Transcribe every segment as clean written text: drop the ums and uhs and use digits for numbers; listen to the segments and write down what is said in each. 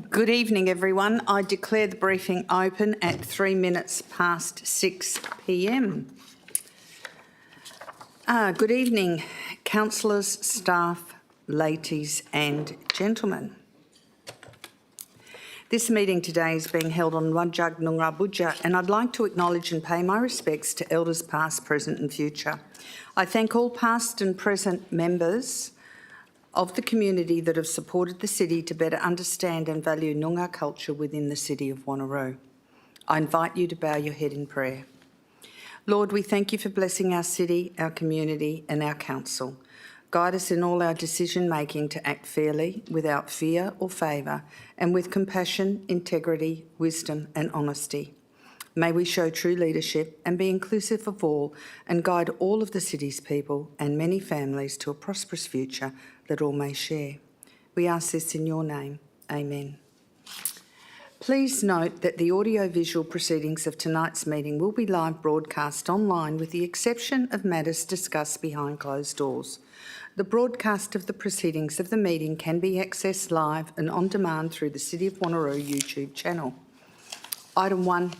Good evening, everyone. I declare the briefing open at 3 minutes past 6 p.m. Good evening, councillors, staff, ladies and gentlemen. This meeting today is being held on Wajag Noongar Budja, and I'd like to acknowledge and pay my respects to elders past, present and future. I thank all past and present members of the community that have supported the city to better understand and value Noongar culture within the city of Wanneroo. I invite you to bow your head in prayer. Lord, we thank you for blessing our city, our community and our council. Guide us in all our decision-making to act fairly, without fear or favour, and with compassion, integrity, wisdom and honesty. May we show true leadership and be inclusive of all and guide all of the city's people and many families to a prosperous future that all may share. We ask this in your name. Amen. Please note that the audio-visual proceedings of tonight's meeting will be live broadcast online with the exception of matters discussed behind closed doors. The broadcast of the proceedings of the meeting can be accessed live and on demand through the City of Wanneroo YouTube channel. Item 1,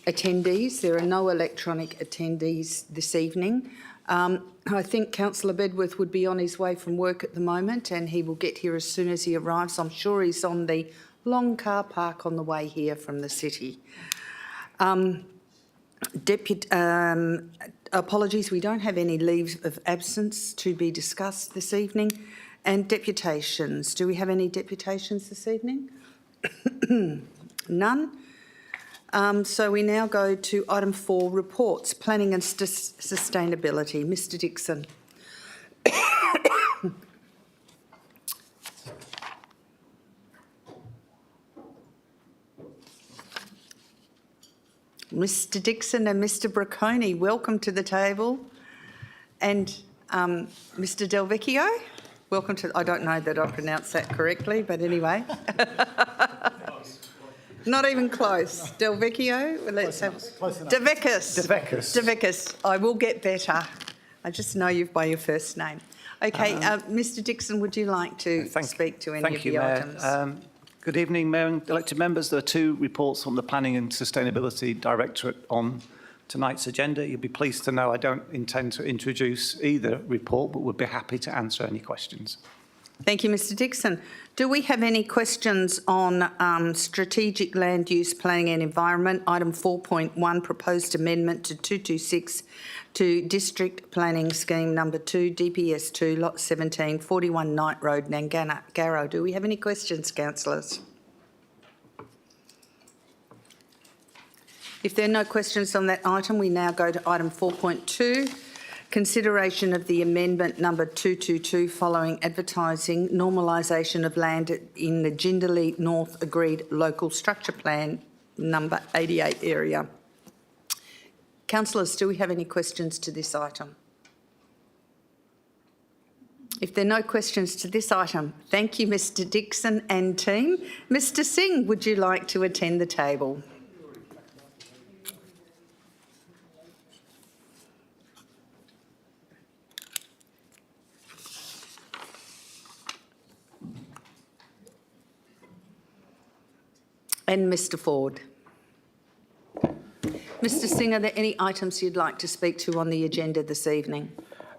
attendees. There are no electronic attendees this evening. I think Councillor Bedworth would be on his way from work at the moment and he will get here as soon as he arrives. I'm sure he's on the long car park on the way here from the city. Apologies, we don't have any leaves of absence to be discussed this evening. And deputations. Do we have any deputations this evening? None. So we now go to item 4, reports, planning and sustainability. Mr Dixon. Mr Dixon and Mr Bracconi, welcome to the table. And Mr Del Vecchio, welcome to, I don't know that I pronounced that correctly, but anyway. Not even close. Del Vecchio, let's have Devecus. I will get better. I just know you by your first name. Okay, Mr Dixon, would you like to speak to any of the items? Good evening, Mayor and elected members. There are 2 reports from the Planning and Sustainability Directorate on tonight's agenda. You'll be pleased to know I don't intend to introduce either report, but would be happy to answer any questions. Thank you, Mr Dixon. Do we have any questions on strategic land use planning and environment? Item 4.1, proposed amendment to 226 to District Planning Scheme number 2, DPS 2, Lot 17, 41 Knight Road, Nangara. Do we have any questions, councillors? If there are no questions on that item, we now go to item 4.2. Consideration of the amendment number 222 following advertising normalisation of land in the Jindalee North Agreed Local Structure Plan number 88 area. Councillors, do we have any questions to this item? If there are no questions to this item, thank you, Mr Dixon and team. Mr Singh, would you like to attend the table? And Mr Ford. Mr Singh, are there any items you'd like to speak to on the agenda this evening?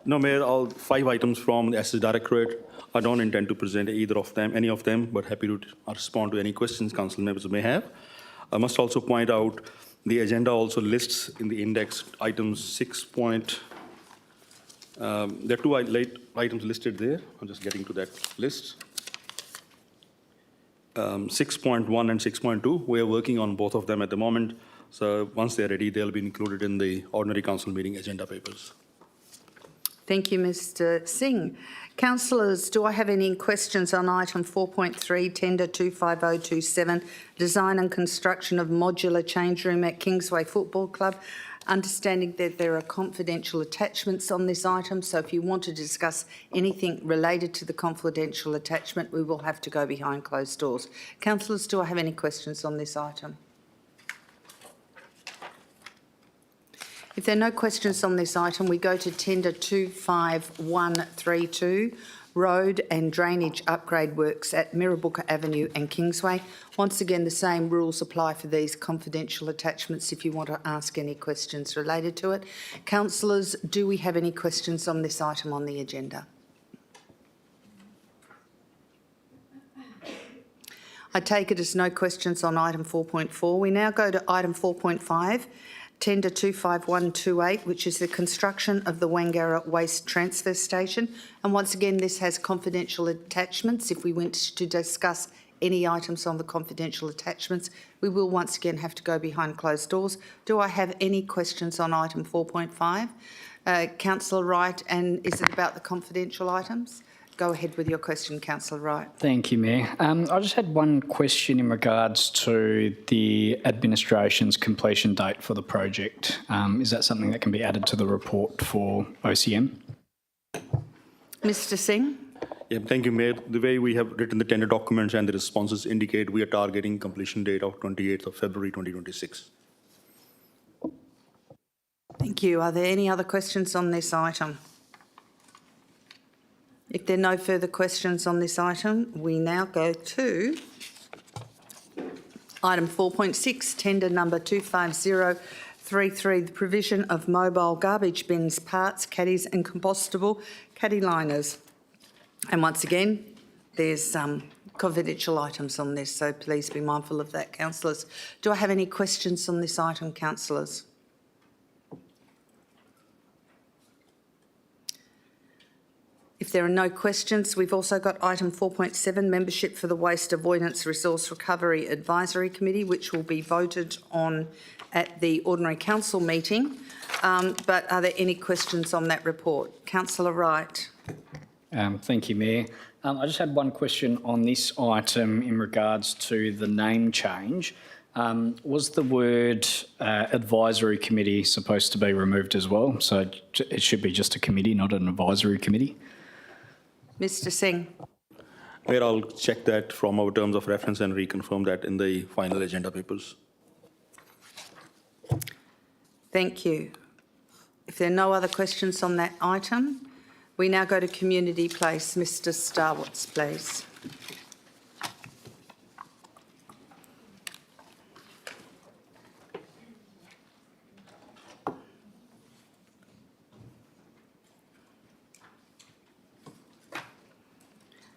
No, Mayor, all 5 items from the SS Directorate. I don't intend to present either of them, any of them, but happy to respond to any questions council members may have. I must also point out the agenda also lists in the index items 6. There are 2 late items listed there. I'm just getting to that list. 6.1 and 6.2, we are working on both of them at the moment. So once they're ready, they'll be included in the ordinary council meeting agenda papers. Thank you, Mr Singh. Councillors, do I have any questions on item 4.3, tender 25027, design and construction of modular change room at Kingsway Football Club? Understanding that there are confidential attachments on this item, so if you want to discuss anything related to the confidential attachment, we will have to go behind closed doors. Councillors, do I have any questions on this item? If there are no questions on this item, we go to tender 25132, road and drainage upgrade works at Mirrabooka Avenue and Kingsway. Once again, the same rules apply for these confidential attachments if you want to ask any questions related to it. Councillors, do we have any questions on this item on the agenda? I take it as no questions on item 4.4. We now go to item 4.5, Tender 25128, which is the construction of the Wangara Waste Transfer Station. And once again, this has confidential attachments. If we went to discuss any items on the confidential attachments, we will once again have to go behind closed doors. Do I have any questions on item 4.5? Councillor Wright, and is it about the confidential items? Go ahead with your question, Councillor Wright. Thank you, Mayor. I just had one question in regards to the administration's completion date for the project. Is that something that can be added to the report for OCM? Mr Singh. Yeah, thank you, Mayor. The way we have written the tender documents and the responses indicate we are targeting completion date of 28th of February 2026. Thank you. Are there any other questions on this item? If there are no further questions on this item, we now go to item 4.6, tender number 25033, the provision of mobile garbage bins, parts, caddies and compostable caddy liners. And once again, there's confidential items on this, so please be mindful of that, councillors. Do I have any questions on this item, councillors? If there are no questions, we've also got item 4.7, membership for the Waste Avoidance Resource Recovery Advisory Committee, which will be voted on at the ordinary council meeting. But are there any questions on that report? Councillor Wright. Thank you, Mayor. I just had one question on this item in regards to the name change. Was the word advisory committee supposed to be removed as well? So it should be just a committee, not an advisory committee? Mr Singh. Mayor, I'll check that from our terms of reference and reconfirm that in the final agenda papers. Thank you. If there are no other questions on that item, we now go to Community Place. Mr Starwitz, please.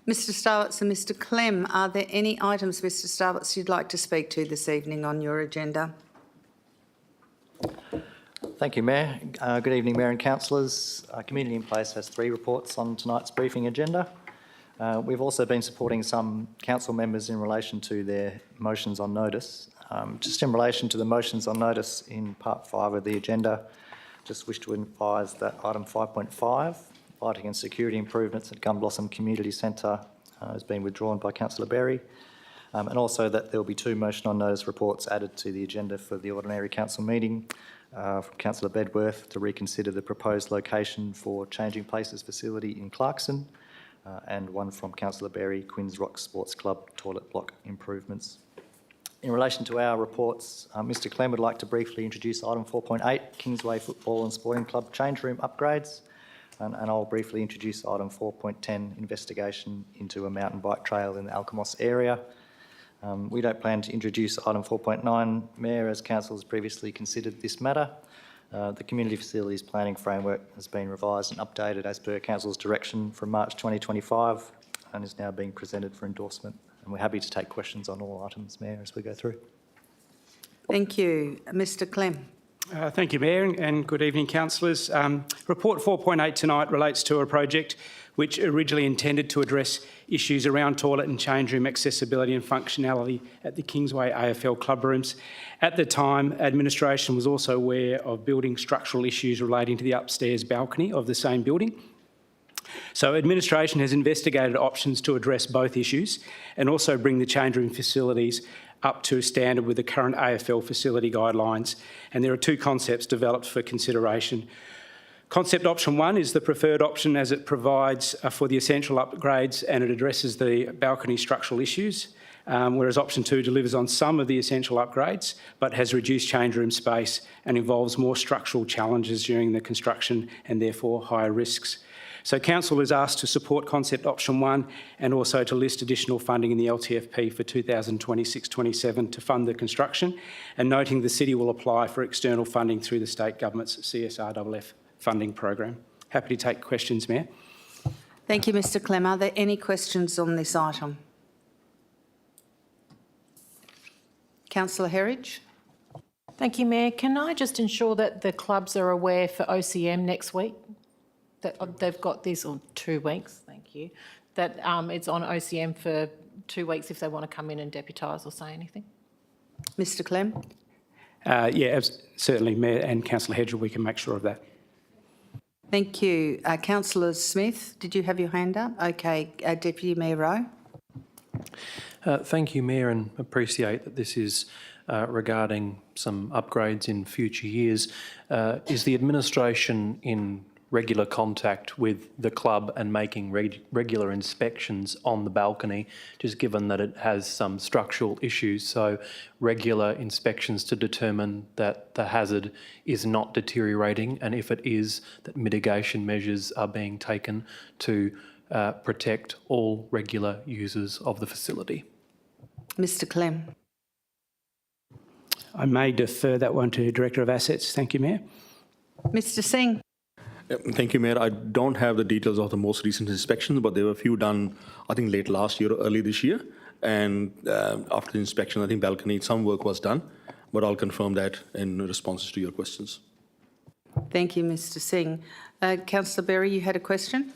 Mr Starwitz and Mr Clem, are there any items, Mr Starwitz, you'd like to speak to this evening on your agenda? Thank you, Mayor. Good evening, Mayor and councillors. Community in Place has 3 reports on tonight's briefing agenda. We've also been supporting some council members in relation to their motions on notice. Just in relation to the motions on notice in part 5 of the agenda, just wish to advise that item 5.5, lighting and security improvements at Gunblossom Community Centre, has been withdrawn by Councillor Berry, and also that there will be 2 motion on notice reports added to the agenda for the ordinary council meeting, from Councillor Bedworth to reconsider the proposed location for Changing Places facility in Clarkson, and one from Councillor Berry, Quinns Rock Sports Club toilet block improvements. In relation to our reports, Mr Clem would like to briefly introduce item 4.8, Kingsway Football and Sporting Club change room upgrades, and I'll briefly introduce item 4.10, investigation into a mountain bike trail in the Alkimos area. We don't plan to introduce item 4.9, Mayor, as Council has previously considered this matter. The Community Facilities Planning Framework has been revised and updated as per Council's direction from March 2025 and is now being presented for endorsement. And we're happy to take questions on all items, Mayor, as we go through. Thank you. Mr Clem. Thank you, Mayor, and good evening, councillors. Report 4.8 tonight relates to a project which originally intended to address issues around toilet and change room accessibility and functionality at the Kingsway AFL club rooms. At the time, administration was also aware of building structural issues relating to the upstairs balcony of the same building. So administration has investigated options to address both issues and also bring the change room facilities up to standard with the current AFL facility guidelines. And there are 2 concepts developed for consideration. Concept option 1 is the preferred option as it provides for the essential upgrades and it addresses the balcony structural issues. whereas option 2 delivers on some of the essential upgrades but has reduced change room space and involves more structural challenges during the construction and therefore higher risks. So council is asked to support concept option 1 and also to list additional funding in the LTFP for 2026-27 to fund the construction, and noting the city will apply for external funding through the state government's CSRFF funding program. Happy to take questions, Mayor. Thank you, Mr Clem. Are there any questions on this item? Councillor Herridge. Thank you, Mayor. Can I just ensure that the clubs are aware for OCM next week, that they've got this, or 2 weeks, thank you, that it's on OCM for 2 weeks if they want to come in and deputise or say anything? Mr Clem. Yeah, certainly, Mayor and Councillor Hedger, we can make sure of that. Thank you. Councillor Smith, did you have your hand up? Okay. Deputy Mayor Rowe. Thank you, Mayor, and appreciate that this is regarding some upgrades in future years. Is the administration in regular contact with the club and making regular inspections on the balcony, just given that it has some structural issues? So regular inspections to determine that the hazard is not deteriorating, and if it is, that mitigation measures are being taken to protect all regular users of the facility. Mr Clem. I may defer that one to Director of Assets. Thank you, Mayor. Mr Singh. Thank you, Mayor. I don't have the details of the most recent inspections, but there were a few done, I think, late last year or early this year. And after the inspection, I think balcony, some work was done, but I'll confirm that in responses to your questions. Thank you, Mr Singh. Councillor Berry, you had a question?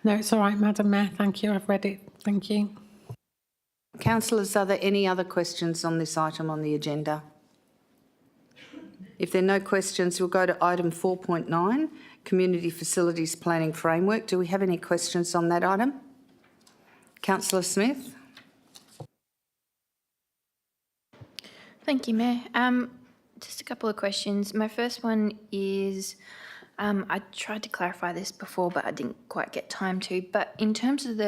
No, it's all right, Madam Mayor. Thank you. I've read it. Thank you. Councillors, are there any other questions on this item on the agenda? If there are no questions, we'll go to item 4.9, Community Facilities Planning Framework. Do we have any questions on that item? Councillor Smith. Thank you, Mayor. Just a couple of questions. My first one is, I tried to clarify this before, but I didn't quite get time to. But in terms of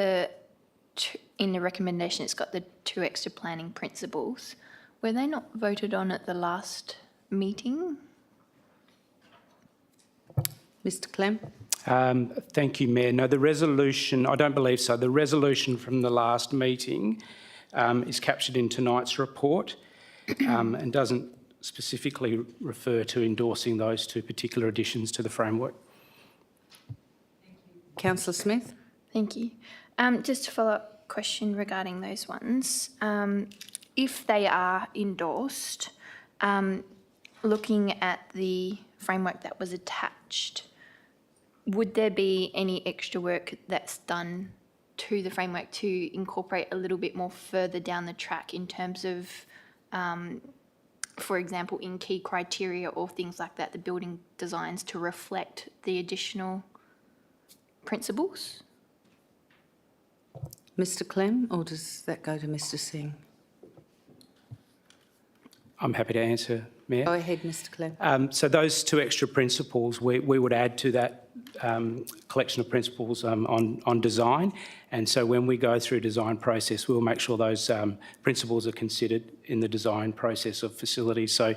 in the recommendation, it's got the 2 extra planning principles. Were they not voted on at the last meeting? Mr Clem. Thank you, Mayor. No, the resolution, I don't believe so. The resolution from the last meeting is captured in tonight's report and doesn't specifically refer to endorsing those 2 particular additions to the framework. Councillor Smith. Thank you. Just a follow-up question regarding those ones. If they are endorsed, looking at the framework that was attached, would there be any extra work that's done to the framework to incorporate a little bit more further down the track in terms of, for example, in key criteria or things like that, the building designs to reflect the additional principles? Mr Clem, or does that go to Mr Singh? I'm happy to answer, Mayor. Go ahead, Mr Clem. So those 2 extra principles, we would add to that collection of principles on design. And so when we go through design process, we'll make sure those principles are considered in the design process of facilities. So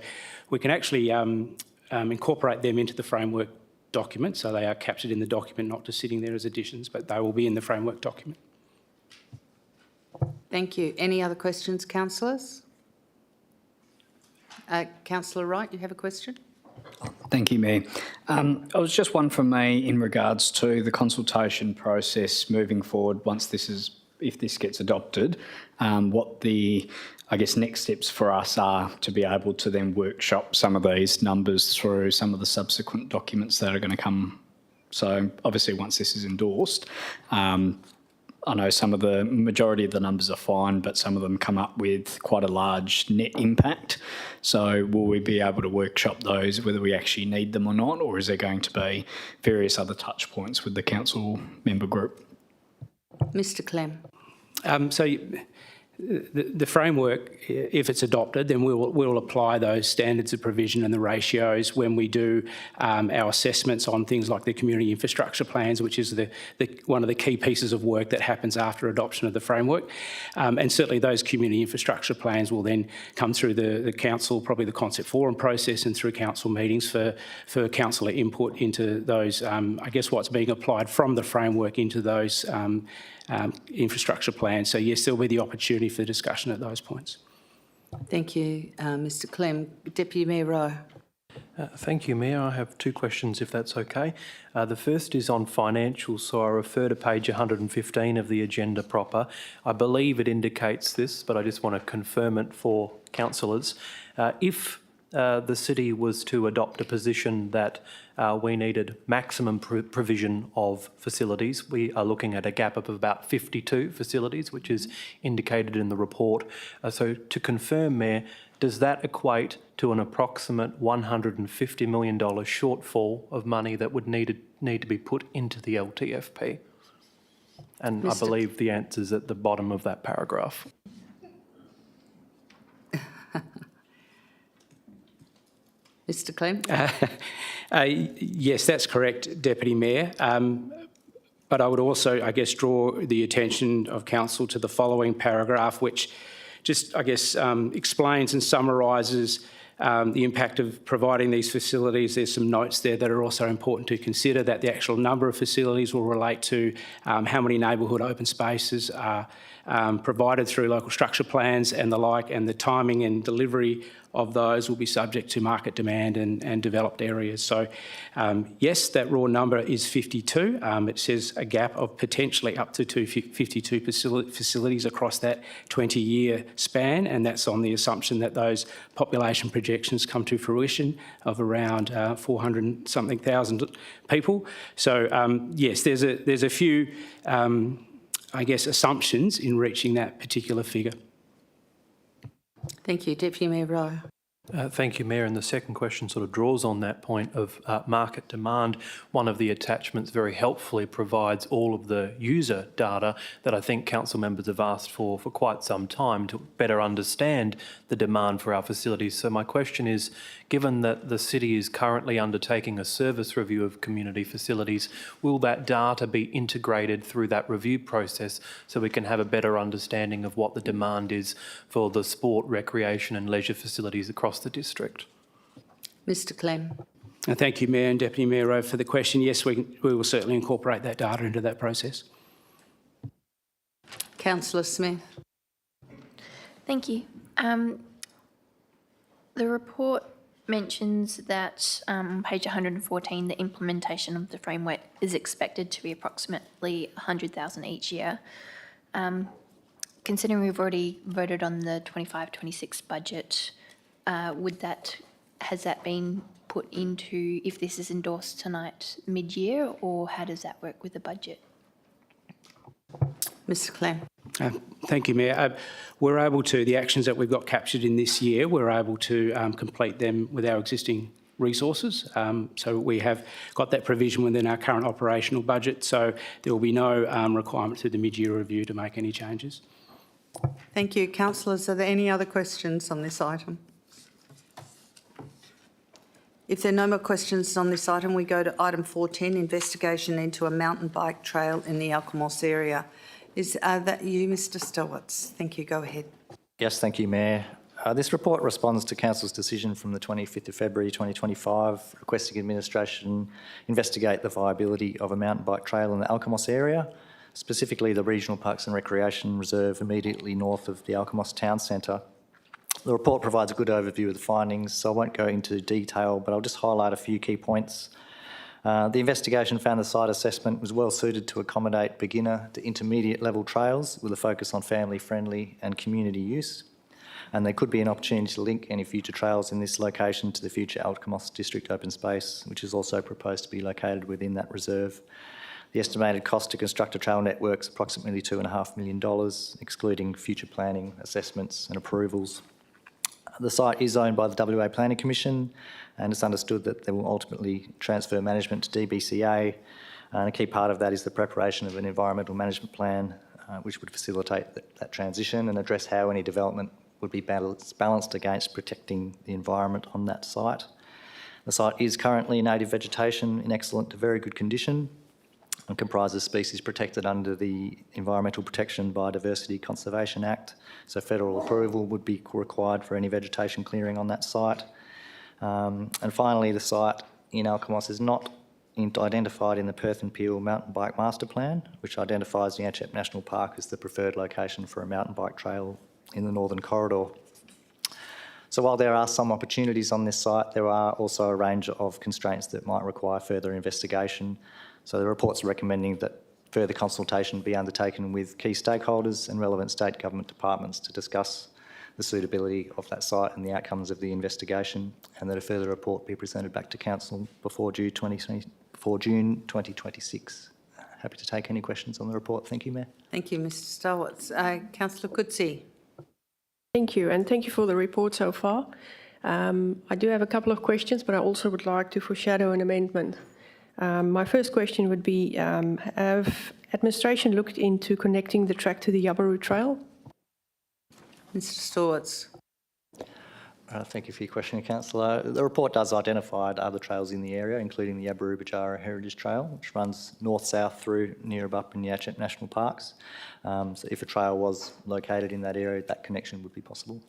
we can actually incorporate them into the framework document. So they are captured in the document, not just sitting there as additions, but they will be in the framework document. Thank you. Any other questions, councillors? Councillor Wright, you have a question? Thank you, Mayor. I was just one from me in regards to the consultation process moving forward if this gets adopted, what the, I guess, next steps for us are to be able to then workshop some of these numbers through some of the subsequent documents that are going to come. So obviously once this is endorsed, I know some of the majority of the numbers are fine, but some of them come up with quite a large net impact. So will we be able to workshop those, whether we actually need them or not, or is there going to be various other touch points with the council member group? Mr Clem. So the framework, if it's adopted, then we'll apply those standards of provision and the ratios when we do our assessments on things like the community infrastructure plans, which is one of the key pieces of work that happens after adoption of the framework. And certainly those community infrastructure plans will then come through the council, probably the concept forum process, and through council meetings for councillor input into those, I guess, what's being applied from the framework into those infrastructure plans. So yes, there will be the opportunity for discussion at those points. Thank you, Mr Clem. Deputy Mayor Rowe. Thank you, Mayor. I have two questions, if that's okay. The first is on financials, so I refer to page 115 of the agenda proper. I believe it indicates this, but I just want to confirm it for councillors. If the city was to adopt a position that we needed maximum provision of facilities, we are looking at a gap of about 52 facilities, which is indicated in the report. So to confirm, Mayor, does that equate to an approximate $150 million shortfall of money that would need to be put into the LTFP? And I believe the answer's at the bottom of that paragraph. Mr Clem. Yes, that's correct, Deputy Mayor. But I would also, I guess, draw the attention of council to the following paragraph, which just, I guess, explains and summarises the impact of providing these facilities. There's some notes there that are also important to consider, that the actual number of facilities will relate to how many neighbourhood open spaces are provided through local structure plans and the like, and the timing and delivery of those will be subject to market demand and developed areas. So yes, that raw number is 52. It says a gap of potentially up to 52 facilities across that 20-year span, and that's on the assumption that those population projections come to fruition of around 400-something thousand people. So yes, there's a few, I guess, assumptions in reaching that particular figure. Thank you. Deputy Mayor Rowe. Thank you, Mayor. And the second question sort of draws on that point of market demand. One of the attachments very helpfully provides all of the user data that I think council members have asked for quite some time to better understand the demand for our facilities. So my question is, given that the city is currently undertaking a service review of community facilities, will that data be integrated through that review process so we can have a better understanding of what the demand is for the sport, recreation and leisure facilities across the district? Mr Clem. Thank you, Mayor and Deputy Mayor Rowe, for the question. Yes, we will certainly incorporate that data into that process. Councillor Smith. Thank you. The report mentions that on page 114, the implementation of the framework is expected to be approximately 100,000 each year. Considering we've already voted on the 25-26 budget, has that been put into, if this is endorsed tonight, mid-year, or how does that work with the budget? Mr Clem. Thank you, Mayor. We're able to, the actions that we've got captured in this year, we're able to complete them with our existing resources. So we have got that provision within our current operational budget, so there will be no requirement through the mid-year review to make any changes. Thank you. Councillors, are there any other questions on this item? If there are no more questions on this item, we go to item 410, investigation into a mountain bike trail in the Alkimos area. Is that you, Mr Stelwitz? Thank you. Go ahead. Yes, thank you, Mayor. This report responds to Council's decision from the 25th of February 2025 requesting administration investigate the viability of a mountain bike trail in the Alkimos area, specifically the Regional Parks and Recreation Reserve immediately north of the Alkimos Town Centre. The report provides a good overview of the findings, so I won't go into detail, but I'll just highlight a few key points. The investigation found the site assessment was well suited to accommodate beginner to intermediate level trails with a focus on family friendly and community use. And there could be an opportunity to link any future trails in this location to the future Alkimos District Open Space, which is also proposed to be located within that reserve. The estimated cost to construct a trail network is approximately $2.5 million, excluding future planning, assessments and approvals. The site is owned by the WA Planning Commission, and it's understood that they will ultimately transfer management to DBCA. And a key part of that is the preparation of an environmental management plan which would facilitate that transition and address how any development would be balanced against protecting the environment on that site. The site is currently native vegetation in excellent to very good condition and comprises species protected under the Environmental Protection Biodiversity Conservation Act. So federal approval would be required for any vegetation clearing on that site. And finally, the site in Alkimos is not identified in the Perth and Peel Mountain Bike Master Plan, which identifies the Yanchep National Park as the preferred location for a mountain bike trail in the Northern Corridor. So while there are some opportunities on this site, there are also a range of constraints that might require further investigation. So the report's recommending that further consultation be undertaken with key stakeholders and relevant state government departments to discuss the suitability of that site and the outcomes of the investigation, and that a further report be presented back to Council before June 2026. Happy to take any questions on the report. Thank you, Mayor. Thank you, Mr Stolwitz. Councillor Coetzee. Thank you, and thank you for the report so far. I do have a couple of questions, but I also would like to foreshadow an amendment. My first question would be, have administration looked into connecting the track to the Wanneroo Trail? Mr Stolwitz. Thank you for your question, Councillor. The report does identify other trails in the area, including the Yabaroo Heritage Trail, which runs north-south through Neerabup and Yanchep National Parks. So if a trail was located in that area, that connection would be possible.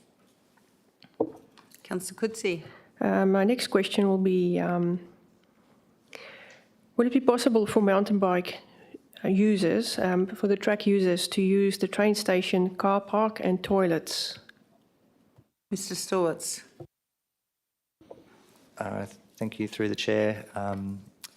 Councillor Coetzee. My next question will be, would it be possible for mountain bike users, for the track users, to use the train station, car park and toilets? Mr Stolwitz. Thank you, through the Chair.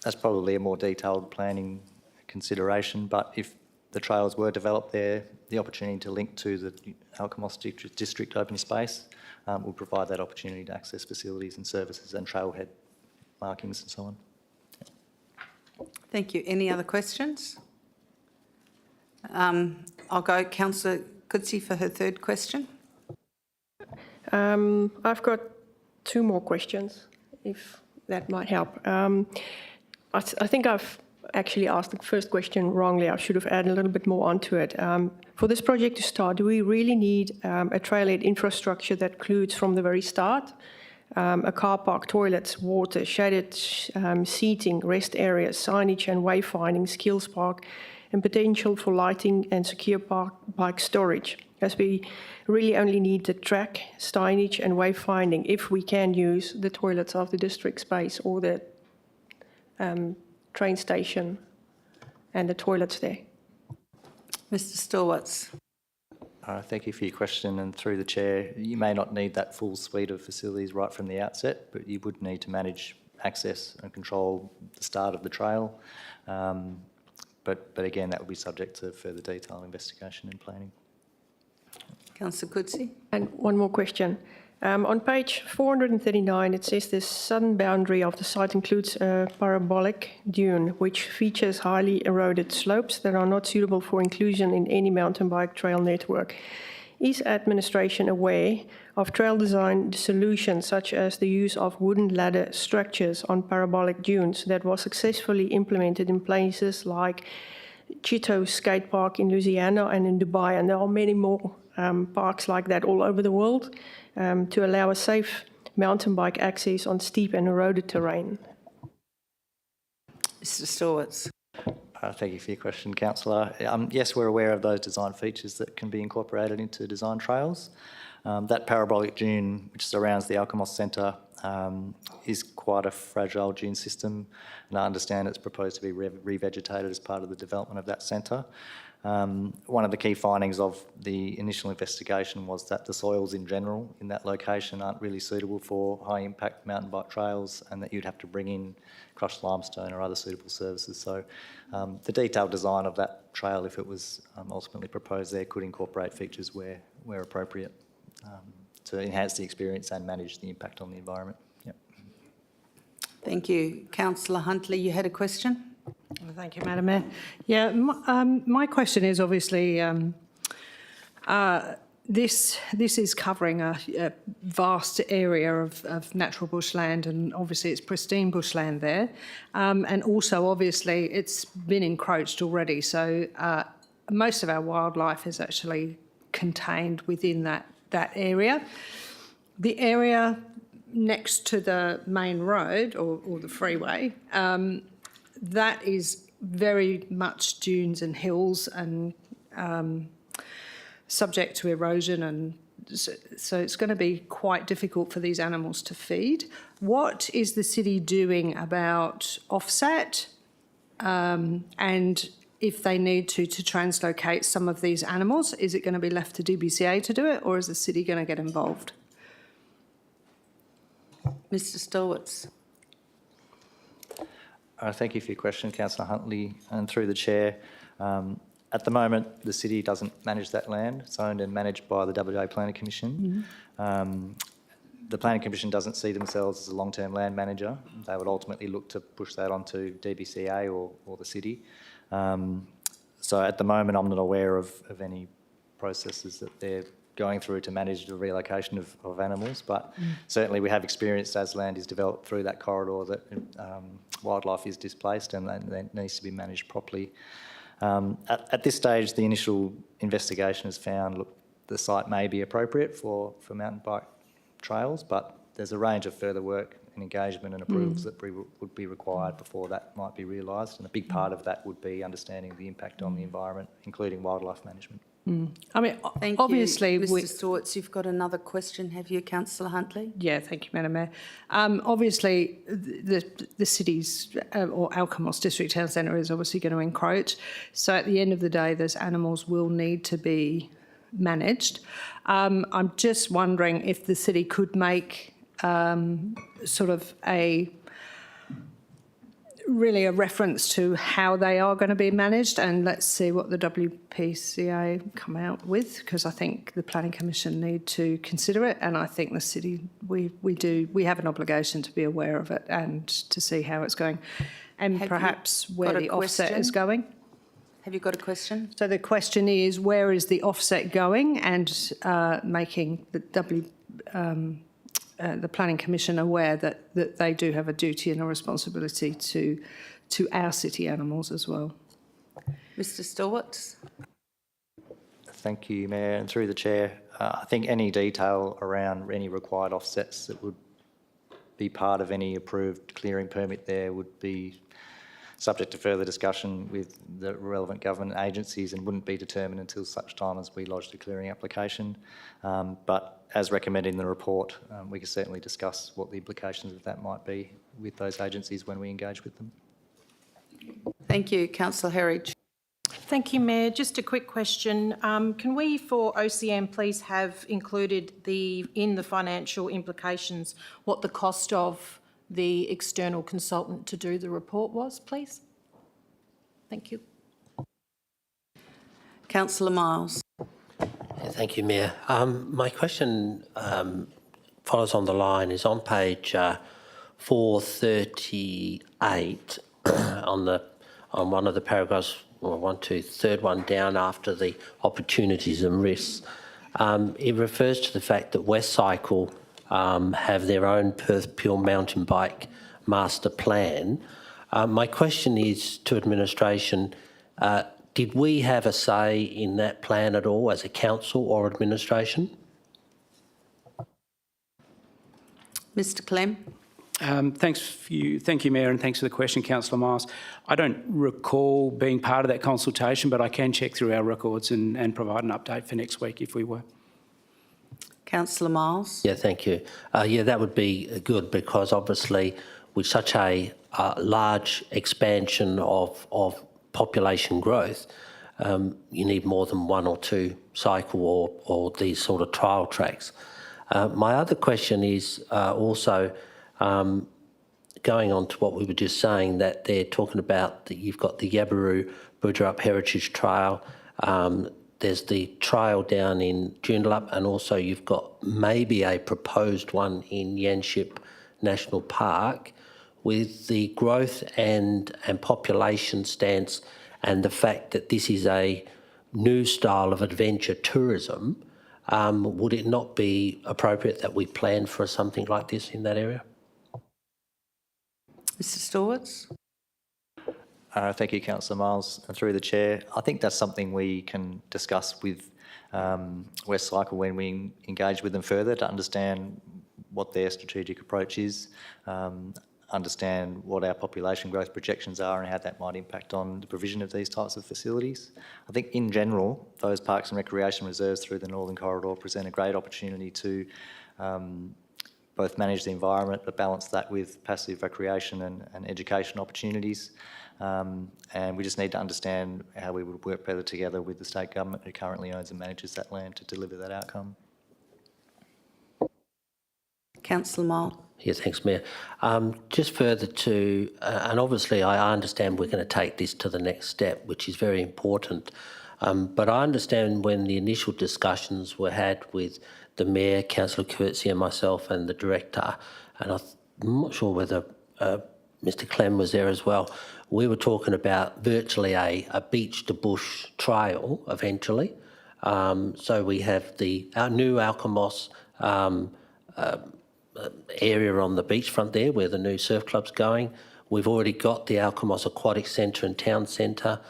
That's probably a more detailed planning consideration, but if the trails were developed there, the opportunity to link to the Alkimos District open space will provide that opportunity to access facilities and services and trailhead markings and so on. Thank you. Any other questions? I'll go Councillor Coetzee for her third question. I've got two more questions, if that might help. I think I've actually asked the first question wrongly. I should have added a little bit more onto it. For this project to start, do we really need a trailhead infrastructure that includes from the very start a car park, toilets, water, shaded seating, rest areas, signage and wayfinding, skills park, and potential for lighting and secure bike storage, as we really only need the track, signage and wayfinding if we can use the toilets of the district space or the train station and the toilets there. Mr Stolwitz. Thank you for your question, and through the Chair, you may not need that full suite of facilities right from the outset, but you would need to manage access and control the start of the trail. But again, that would be subject to further detailed investigation and planning. Councillor Coetzee. And one more question. On page 439, it says the southern boundary of the site includes a parabolic dune, which features highly eroded slopes that are not suitable for inclusion in any mountain bike trail network. Is administration aware of trail design solutions such as the use of wooden ladder structures on parabolic dunes that was successfully implemented in places like Chito Skate Park in Louisiana and in Dubai, and there are many more parks like that all over the world, to allow a safe mountain bike access on steep and eroded terrain? Mr Stolwitz. Thank you for your question, Councillor. Yes, we're aware of those design features that can be incorporated into design trails. That parabolic dune, which surrounds the Alkimos Centre, is quite a fragile dune system, and I understand it's proposed to be revegetated as part of the development of that centre. One of the key findings of the initial investigation was that the soils in general in that location aren't really suitable for high impact mountain bike trails, and that you'd have to bring in crushed limestone or other suitable services. So the detailed design of that trail, if it was ultimately proposed there, could incorporate features where appropriate to enhance the experience and manage the impact on the environment. Yep. Thank you. Councillor Huntley, you had a question? Thank you, Madam Mayor. Yeah, my question is obviously this is covering a vast area of natural bushland, and obviously it's pristine bushland there, and also obviously it's been encroached already. So most of our wildlife is actually contained within that area. The area next to the main road or the freeway, that is very much dunes and hills and subject to erosion, and so it's going to be quite difficult for these animals to feed. What is the city doing about offset and if they need to translocate some of these animals? Is it going to be left to DBCA to do it, or is the city going to get involved? Mr Stewarts. Thank you for your question, Councillor Huntley, and through the chair. At the moment, the city doesn't manage that land. It's owned and managed by the WA Planning Commission. The Planning Commission doesn't see themselves as a long-term land manager. They would ultimately look to push that onto DBCA or the city. So at the moment, I'm not aware of any processes that they're going through to manage the relocation of animals, but certainly we have experienced as land is developed through that corridor that wildlife is displaced and that needs to be managed properly. At this stage, the initial investigation has found, look, the site may be appropriate for mountain bike trails, but there's a range of further work and engagement and approvals that would be required before that might be realised, and a big part of that would be understanding the impact on the environment, including wildlife management. I mean, Thank obviously, you, Mr Stewarts. You've got another question, have you, Councillor Huntley? Yeah, thank you, Madam Mayor. Obviously, the city's or Alkimos District Town Centre is obviously going to encroach. So at the end of the day, those animals will need to be managed. I'm just wondering if the city could make sort of a reference to how they are going to be managed, and let's see what the WPCA come out with, because I think the Planning Commission need to consider it, and I think the city, we have an obligation to be aware of it and to see how it's going, and perhaps where the offset is going. Have you got a question? So the question is, where is the offset going, and making the the Planning Commission aware that they do have a duty and a responsibility to our city animals as well. Mr Stewarts. Thank you, Mayor, and through the chair. I think any detail around any required offsets that would be part of any approved clearing permit there would be subject to further discussion with the relevant government agencies and wouldn't be determined until such time as we lodge the clearing application. But as recommended in the report, we can certainly discuss what the implications of that might be with those agencies when we engage with them. Thank you, Councillor Herridge. Thank you, Mayor. Just a quick question. Can we, for OCM, please have included in the financial implications what the cost of the external consultant to do the report was, please? Thank you. Councillor Miles. Thank you, Mayor. My question follows on the line, is on page 438 on one of the paragraphs, or third one down after the opportunities and risks. It refers to the fact that West Cycle have their own Perth Pure mountain bike master plan. My question is to administration, did we have a say in that plan at all as a council or administration? Mr Clem. Thank you, Mayor, and thanks for the question, Councillor Miles. I don't recall being part of that consultation, but I can check through our records and provide an update for next week if we were. Councillor Miles. Yeah, thank you. Yeah, that would be good, because obviously with such a large expansion of population growth, you need more than one or two cycle or these sort of trial tracks. My other question is also going on to what we were just saying, that they're talking about that you've got the Wanneroo Bujarup Heritage Trail, there's the trail down in Joondalup, and also you've got maybe a proposed one in Yanship National Park. With the growth and population stance and the fact that this is a new style of adventure tourism, would it not be appropriate that we plan for something like this in that area? Mr Stewarts. Thank you, Councillor Miles. And through the chair, I think that's something we can discuss with West Cycle when we engage with them further to understand what their strategic approach is, understand what our population growth projections are and how that might impact on the provision of these types of facilities. I think in general, those parks and recreation reserves through the Northern Corridor present a great opportunity to both manage the environment but balance that with passive recreation and education opportunities. And we just need to understand how we would work better together with the state government who currently owns and manages that land to deliver that outcome. Councillor Miles. Yeah, thanks, Mayor. Just further to, and obviously I understand we're going to take this to the next step, which is very important. But I understand when the initial discussions were had with the Mayor, Councillor Coetzee and myself and the Director, and I'm not sure whether Mr Clem was there as well, we were talking about virtually a beach to bush trail eventually. So we have our new Alkimos area on the beachfront there where the new surf club's going. We've already got the Alkimos Aquatic Centre and Town Centre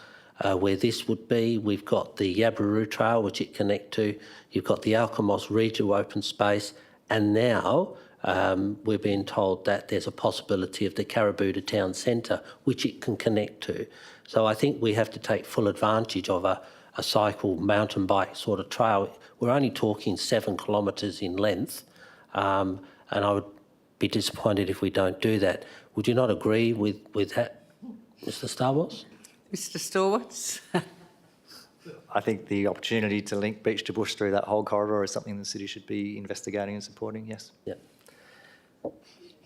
where this would be. We've got the Wanneroo Trail which it connects to. You've got the Alkimos Regional Open Space, and now we're being told that there's a possibility of the Caribou Town Centre which it can connect to. So I think we have to take full advantage of a cycle mountain bike sort of trail. We're only talking 7 kilometres in length. And I would be disappointed if we don't do that. Would you not agree with that, Mr Starwatts? Mr Storwatts. I think the opportunity to link beach to bush through that whole corridor is something the city should be investigating and supporting, yes. Yeah.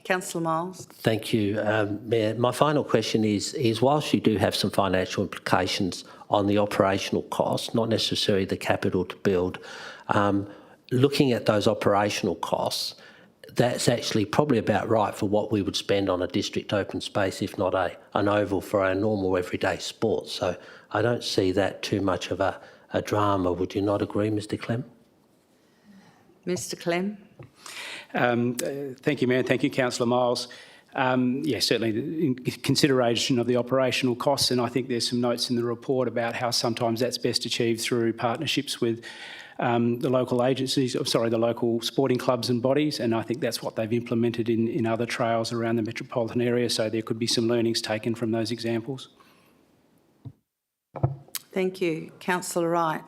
Councillor Miles. Thank you, Mayor. My final question is whilst you do have some financial implications on the operational costs, not necessarily the capital to build, looking at those operational costs, that's actually probably about right for what we would spend on a district open space, if not an oval for our normal everyday sport. So I don't see that too much of a drama. Would you not agree, Mr Clem? Mr Clem. Thank you, Mayor. Thank you, Councillor Miles. Yes, certainly in consideration of the operational costs, and I think there's some notes in the report about how sometimes that's best achieved through partnerships with the local agencies, the local sporting clubs and bodies, and I think that's what they've implemented in other trails around the metropolitan area, so there could be some learnings taken from those examples. Thank you. Councillor Wright.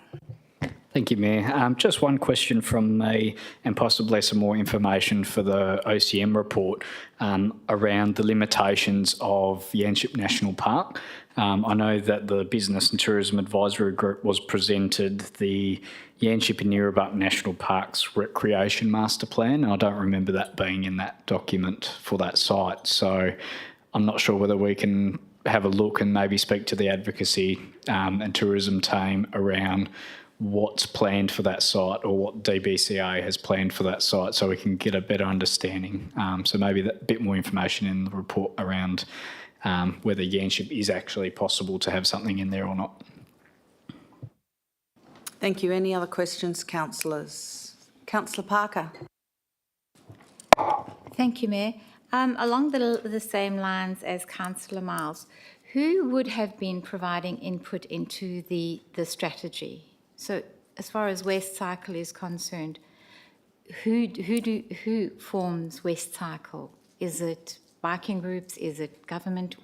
Thank you, Mayor. Just one question from me and possibly some more information for the OCM report around the limitations of Yanchep National Park. I know that the Business and Tourism Advisory Group was presented the Yanchep and Neerabup National Parks Recreation Master Plan, and I don't remember that being in that document for that site. So I'm not sure whether we can have a look and maybe speak to the advocacy and tourism team around what's planned for that site or what DBCA has planned for that site so we can get a better understanding. So maybe a bit more information in the report around whether Yanchep is actually possible to have something in there or not. Thank you. Any other questions, councillors? Councillor Parker. Thank you, Mayor. Along the same lines as Councillor Miles, who would have been providing input into the strategy? So as far as West Cycle is concerned, who forms West Cycle? Is it biking groups? Is it government?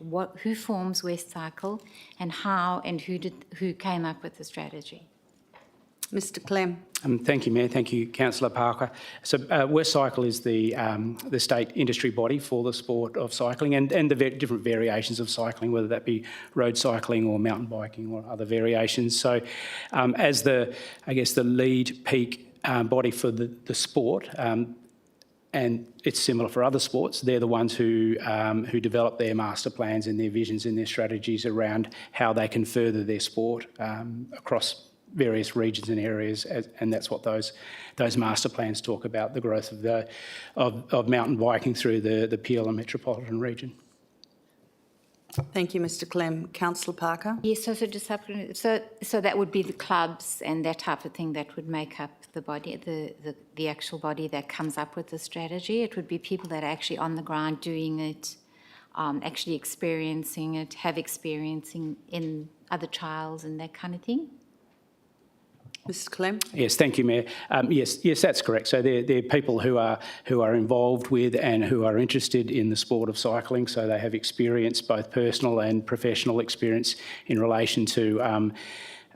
Who forms West Cycle, and how and who came up with the strategy? Mr Clem. Thank you, Mayor. Thank you, Councillor Parker. So West Cycle is the state industry body for the sport of cycling and the different variations of cycling, whether that be road cycling or mountain biking or other variations. So as the lead peak body for the sport, and it's similar for other sports, they're the ones who develop their master plans and their visions and their strategies around how they can further their sport across various regions and areas, and that's what those master plans talk about, the growth of mountain biking through the Peel and metropolitan region. Thank you, Mr Clem. Councillor Parker. Yes, so that would be the clubs and that type of thing that would make up the body, the actual body that comes up with the strategy. It would be people that are actually on the ground doing it actually experiencing it, have experiencing in other trials and that kind of thing? Mr. Clem? Yes, thank you, Mayor. Yes, that's correct. So they're people who are involved with and who are interested in the sport of cycling. So they have experience, both personal and professional experience, in relation to,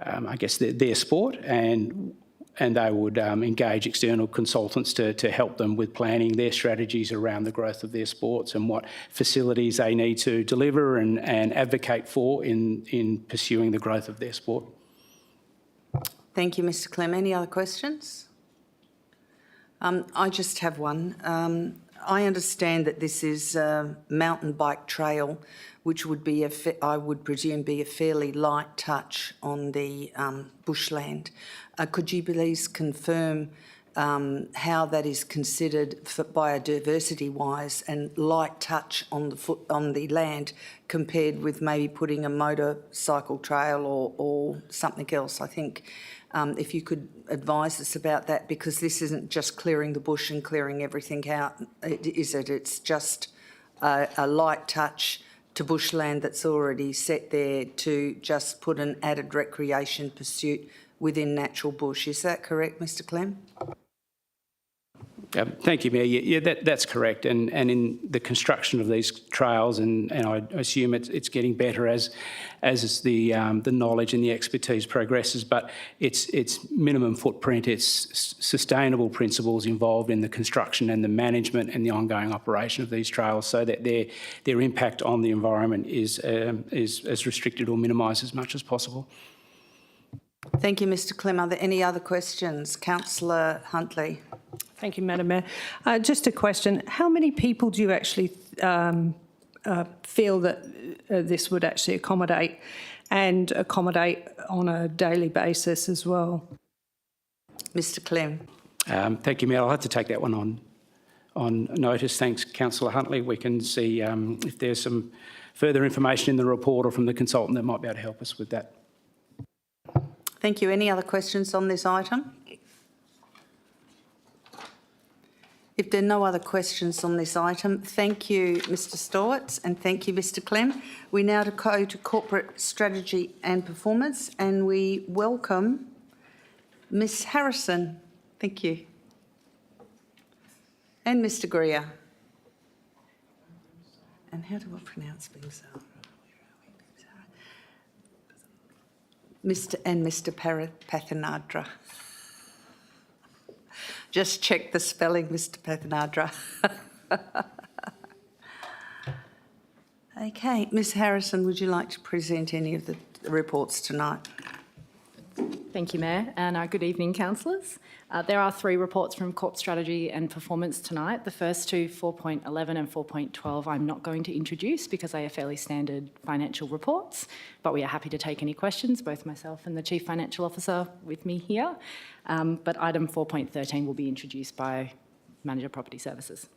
I guess, their sport, and they would engage external consultants to help them with planning their strategies around the growth of their sports and what facilities they need to deliver and advocate for in pursuing the growth of their sport. Thank you, Mr. Clem. Any other questions? I just have one. I understand that this is a mountain bike trail, which would be, I would presume, be a fairly light touch on the bushland. Could you please confirm how that is considered for biodiversity-wise and light touch on the land compared with maybe putting a motorcycle trail or something else? I think if you could advise us about that, because this isn't just clearing the bush and clearing everything out, is it? It's just a light touch to bushland that's already set there to just put an added recreation pursuit within natural bush. Is that correct, Mr. Clem? Thank you, Mayor. Yeah, that's correct. And in the construction of these trails, and I assume it's getting better as the knowledge and the expertise progresses. But it's minimum footprint, it's sustainable principles involved in the construction and the management and the ongoing operation of these trails, so that their impact on the environment is as restricted or minimised as much as possible. Thank you, Mr. Clem. Are there any other questions? Councillor Huntley. Thank you, Madam Mayor. Just a question. How many people do you actually feel that this would actually accommodate, and accommodate on a daily basis as well? Mr. Clem. Thank you, Mayor. I'll have to take that one on notice. Thanks, Councillor Huntley. We can see if there's some further information in the report or from the consultant that might be able to help us with that. Thank you. Any other questions on this item? If there are no other questions on this item, thank you, Mr. Stortz, and thank you, Mr. Clem. We now go to corporate strategy and performance, and we welcome Ms. Harrison. Thank you. And Mr. Greer. And how do I pronounce Bingsal? Mr. Pathanadra. Just check the spelling, Mr. Pathanadra. Okay, Ms. Harrison, would you like to present any of the reports tonight? Thank you, Mayor, and good evening, councillors. There are 3 reports from Corp Strategy and Performance tonight. The first two, 4.11 and 4.12, I'm not going to introduce because they are fairly standard financial reports, but we are happy to take any questions, both myself and the Chief Financial Officer with me here. But item 4.13 will be introduced by Manager Property Services.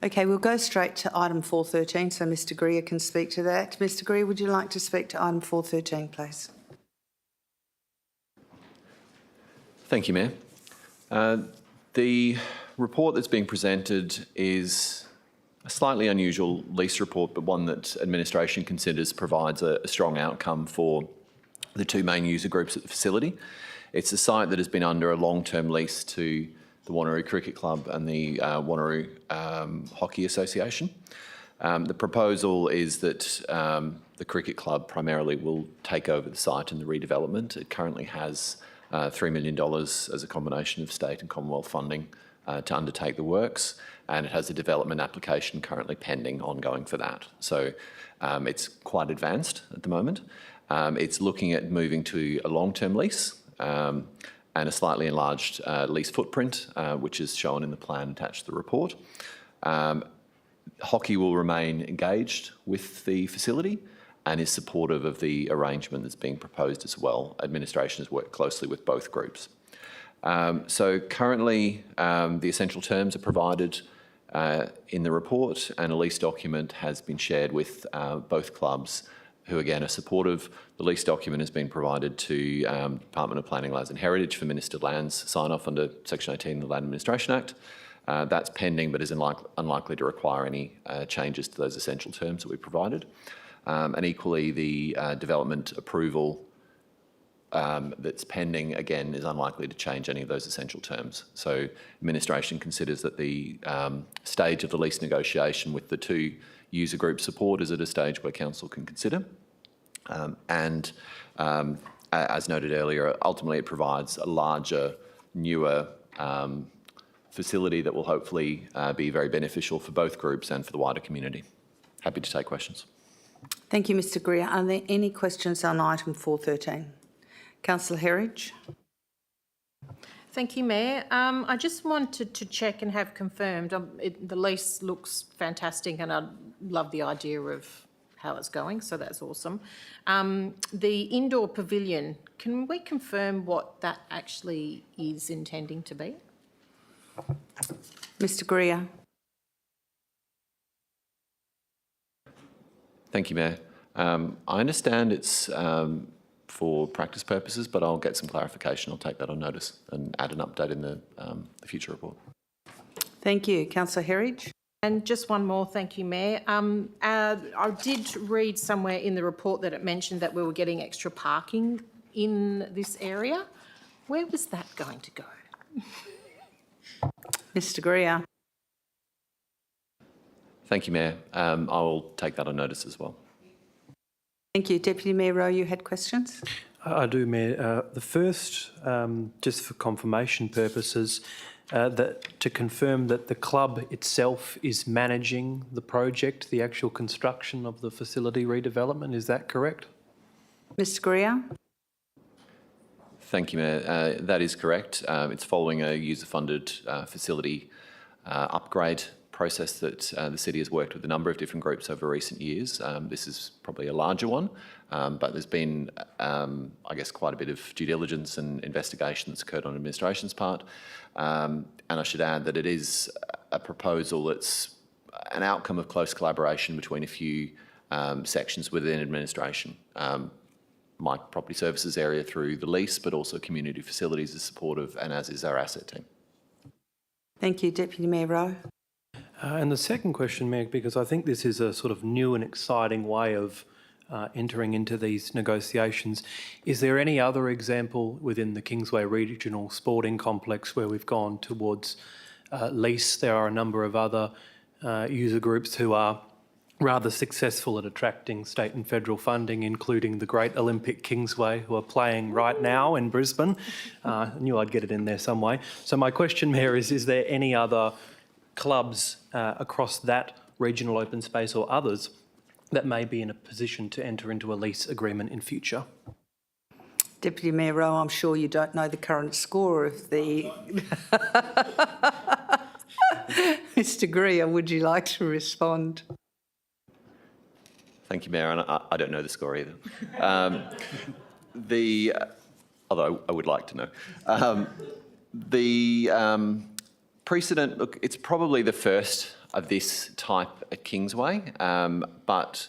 Okay, we'll go straight to item 4.13 so Mr. Greer can speak to that. Mr. Greer, would you like to speak to item 4.13, please? Thank you, Mayor. The report that's being presented is a slightly unusual lease report, but one that administration considers provides a strong outcome for the 2 main user groups at the facility. It's a site that has been under a long-term lease to the Wanneroo Cricket Club and the Wanneroo Hockey Association. The proposal is that the cricket club primarily will take over the site and the redevelopment. It currently has $3 million as a combination of state and Commonwealth funding to undertake the works, and it has a development application currently pending ongoing for that. So it's quite advanced at the moment. It's looking at moving to a long-term lease and a slightly enlarged lease footprint, which is shown in the plan attached to the report. Hockey will remain engaged with the facility and is supportive of the arrangement that's being proposed as well. Administration has worked closely with both groups. So currently, the essential terms are provided in the report, and a lease document has been shared with both clubs, who again are supportive. The lease document has been provided to Department of Planning, Lands and Heritage for Ministered Lands sign-off under Section 18 of the Land Administration Act. That's pending, but is unlikely to require any changes to those essential terms that we provided. And equally, the development approval that's pending, again, is unlikely to change any of those essential terms. So administration considers that the stage of the lease negotiation with the two user group support is at a stage where council can consider. As noted earlier, ultimately it provides a larger, newer facility that will hopefully be very beneficial for both groups and for the wider community. Happy to take questions. Thank you, Mr Greer. Are there any questions on item 413? Councillor Herridge. Thank you, Mayor. I just wanted to check and have confirmed. The lease looks fantastic and I love the idea of how it's going, so that's awesome. The indoor pavilion, can we confirm what that actually is intending to be? Mr Greer. Thank you, Mayor. I understand it's for practice purposes, but I'll get some clarification. I'll take that on notice and add an update in the future report. Thank you. Councillor Herridge. And just one more, thank you, Mayor. I did read somewhere in the report that it mentioned that we were getting extra parking in this area. Where was that going to go? Mr Greer. Thank you, Mayor. I'll take that on notice as well. Thank you. Deputy Mayor Rowe, you had questions? I do, Mayor. The first, just for confirmation purposes, to confirm that the club itself is managing the project, the actual construction of the facility redevelopment. Is that correct? Mr Greer. Thank you, Mayor. That is correct. It's following a user-funded facility upgrade process that the city has worked with a number of different groups over recent years. This is probably a larger one, but there's been, I guess, quite a bit of due diligence and investigation that's occurred on administration's part. And I should add that it is a proposal that's an outcome of close collaboration between a few sections within administration. My property services area through the lease, but also community facilities is supportive, and as is our asset team. Thank you, Deputy Mayor Rowe. And the second question, Mayor, because I think this is a sort of new and exciting way of entering into these negotiations. Is there any other example within the Kingsway Regional Sporting Complex where we've gone towards lease? There are a number of other user groups who are rather successful at attracting state and federal funding, including the Great Olympic Kingsway, who are playing right now in Brisbane. I knew I'd get it in there some way. So my question, Mayor, is there any other clubs across that regional open space or others that may be in a position to enter into a lease agreement in future? Deputy Mayor Rowe, I'm sure you don't know the current score of the... Mr Greer, would you like to respond? Thank you, Mayor, and I don't know the score either. Although I would like to know. The precedent, look, it's probably the first of this type at Kingsway, but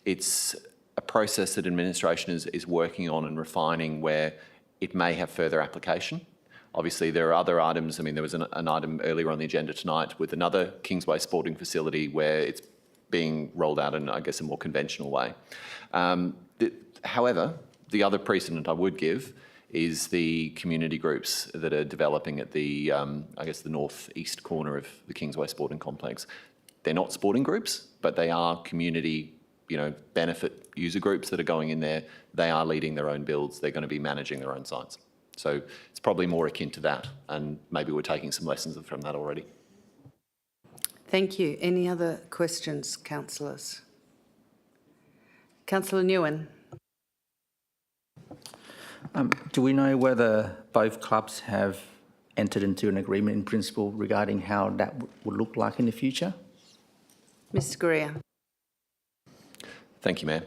it's a process that administration is working on and refining where it may have further application. Obviously, there are other items. I mean, there was an item earlier on the agenda tonight with another Kingsway sporting facility where it's being rolled out in, I guess, a more conventional way. However, the other precedent I would give is the community groups that are developing at the, I guess, the northeast corner of the Kingsway Sporting Complex. They're not sporting groups, but they are community, benefit user groups that are going in there. They are leading their own builds. They're going to be managing their own sites. So it's probably more akin to that, and maybe we're taking some lessons from that already. Thank you. Any other questions, councillors? Councillor Nguyen. Do we know whether both clubs have entered into an agreement in principle regarding how that would look like in the future? Mr Greer. Thank you, Mayor.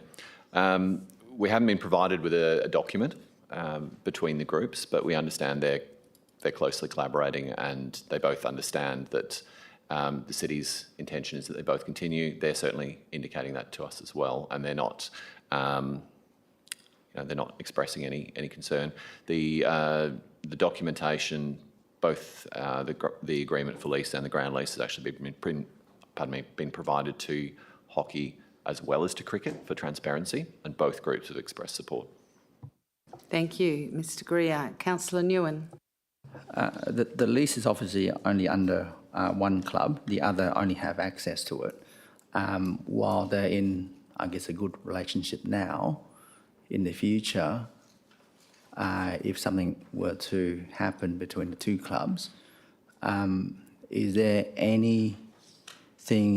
We haven't been provided with a document between the groups, but we understand they're closely collaborating and they both understand that the city's intention is that they both continue. They're certainly indicating that to us as well, and they're not expressing any concern. The documentation both the agreement for lease and the ground lease has actually been provided to hockey as well as to cricket for transparency, and both groups have expressed support. Thank you, Mr Greer. Councillor Nguyen. The lease is obviously only under one club. The other only have access to it. While they're in, I guess, a good relationship now, in the future, if something were to happen between the two clubs, is there anything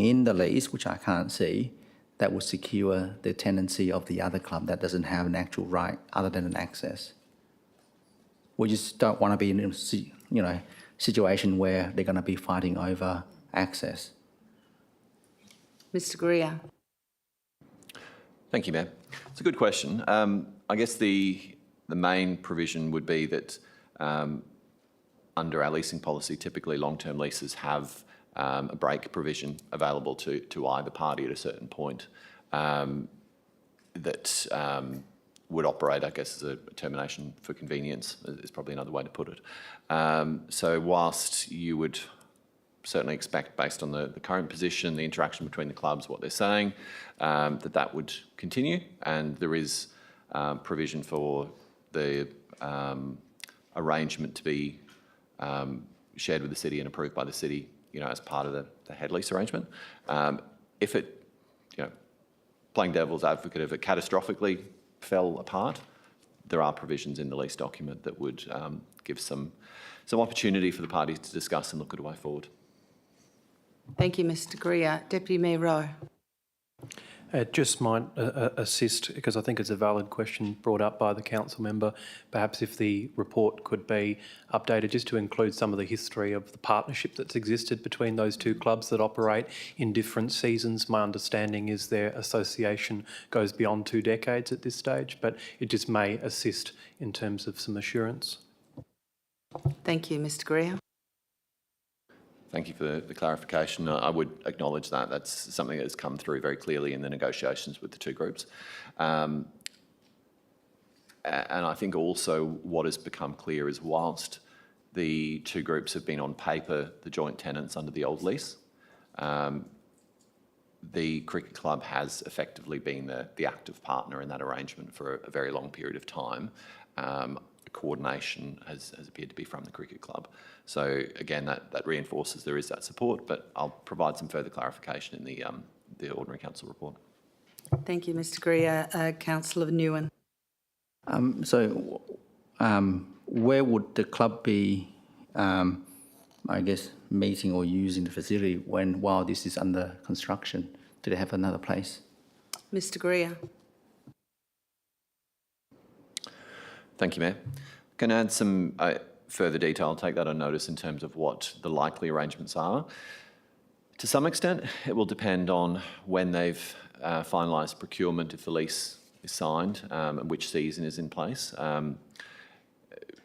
in the lease, which I can't see, that would secure the tenancy of the other club that doesn't have an actual right other than an access? We just don't want to be in a situation where they're going to be fighting over access. Mr Greer. Thank you, Mayor. It's a good question. I guess the main provision would be that under our leasing policy, typically long-term leases have a break provision available to either party at a certain point that would operate, I guess, as a termination for convenience, is probably another way to put it. So whilst you would certainly expect, based on the current position, the interaction between the clubs, what they're saying, that would continue, and there is provision for the arrangement to be shared with the city and approved by the city, as part of the head lease arrangement. If it, playing devil's advocate, if it catastrophically fell apart, there are provisions in the lease document that would give some opportunity for the parties to discuss and look at a way forward. Thank you, Mr Greer. Deputy Mayor Rowe. It just might assist, because I think it's a valid question brought up by the council member. Perhaps if the report could be updated just to include some of the history of the partnership that's existed between those two clubs that operate in different seasons. My understanding is their association goes beyond 2 decades at this stage, but it just may assist in terms of some assurance. Thank you, Mr Greer. Thank you for the clarification. I would acknowledge that. That's something that has come through very clearly in the negotiations with the two groups. And I think also what has become clear is whilst the two groups have been on paper the joint tenants under the old lease, the cricket club has effectively been the active partner in that arrangement for a very long period of time. Coordination has appeared to be from the cricket club. So again, that reinforces there is that support, but I'll provide some further clarification in the ordinary council report. Thank you, Mr Greer. Councillor Nguyen. Where would the club be, I guess, meeting or using the facility while this is under construction? Do they have another place? Mr Greer. Thank you, Mayor. Can I add some further detail? I'll take that on notice in terms of what the likely arrangements are. To some extent, it will depend on when they've finalised procurement, if the lease is signed, and which season is in place.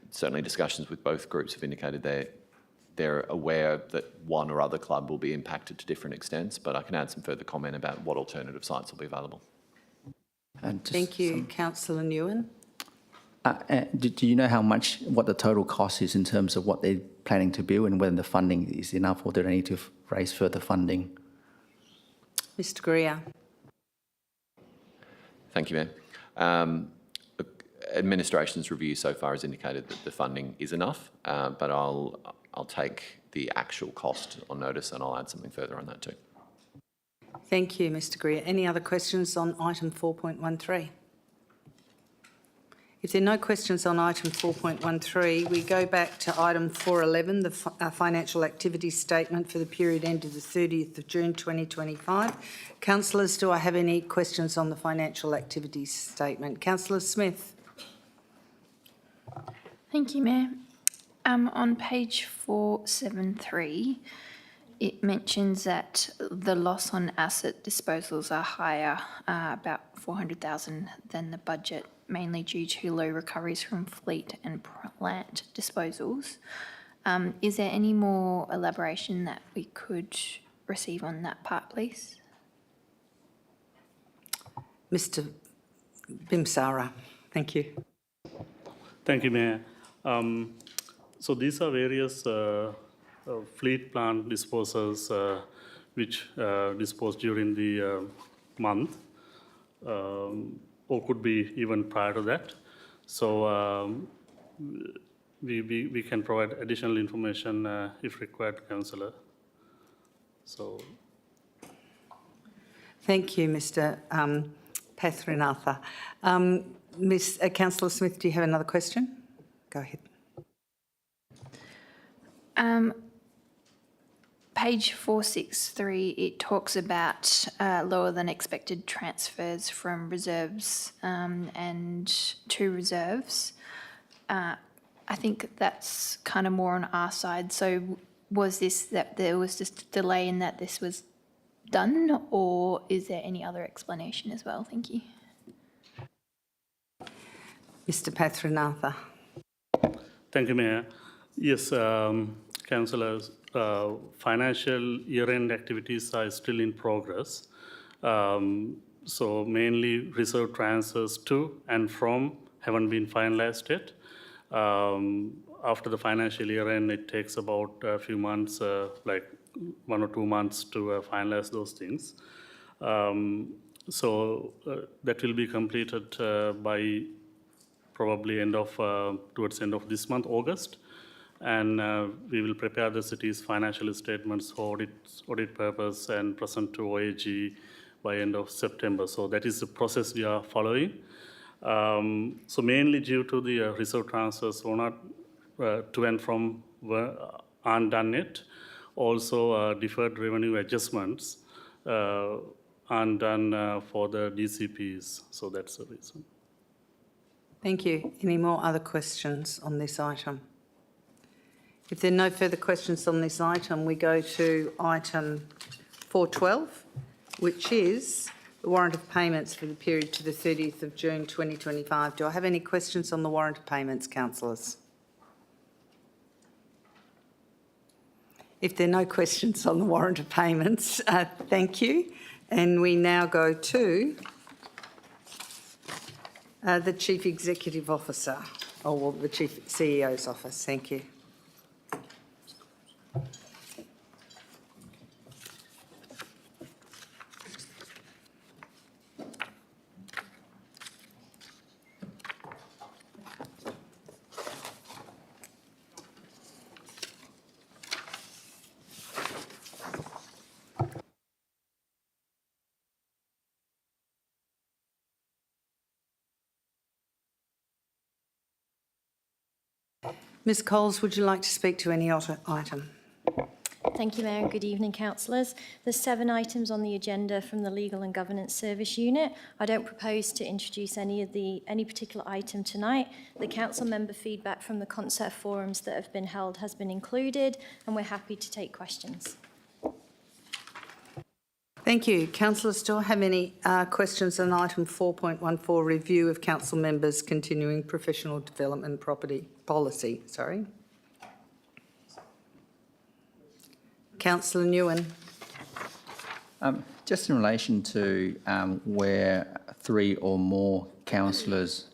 Certainly discussions with both groups have indicated they're aware that one or other club will be impacted to different extents, but I can add some further comment about what alternative sites will be available. Thank you, Councillor Nguyen. Do you know what the total cost is in terms of what they're planning to build and whether the funding is enough, or do they need to raise further funding? Mr Greer. Thank you, Mayor. Administration's review so far has indicated that the funding is enough, but I'll take the actual cost on notice and I'll add something further on that too. Thank you, Mr Greer. Any other questions on item 4.13? If there are no questions on item 4.13, we go back to item 4.11, the financial activity statement for the period ended the 30th of June 2025. Councillors, do I have any questions on the financial activity statement? Councillor Smith. Thank you, Mayor. On page 473, it mentions that the loss on asset disposals are higher, about 400,000 than the budget, mainly due to low recoveries from fleet and plant disposals. Is there any more elaboration that we could receive on that part, please? Mr Bimsara, thank you. Thank you, Mayor. So these are various fleet plant disposals which dispose during the month, or could be even prior to that. So we can provide additional information if required, Councillor. So. Thank you, Mr. Pathrinatha. Councillor Smith, do you have another question? Go ahead. Page 463, it talks about lower than expected transfers from reserves and to reserves. I think that's kind of more on our side. So was this that there was just a delay in that this was done, or is there any other explanation as well? Thank you. Mr. Pathrinatha. Thank you, Mayor. Yes, councillors, financial year-end activities are still in progress. So mainly reserve transfers to and from haven't been finalized yet. After the financial year end, it takes about a few months, like 1 or 2 months to finalize those things. So that will be completed by probably towards the end of this month, August. And we will prepare the city's financial statements for audit purpose and present to OAG by end of September. So that is the process we are following. So mainly due to the reserve transfers, or not to and from aren't done yet. Also deferred revenue adjustments aren't done for the DCPs. So that's the reason. Thank you. Any more other questions on this item? If there are no further questions on this item, we go to item 412, which is the warrant of payments for the period to the 30th of June 2025. Do I have any questions on the warrant of payments, councillors? If there are no questions on the warrant of payments, thank you. And we now go to the Chief Executive Officer, or well, the Chief CEO's office. Thank you. Ms Coles, would you like to speak to any item? Thank you, Mayor, and good evening, councillors. There's 7 items on the agenda from the Legal and Governance Service Unit. I don't propose to introduce any particular item tonight. The council member feedback from the concert forums that have been held has been included, and we're happy to take questions. Thank you. Councillors, do I have any questions on item 4.14, review of council members' continuing professional development policy? Sorry. Councillor Nguyen. Just in relation to where 3 or more councillors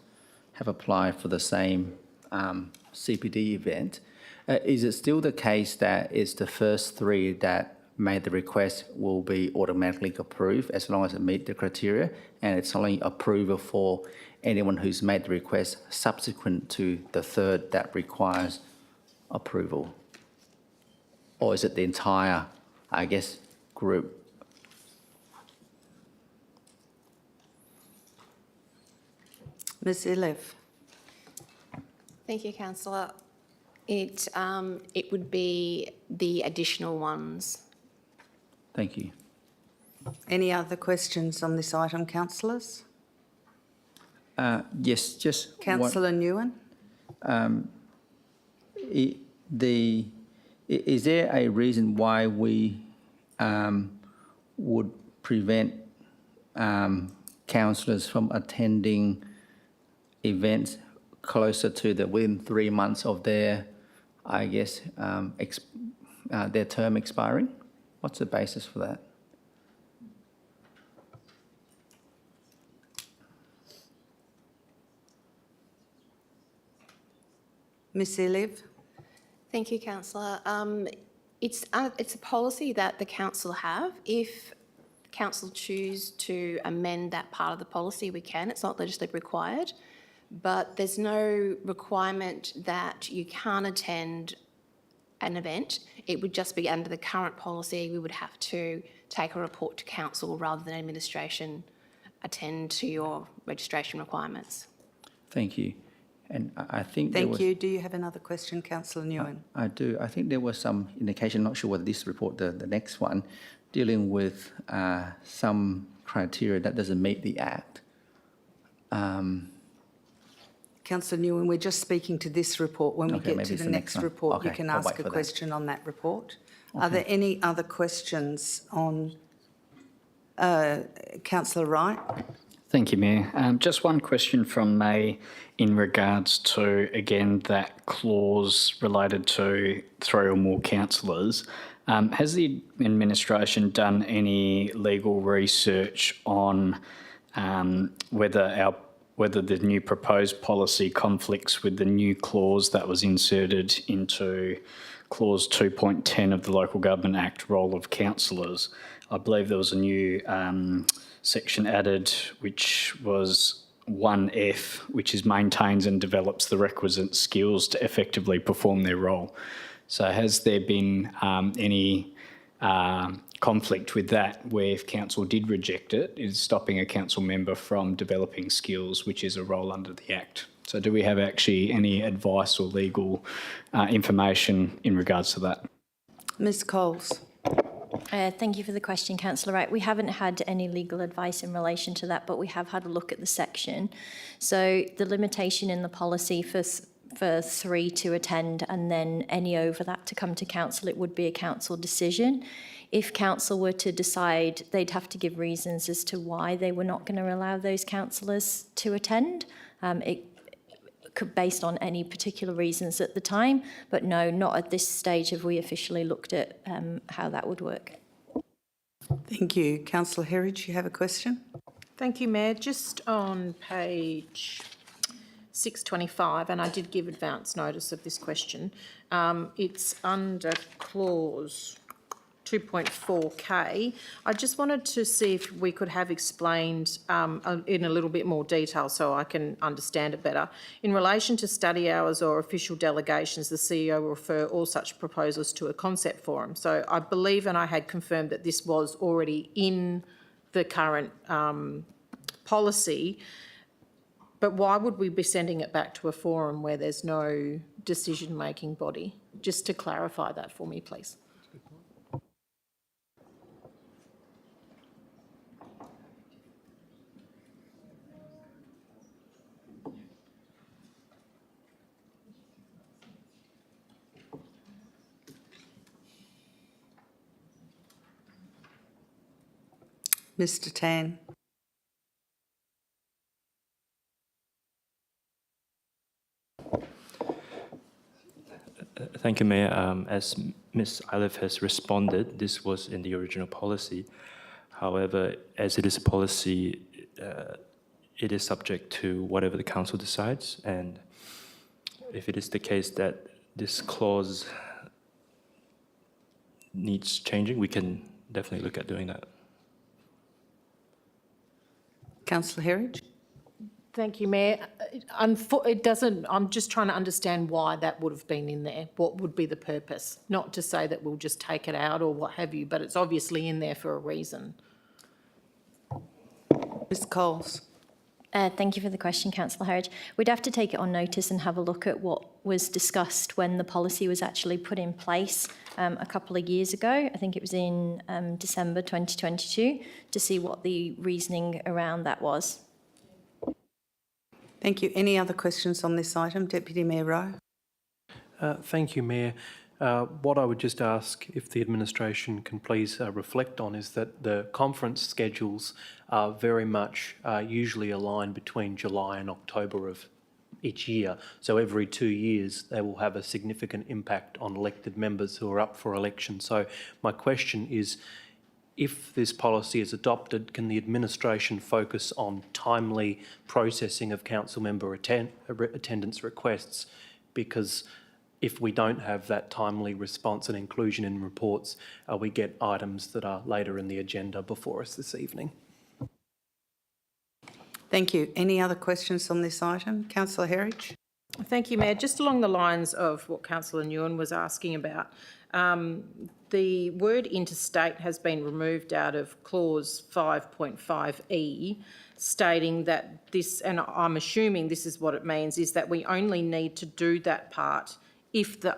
have applied for the same CPD event, is it still the case that it's the first 3 that made the request will be automatically approved as long as it meets the criteria, and it's only approval for anyone who's made the request subsequent to the 3rd that requires approval? Or is it the entire, I guess, group? Ms Iliv. Thank you, councillor. It would be the additional ones. Thank you. Any other questions on this item, councillors? Yes, just Councillor Nguyen. Is there a reason why we would prevent councillors from attending events closer to within 3 months of their, I guess, their term expiring? What's the basis for that? Ms Iliv. Thank you, Councillor. It's a policy that the council have. If council choose to amend that part of the policy, we can. It's not legislatively required, but there's no requirement that you can't attend an event. It would just be under the current policy. We would have to take a report to council rather than administration attend to your registration requirements. Thank you. And I think Thank you. Do you have another question, Councillor Nguyen? I do. I think there was some indication, not sure whether this report, the next one, dealing with some criteria that doesn't meet the Act. Councillor Nguyen, we're just speaking to this report. When we Okay, get to the next one. report, Okay, you can I'll ask wait a for that. question on that report. Are Okay. there any other questions on Councillor Wright? Thank you, Mayor. Just one question from me in regards to, again, that clause related to 3 or more councillors. Has the administration done any legal research on whether the new proposed policy conflicts with the new clause that was inserted into Clause 2.10 of the Local Government Act, role of councillors? I believe there was a new section added, which was 1F, which is maintains and develops the requisite skills to effectively perform their role. So has there been any conflict with that, where if council did reject it, is stopping a council member from developing skills, which is a role under the Act? So do we have actually any advice or legal information in regards to that? Ms Coles. Thank you for the question, Councillor Wright. We haven't had any legal advice in relation to that, but we have had a look at the section. So the limitation in the policy for 3 to attend and then any over that to come to council, it would be a council decision. If council were to decide, they'd have to give reasons as to why they were not going to allow those councillors to attend. It could based on any particular reasons at the time, but no, not at this stage have we officially looked at how that would work. Thank you. Councillor Herridge, you have a question? Thank you, Mayor. Just on page 625, and I did give advance notice of this question, it's under clause 2.4K. I just wanted to see if we could have explained in a little bit more detail so I can understand it better. In relation to study hours or official delegations, the CEO will refer all such proposals to a concept forum. So I believe, and I had confirmed, that this was already in the current policy, but why would we be sending it back to a forum where there's no decision-making body? Just to clarify that for me, please. Mr Tan. Thank you, Mayor. As Ms. Iliff has responded, this was in the original policy. However, as it is a policy, it is subject to whatever the council decides. And if it is the case that this clause needs changing, we can definitely look at doing that. Councillor Herridge. Thank you, Mayor. It doesn't. I'm just trying to understand why that would have been in there. What would be the purpose? Not to say that we'll just take it out or what have you, but it's obviously in there for a reason. Ms Coles. Thank you for the question, Councillor Herridge. We'd have to take it on notice and have a look at what was discussed when the policy was actually put in place a couple of years ago. I think it was in December 2022, to see what the reasoning around that was. Thank you. Any other questions on this item? Deputy Mayor Rowe. Thank you, Mayor. What I would just ask, if the administration can please reflect on, is that the conference schedules are very much usually aligned between July and October of each year. So every 2 years, they will have a significant impact on elected members who are up for election. So my question is, if this policy is adopted, can the administration focus on timely processing of council member attendance requests? Because if we don't have that timely response and inclusion in reports, we get items that are later in the agenda before us this evening. Thank you. Any other questions on this item? Councillor Herridge. Thank you, Mayor. Just along the lines of what Councillor Nguyen was asking about, the word interstate has been removed out of clause 5.5E, stating that this, and I'm assuming this is what it means, is that we only need to do that part if the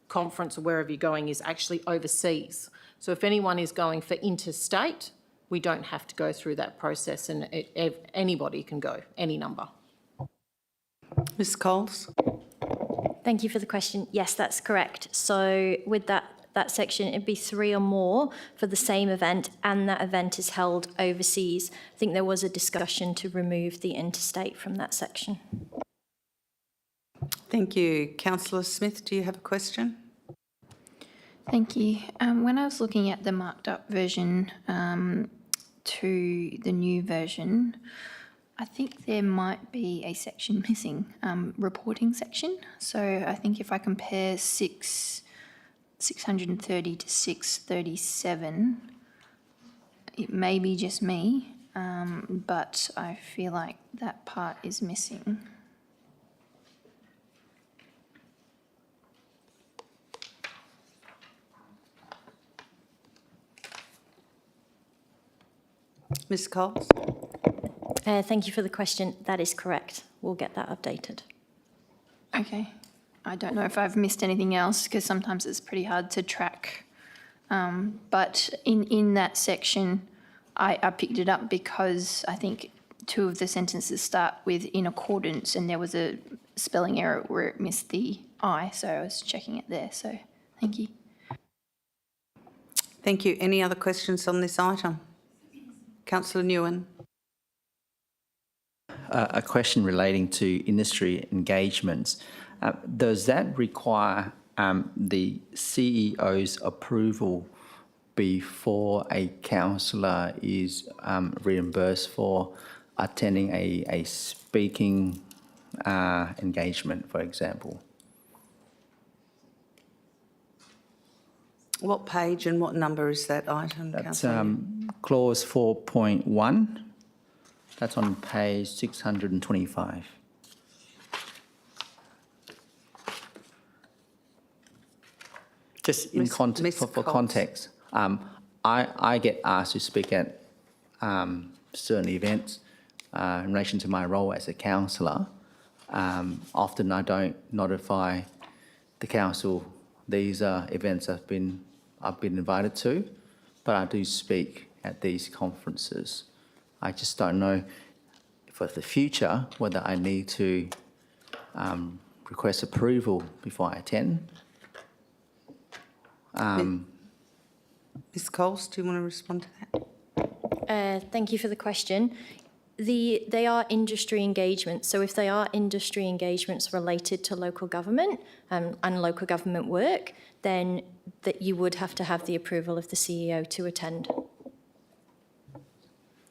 conference or wherever you're going is actually overseas. So if anyone is going for interstate, we don't have to go through that process, and anybody can go, any number. Ms Coles. Thank you for the question. Yes, that's correct. So with that section, it'd be 3 or more for the same event, and that event is held overseas. I think there was a discussion to remove the interstate from that section. Thank you. Councillor Smith, do you have a question? Thank you. When I was looking at the marked up version to the new version, I think there might be a section missing, reporting section. So I think if I compare 630 to 637, it may be just me, but I feel like that part is missing. Ms Coles. Thank you for the question. That is correct. We'll get that updated. Okay. I don't know if I've missed anything else, because sometimes it's pretty hard to track. But in that section, I picked it up because I think 2 of the sentences start with in accordance, and there was a spelling error where it missed the I, so I was checking it there. So thank you. Thank you. Any other questions on this item? Councillor Nguyen. A question relating to industry engagements. Does that require the CEO's approval before a councillor is reimbursed for attending a speaking engagement, for example? What page and what number is that item, That's Councillor? clause 4.1. That's on page 625. Just in context, for context, I get asked to speak at certain events in relation to my role as a councillor. Often I don't notify the council these events I've been invited to, but I do speak at these conferences. I just don't know for the future whether I need to request approval before I attend. Ms Coles, do you want to respond to that? Thank you for the question. They are industry engagements. So if they are industry engagements related to local government and local government work, then that you would have to have the approval of the CEO to attend.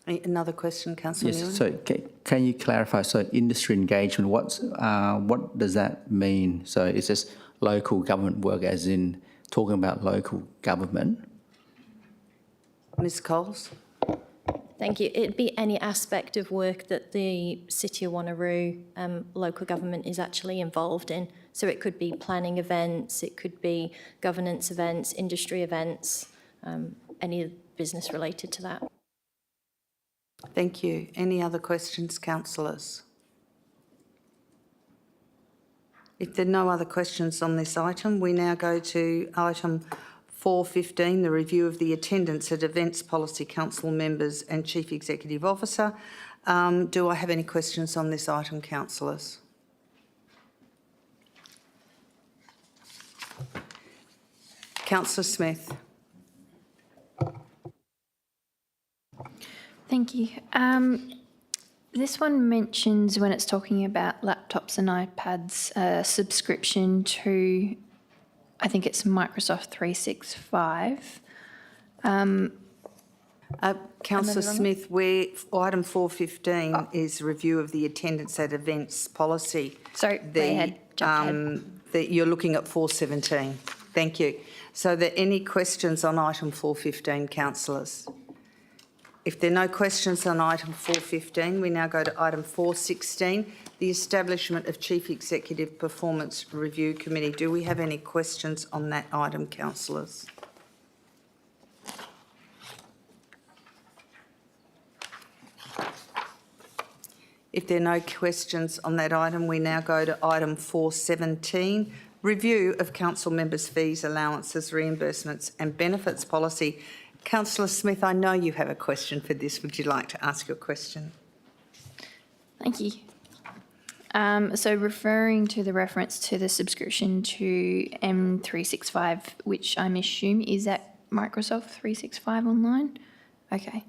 Another question, Councillor Nguyen. Yes, so can you clarify, so industry engagement, what does that mean? So is this local government work as in talking about local government? Ms Coles. Thank you. It'd be any aspect of work that the City of Wanneroo local government is actually involved in. So it could be planning events, it could be governance events, industry events, any business related to that. Thank you. Any other questions, councillors? If there are no other questions on this item, we now go to item 4.15, the review of the attendance at Events Policy Council members and Chief Executive Officer. Do I have any questions on this item, councillors? Councillor Smith. Thank you. This one mentions, when it's talking about laptops and iPads, subscription to, I think it's Microsoft 365. Councillor Smith, where item 4.15 is review of the attendance at events policy. Sorry, way ahead, jump ahead. that you're looking at 417. Thank you. So are there any questions on item 415, councillors? If there are no questions on item 415, we now go to item 416, the establishment of Chief Executive Performance Review Committee. Do we have any questions on that item, councillors? If there are no questions on that item, we now go to item 417, review of council members' fees, allowances, reimbursements and benefits policy. Councillor Smith, I know you have a question for this. Would you like to ask your question? Thank you. So referring to the reference to the subscription to M365, which I'm assuming is at Microsoft 365 online? Okay.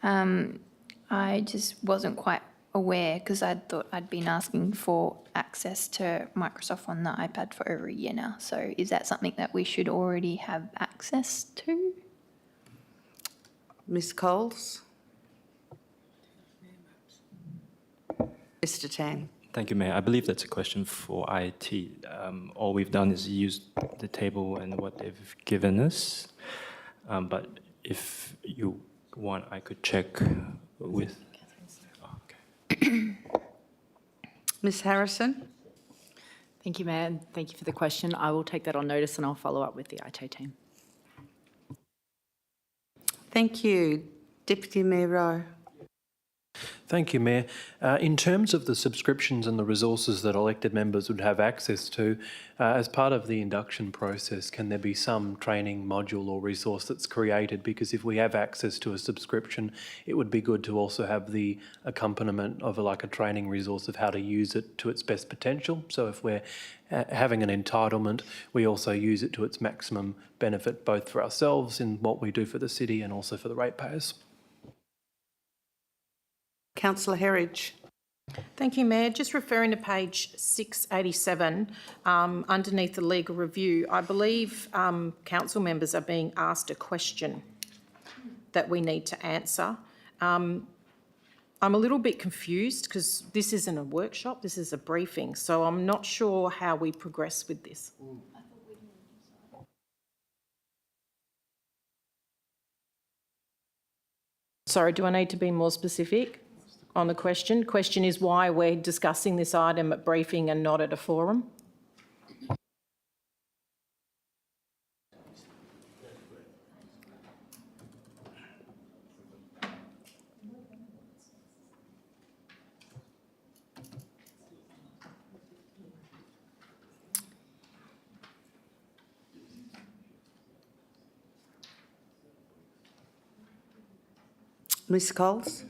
I just wasn't quite aware because I thought I'd been asking for access to Microsoft on the iPad for over a year now. So is that something that we should already have access to? Ms Coles? Mr Tan. Thank you, Mayor. I believe that's a question for IT. All we've done is use the table and what they've given us. But if you want, I could check with... Ms Harrison? Thank you, Mayor, and thank you for the question. I will take that on notice and I'll follow up with the IT team. Thank you. Deputy Mayor Rowe. Thank you, Mayor. In terms of the subscriptions and the resources that elected members would have access to, as part of the induction process, can there be some training module or resource that's created? Because if we have access to a subscription, it would be good to also have the accompaniment of a training resource of how to use it to its best potential. So if we're having an entitlement, we also use it to its maximum benefit, both for ourselves in what we do for the city and also for the ratepayers. Councillor Herridge. Thank you, Mayor. Just referring to page 687, underneath the legal review, I believe council members are being asked a question that we need to answer. I'm a little bit confused because this isn't a workshop, this is a briefing, so I'm not sure how we progress with this. Sorry, do I need to be more specific on the question? Question is why we're discussing this item at briefing and not at a forum. Ms Coles.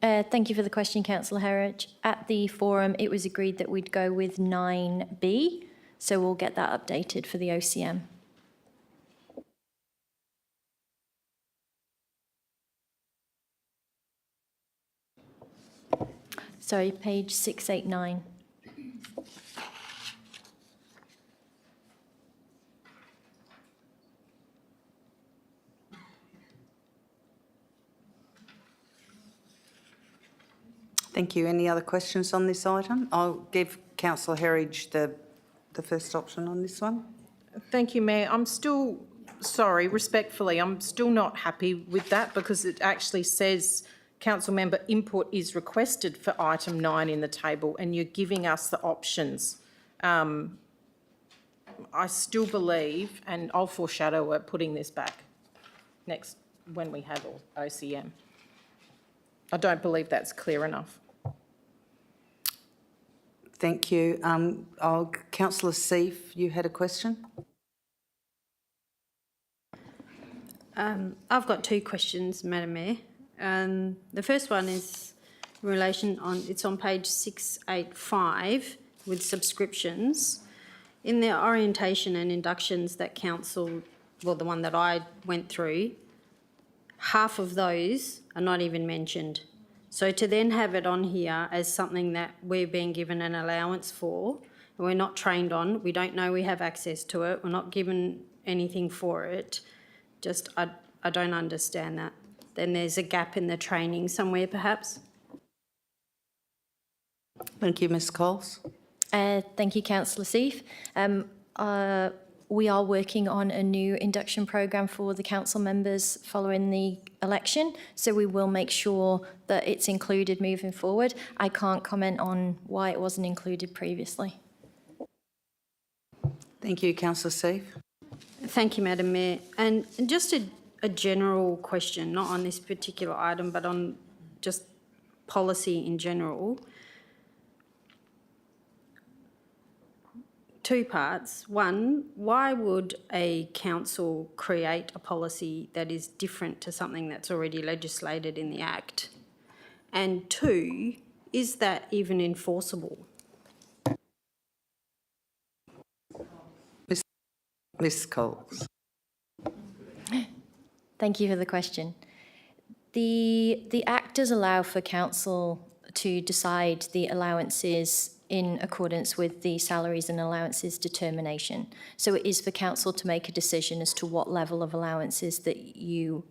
Thank you for the question, Councillor Herridge. At the forum, it was agreed that we'd go with 9B, so we'll get that updated for the OCM. Sorry, page 689. Thank you. Any other questions on this item? I'll give Councillor Herridge the first option on this one. Thank you, Mayor. I'm still, sorry, respectfully, I'm still not happy with that because it actually says council member input is requested for item 9 in the table and you're giving us the options. I still believe, and I'll foreshadow we're putting this back next when we have OCM. I don't believe that's clear enough. Thank you. Councillor Seif, you had a question? I've got two questions, Madam Mayor. The first one is in relation it's on page 685 with subscriptions. In the orientation and inductions that council, well, the one that I went through, half of those are not even mentioned. So to then have it on here as something that we're being given an allowance for, and we're not trained on, we don't know we have access to it, we're not given anything for it, just I don't understand that. Then there's a gap in the training somewhere perhaps. Thank you, Ms Coles. Thank you, Councillor Seif. We are working on a new induction program for the council members following the election, so we will make sure that it's included moving forward. I can't comment on why it wasn't included previously. Thank you, Councillor Seif. Thank you, Madam Mayor. And just a general question, not on this particular item, but on just policy in general. Two parts. One, why would a council create a policy that is different to something that's already legislated in the Act? And two, is that even enforceable? Ms Coles. Thank you for the question. The Act does allow for council to decide the allowances in accordance with the salaries and allowances determination. So it is for council to make a decision as to what level of allowances that you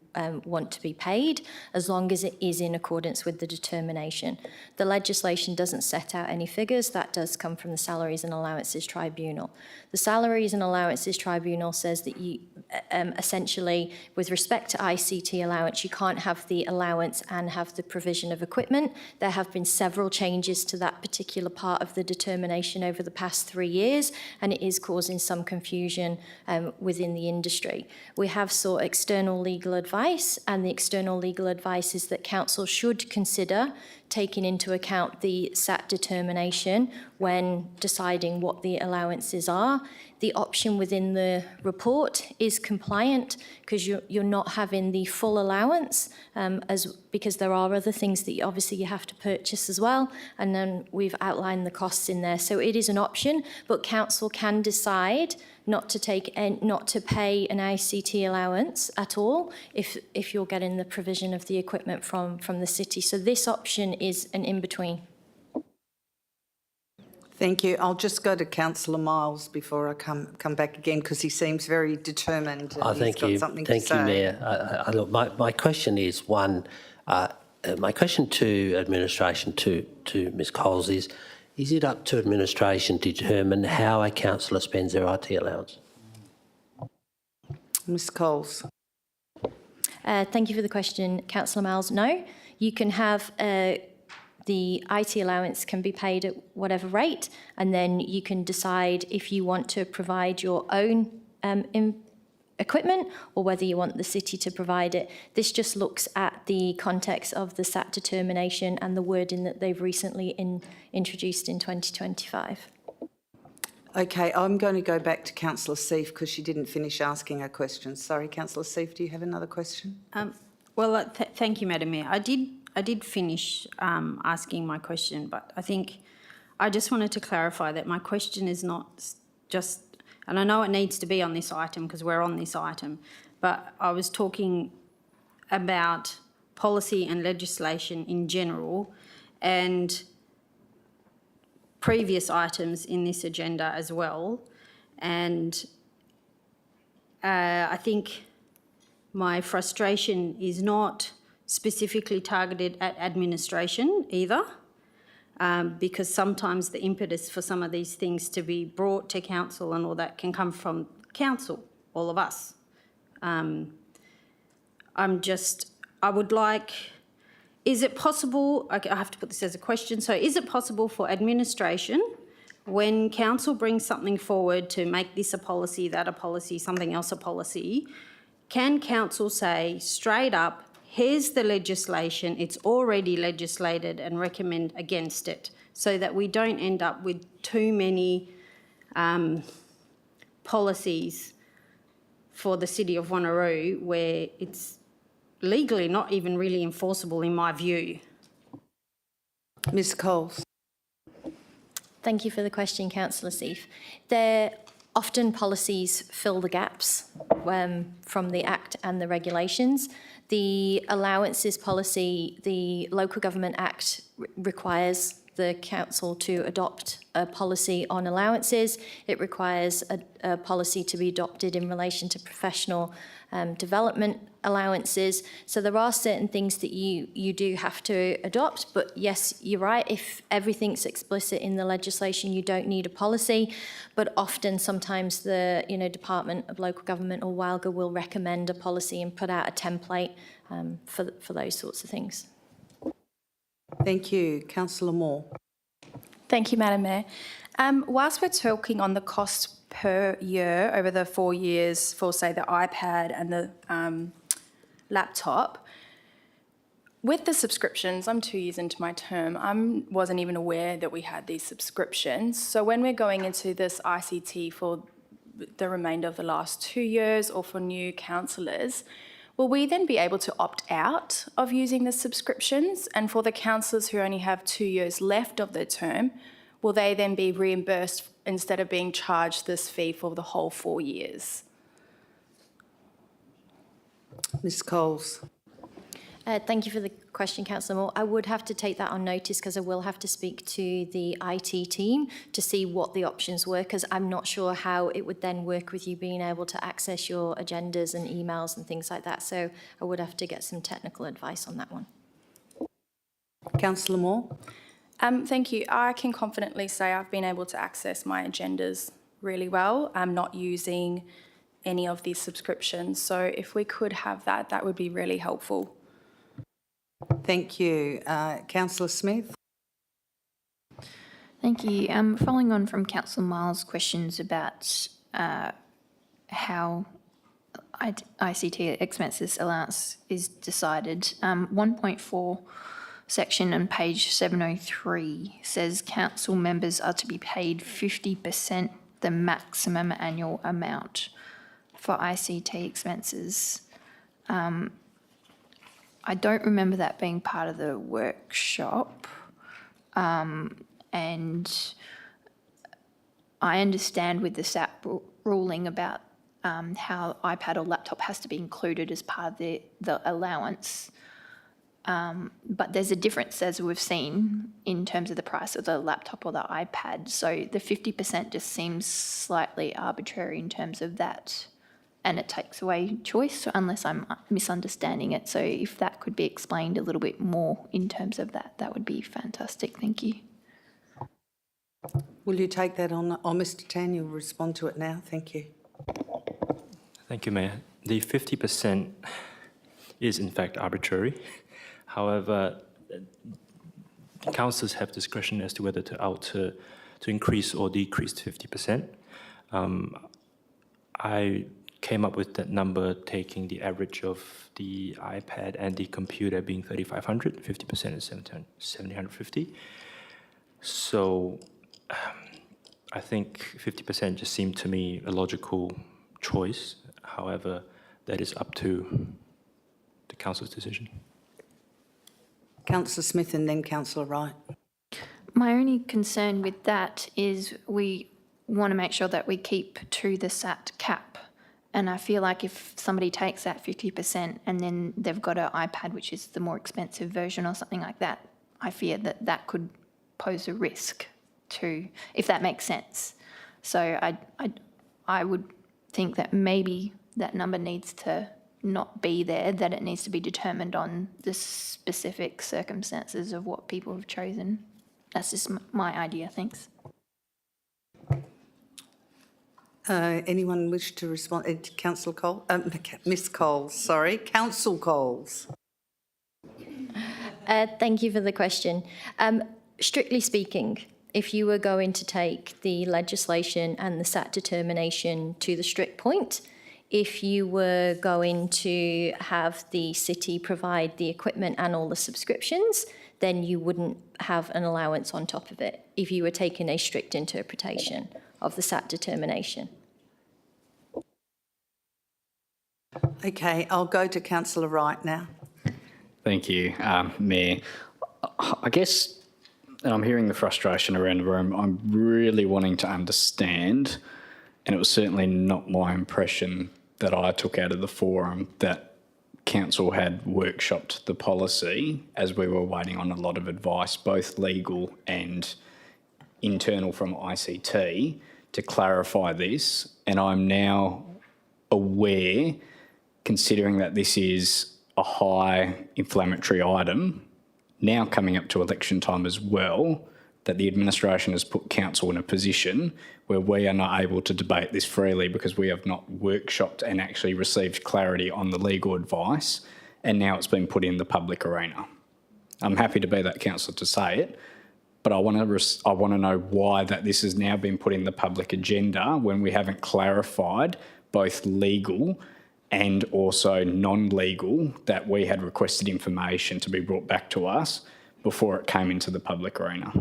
want to be paid, as long as it is in accordance with the determination. The legislation doesn't set out any figures. That does come from the Salaries and Allowances Tribunal. The Salaries and Allowances Tribunal says that you essentially, with respect to ICT allowance, you can't have the allowance and have the provision of equipment. There have been several changes to that particular part of the determination over the past 3 years, and it is causing some confusion within the industry. We have sought external legal advice, and the external legal advice is that council should consider taking into account the SAT determination when deciding what the allowances are. The option within the report is compliant because you're not having the full allowance because there are other things that obviously you have to purchase as well, and then we've outlined the costs in there. So it is an option, but council can decide not to pay an ICT allowance at all if you're getting the provision of the equipment from the city. So this option is an in-between. Thank you. I'll just go to Councillor Miles before I come back again, because he seems very determined. And Thank you. Thank you, Mayor. Look, my question is one. My question to administration to Ms Coles is it up to administration to determine how a councillor spends their IT allowance? Ms Coles. Thank you for the question, Councillor Miles. No, you can have the IT allowance can be paid at whatever rate, and then you can decide if you want to provide your own equipment or whether you want the city to provide it. This just looks at the context of the SAT determination and the wording that they've recently introduced in 2025. Okay, I'm going to go back to Councillor Seif because she didn't finish asking her question. Sorry, Councillor Seif, do you have another question? Thank you, Madam Mayor. I did finish asking my question, but I think I just wanted to clarify that my question is not just, and I know it needs to be on this item because we're on this item, but I was talking about policy and legislation in general and previous items in this agenda as well. And I think my frustration is not specifically targeted at administration either, because sometimes the impetus for some of these things to be brought to council and all that can come from council, all of us. I would like, is it possible, I have to put this as a question, so is it possible for administration, when council brings something forward to make this a policy, that a policy, something else a policy, can council say straight up, here's the legislation, it's already legislated, and recommend against it, so that we don't end up with too many policies for the city of Wanneroo where it's legally not even really enforceable in my view. Ms Coles. Thank you for the question, Councillor Seif. Often policies fill the gaps from the Act and the regulations. The allowances policy, the Local Government Act requires the council to adopt a policy on allowances. It requires a policy to be adopted in relation to professional development allowances. So there are certain things that you do have to adopt, but yes, you're right, if everything's explicit in the legislation, you don't need a policy, but often sometimes the Department of Local Government or WALGA will recommend a policy and put out a template for those sorts of things. Thank you. Councillor Moore. Thank you, Madam Mayor. Whilst we're talking on the cost per year over the 4 years for, say, the iPad and the laptop, with the subscriptions, I'm 2 years into my term, I wasn't even aware that we had these subscriptions. So when we're going into this ICT for the remainder of the last 2 years or for new councillors, will we then be able to opt out of using the subscriptions? And for the councillors who only have 2 years left of their term, will they then be reimbursed instead of being charged this fee for the whole 4 years? Ms Coles. Thank you for the question, Councillor Moore. I would have to take that on notice because I will have to speak to the IT team to see what the options were, because I'm not sure how it would then work with you being able to access your agendas and emails and things like that. So I would have to get some technical advice on that one. Councillor Moore. Thank you. I can confidently say I've been able to access my agendas really well. I'm not using any of these subscriptions. So if we could have that, that would be really helpful. Thank you. Councillor Smith. Thank you. Following on from Councillor Miles' questions about how ICT expenses allowance is decided, 1.4 section on page 703 says council members are to be paid 50% the maximum annual amount for ICT expenses. I don't remember that being part of the workshop, and I understand with the SAP ruling about how iPad or laptop has to be included as part of the allowance, but there's a difference, as we've seen, in terms of the price of the laptop or the iPad. So the 50% just seems slightly arbitrary in terms of that, and it takes away choice, unless I'm misunderstanding it. So if that could be explained a little bit more in terms of that, that would be fantastic. Thank you. Will you take that on? Oh, Mr Tan, you'll respond to it now. Thank you. Thank you, Mayor. The 50% is in fact arbitrary. However, councillors have discretion as to whether to increase or decrease to 50%. I came up with that number taking the average of the iPad and the computer being 3,500, 50% is 750. So I think 50% just seemed to me a logical choice. However, that is up to the council's decision. Councillor Smith and then Councillor Wright. My only concern with that is we want to make sure that we keep to the SAT cap. And I feel like if somebody takes that 50% and then they've got an iPad, which is the more expensive version or something like that, I fear that that could pose a risk to, if that makes sense. So I would think that maybe that number needs to not be there, that it needs to be determined on the specific circumstances of what people have chosen. That's just my idea. Thanks. Anyone wish to respond? Councillor Cole? Miss Coles, sorry. Councillor Coles. Thank you for the question. Strictly speaking, if you were going to take the legislation and the SAT determination to the strict point, if you were going to have the city provide the equipment and all the subscriptions, then you wouldn't have an allowance on top of it if you were taking a strict interpretation of the SAT determination. Okay, I'll go to Councillor Wright now. Thank you, Mayor. I guess, and I'm hearing the frustration around the room, I'm really wanting to understand, and it was certainly not my impression that I took out of the forum, that council had workshopped the policy as we were waiting on a lot of advice, both legal and internal from ICT, to clarify this. And I'm now aware, considering that this is a high inflammatory item, now coming up to election time as well, that the administration has put council in a position where we are not able to debate this freely because we have not workshopped and actually received clarity on the legal advice, and now it's been put in the public arena. I'm happy to be that councillor to say it, but I want to know why that this has now been put in the public agenda when we haven't clarified both legal and also non-legal that we had requested information to be brought back to us before it came into the public arena.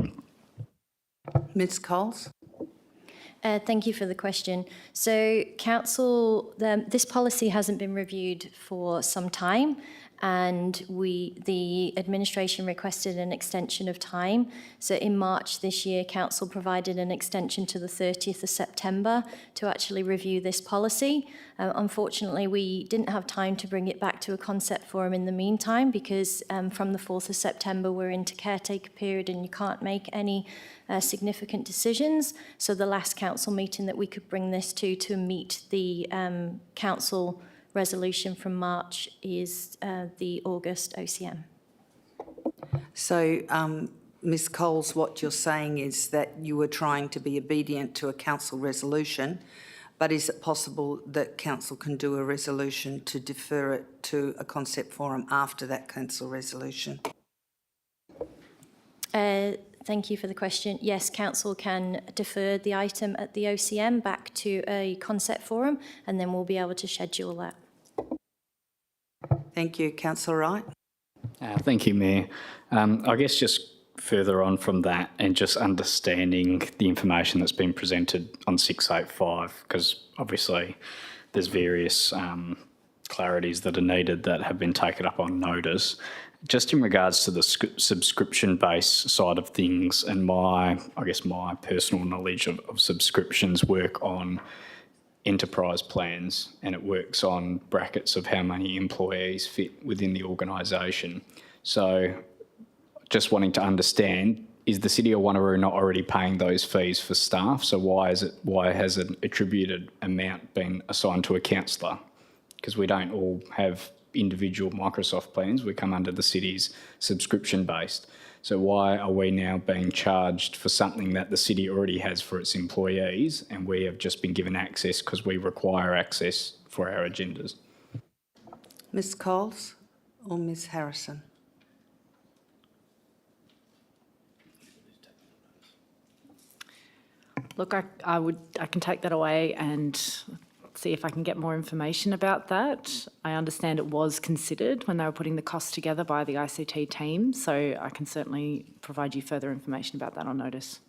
Ms Coles. Thank you for the question. So, Council, this policy hasn't been reviewed for some time, and the administration requested an extension of time. So in March this year, Council provided an extension to the 30th of September to actually review this policy. Unfortunately, we didn't have time to bring it back to a concept forum in the meantime because from the 4th of September, we're into caretaker period and you can't make any significant decisions. So the last council meeting that we could bring this to meet the council resolution from March is the August OCM. So, Ms Coles, what you're saying is that you were trying to be obedient to a council resolution, but is it possible that council can do a resolution to defer it to a concept forum after that council resolution? Thank you for the question. Yes, council can defer the item at the OCM back to a concept forum, and then we'll be able to schedule that. Thank you. Councillor Wright. Thank you, Mayor. I guess just further on from that and just understanding the information that's been presented on 685, because obviously there's various clarities that are needed that have been taken up on notice. Just in regards to the subscription-based side of things and my personal knowledge of subscriptions work on enterprise plans, and it works on brackets of how many employees fit within the organisation. So just wanting to understand, is the City of Wanneroo not already paying those fees for staff? So why has an attributed amount been assigned to a councillor? Because we don't all have individual Microsoft plans. We come under the city's subscription-based. So why are we now being charged for something that the city already has for its employees, and we have just been given access because we require access for our agendas? Ms Coles or Ms Harrison? Look, I can take that away and see if I can get more information about that. I understand it was considered when they were putting the costs together by the ICT team, so I can certainly provide you further information about that on notice.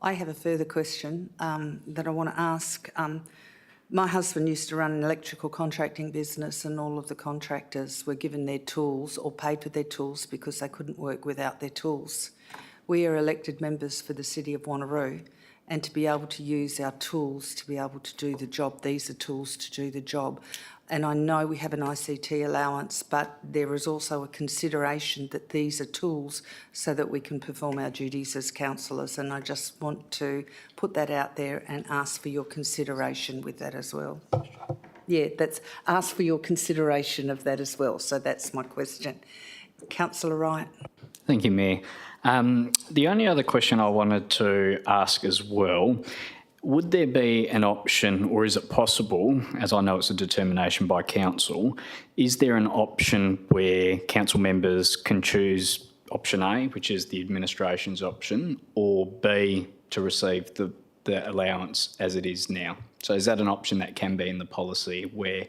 I have a further question that I want to ask. My husband used to run an electrical contracting business, and all of the contractors were given their tools or paid for their tools because they couldn't work without their tools. We are elected members for the City of Wanneroo, and to be able to use our tools to be able to do the job, these are tools to do the job. And I know we have an ICT allowance, but there is also a consideration that these are tools so that we can perform our duties as councillors. And I just want to put that out there and ask for your consideration with that as well. Yeah, that's ask for your consideration of that as well. So that's my question. Councillor Wright. Thank you, Mayor. The only other question I wanted to ask as well, would there be an option, or is it possible, as I know it's a determination by council, is there an option where council members can choose option A, which is the administration's option, or B, to receive the allowance as it is now? So is that an option that can be in the policy where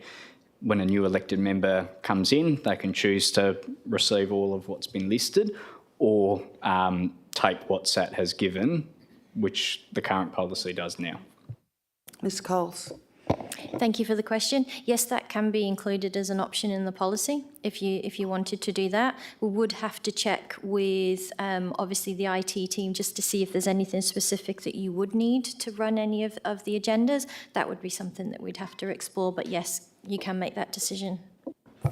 when a new elected member comes in, they can choose to receive all of what's been listed, or take what SAT has given, which the current policy does now? Ms Coles. Thank you for the question. Yes, that can be included as an option in the policy if you wanted to do that. We would have to check with obviously the IT team just to see if there's anything specific that you would need to run any of the agendas. That would be something that we'd have to explore, but yes, you can make that decision.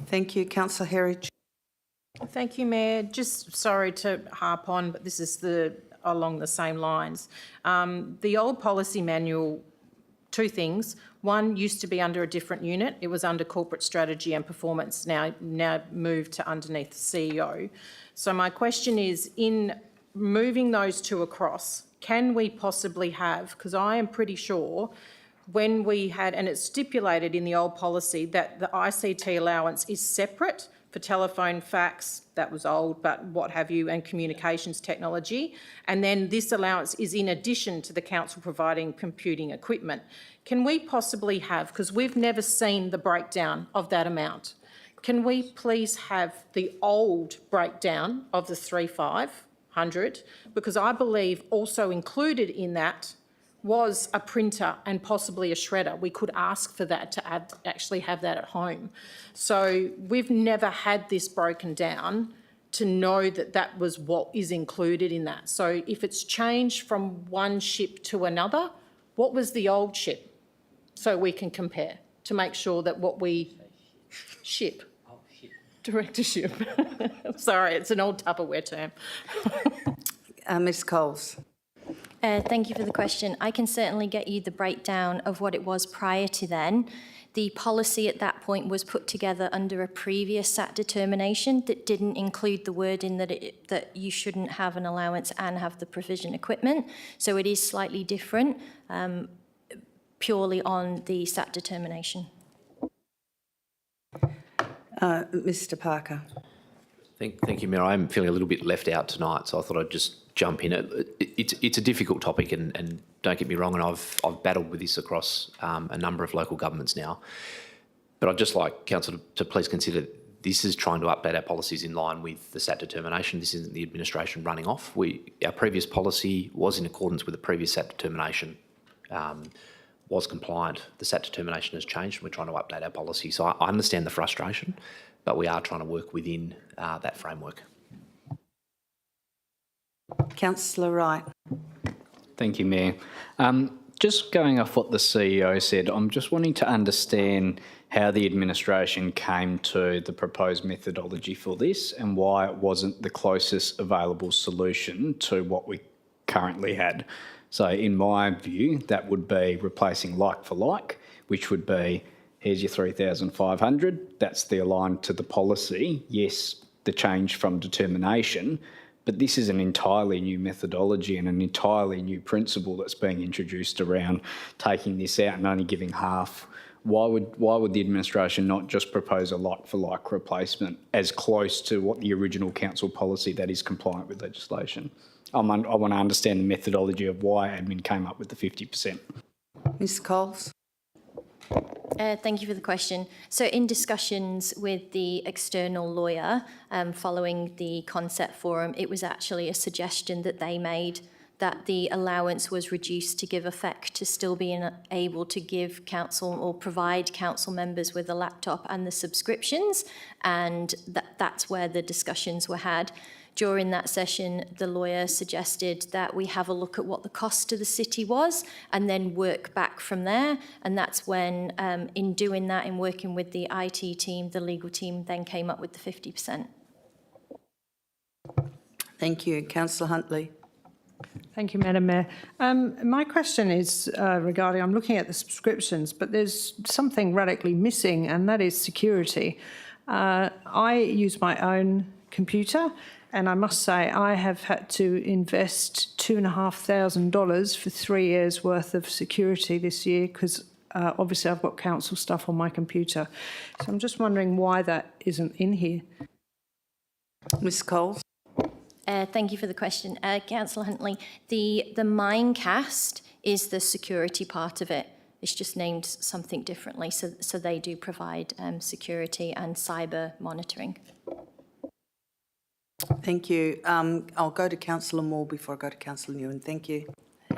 Thank you. Councillor Herridge. Thank you, Mayor. Just sorry to harp on, but this is along the same lines. The old policy manual, two things. One used to be under a different unit. It was under corporate strategy and performance, now moved to underneath the CEO. So my question is, in moving those two across, can we possibly have, because I am pretty sure when we had, and it's stipulated in the old policy that the ICT allowance is separate for telephone, fax, that was old, but what have you, and communications technology. And then this allowance is in addition to the council providing computing equipment. Can we possibly have, because we've never seen the breakdown of that amount, can we please have the old breakdown of the 3,500? Because I believe also included in that was a printer and possibly a shredder. We could ask for that to actually have that at home. So we've never had this broken down to know that that was what is included in that. So if it's changed from one ship to another, what was the old ship? So we can compare to make sure that what we ship. Directorship. Sorry, it's an old Tupperware term. Ms Coles. Thank you for the question. I can certainly get you the breakdown of what it was prior to then. The policy at that point was put together under a previous SAT determination that didn't include the wording that you shouldn't have an allowance and have the provision equipment. So it is slightly different, purely on the SAT determination. Mr Parker. Thank you, Mayor. I'm feeling a little bit left out tonight, so I thought I'd just jump in. It's a difficult topic, and don't get me wrong, and I've battled with this across a number of local governments now. But I'd just like Council to please consider this is trying to update our policies in line with the SAT determination. This isn't the administration running off. Our previous policy was in accordance with the previous SAT determination, was compliant. The SAT determination has changed, and we're trying to update our policy. So I understand the frustration, but we are trying to work within that framework. Councillor Wright. Thank you, Mayor. Just going off what the CEO said, I'm just wanting to understand how the administration came to the proposed methodology for this and why it wasn't the closest available solution to what we currently had. So in my view, that would be replacing like for like, which would be, here's your 3,500, that's the aligned to the policy. Yes, the change from determination, but this is an entirely new methodology and an entirely new principle that's being introduced around taking this out and only giving half. Why would the administration not just propose a like-for-like replacement as close to what the original council policy that is compliant with legislation? I want to understand the methodology of why admin came up with the 50%. Ms Coles. Thank you for the question. So in discussions with the external lawyer following the concept forum, it was actually a suggestion that they made that the allowance was reduced to give effect to still being able to give council or provide council members with a laptop and the subscriptions, and that's where the discussions were had. During that session, the lawyer suggested that we have a look at what the cost to the city was and then work back from there. And that's when, in doing that, in working with the IT team, the legal team then came up with the 50%. Thank you. Councillor Huntley. Thank you, Madam Mayor. My question is regarding, I'm looking at the subscriptions, but there's something radically missing, and that is security. I use my own computer, and I must say I have had to invest $2,500 for 3 years' worth of security this year because obviously I've got council stuff on my computer. So I'm just wondering why that isn't in here. Ms Coles. Thank you for the question. Councillor Huntley, the Mindcast is the security part of it. It's just named something differently. So they do provide security and cyber monitoring. Thank you. I'll go to Councillor Moore before I go to Councillor Nguyen. Thank you.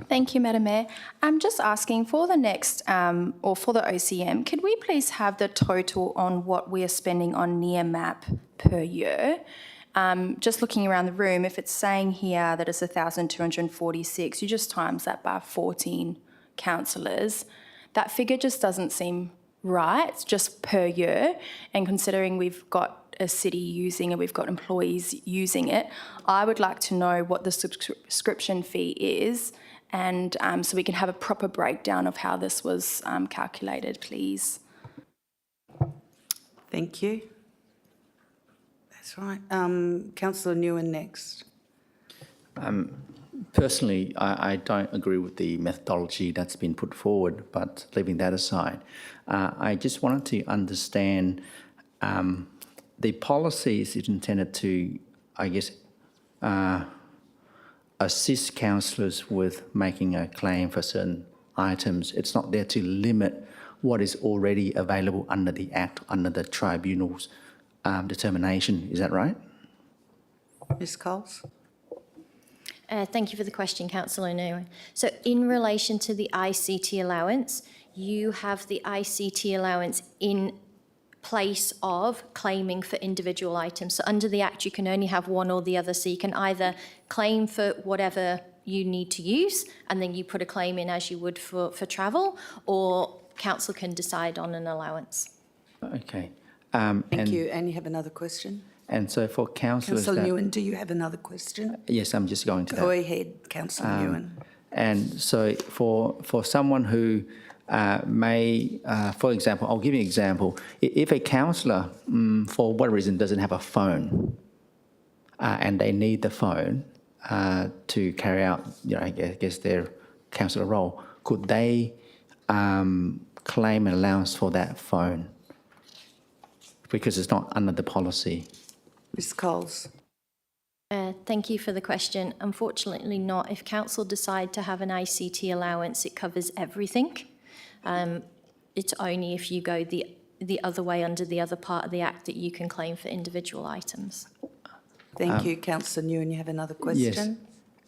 Thank you, Madam Mayor. I'm just asking for the next, or for the OCM, could we please have the total on what we are spending on near map per year? Just looking around the room, if it's saying here that it's 1,246, you just times that by 14 councillors. That figure just doesn't seem right, just per year, and considering we've got a city using it, we've got employees using it, I would like to know what the subscription fee is, and so we can have a proper breakdown of how this was calculated, please. Thank you. That's right. Councillor Nguyen next. Personally, I don't agree with the methodology that's been put forward, but leaving that aside, I just wanted to understand the policy is intended to, I guess, assist councillors with making a claim for certain items. It's not there to limit what is already available under the Act, under the tribunal's determination. Is that right? Ms Coles. Thank you for the question, Councillor Nguyen. So in relation to the ICT allowance, you have the ICT allowance in place of claiming for individual items. So under the Act, you can only have one or the other. So you can either claim for whatever you need to use, and then you put a claim in as you would for travel, or council can decide on an allowance. Okay. Thank you. And you have another question? And so for councillors Councillor Nguyen, do you have another question? Yes, I'm just going to that. Go ahead, Councillor Nguyen. And so for someone who may, for example, I'll give you an example. If a councillor, for whatever reason, doesn't have a phone and they need the phone to carry out, I guess their councillor role, could they claim an allowance for that phone? Because it's not under the policy. Ms Coles. Thank you for the question. Unfortunately not. If council decide to have an ICT allowance, it covers everything. It's only if you go the other way under the other part of the Act that you can claim for individual items. Thank you, Councillor Nguyen. You have another question?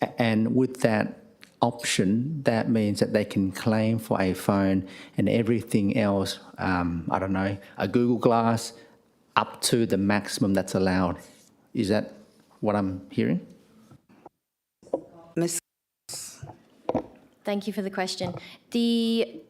Yes. And with that option, that means that they can claim for a phone and everything else, I don't know, a Google Glass, up to the maximum that's allowed. Is that what I'm hearing? Ms. Thank you for the question. The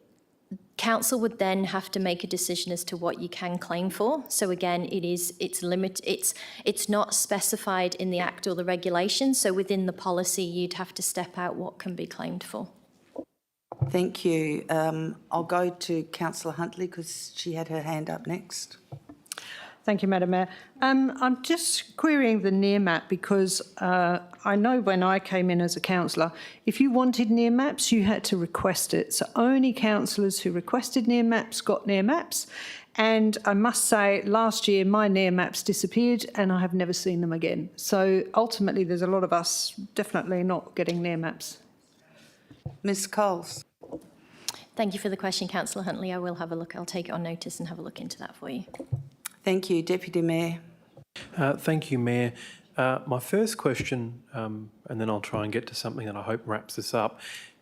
council would then have to make a decision as to what you can claim for. So again, it's not specified in the Act or the regulations. So within the policy, you'd have to step out what can be claimed for. Thank you. I'll go to Councillor Huntley because she had her hand up next. Thank you, Madam Mayor. I'm just querying the near map because I know when I came in as a councillor, if you wanted near maps, you had to request it. So only councillors who requested near maps got near maps. And I must say, last year, my near maps disappeared and I have never seen them again. So ultimately, there's a lot of us definitely not getting near maps. Ms Coles. Thank you for the question, Councillor Huntley. I will have a look. I'll take it on notice and have a look into that for you. Thank you. Deputy Mayor. Thank you, Mayor. My first question, and then I'll try and get to something that I hope wraps this up.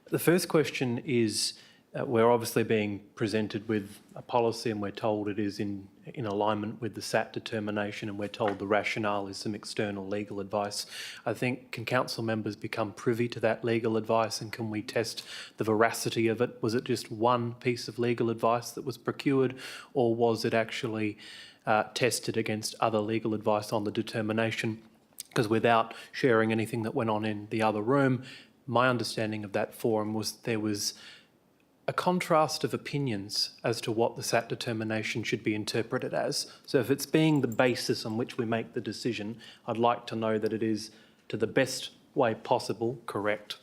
The first question is, we're obviously being presented with a policy and we're told it is in alignment with the SAT determination, and we're told the rationale is some external legal advice. I think, can council members become privy to that legal advice, and can we test the veracity of it? Was it just one piece of legal advice that was procured, or was it actually tested against other legal advice on the determination? Because without sharing anything that went on in the other room, my understanding of that forum was there was a contrast of opinions as to what the SAT determination should be interpreted as. So if it's being the basis on which we make the decision, I'd like to know that it is, to the best way possible, correct.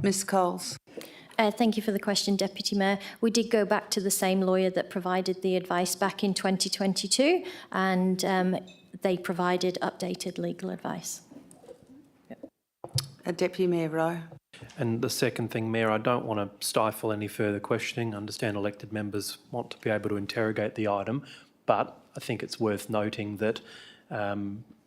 Ms Coles. Thank you for the question, Deputy Mayor. We did go back to the same lawyer that provided the advice back in 2022, and they provided updated legal advice. Deputy Mayor Rowe. And the second thing, Mayor, I don't want to stifle any further questioning. I understand elected members want to be able to interrogate the item, but I think it's worth noting that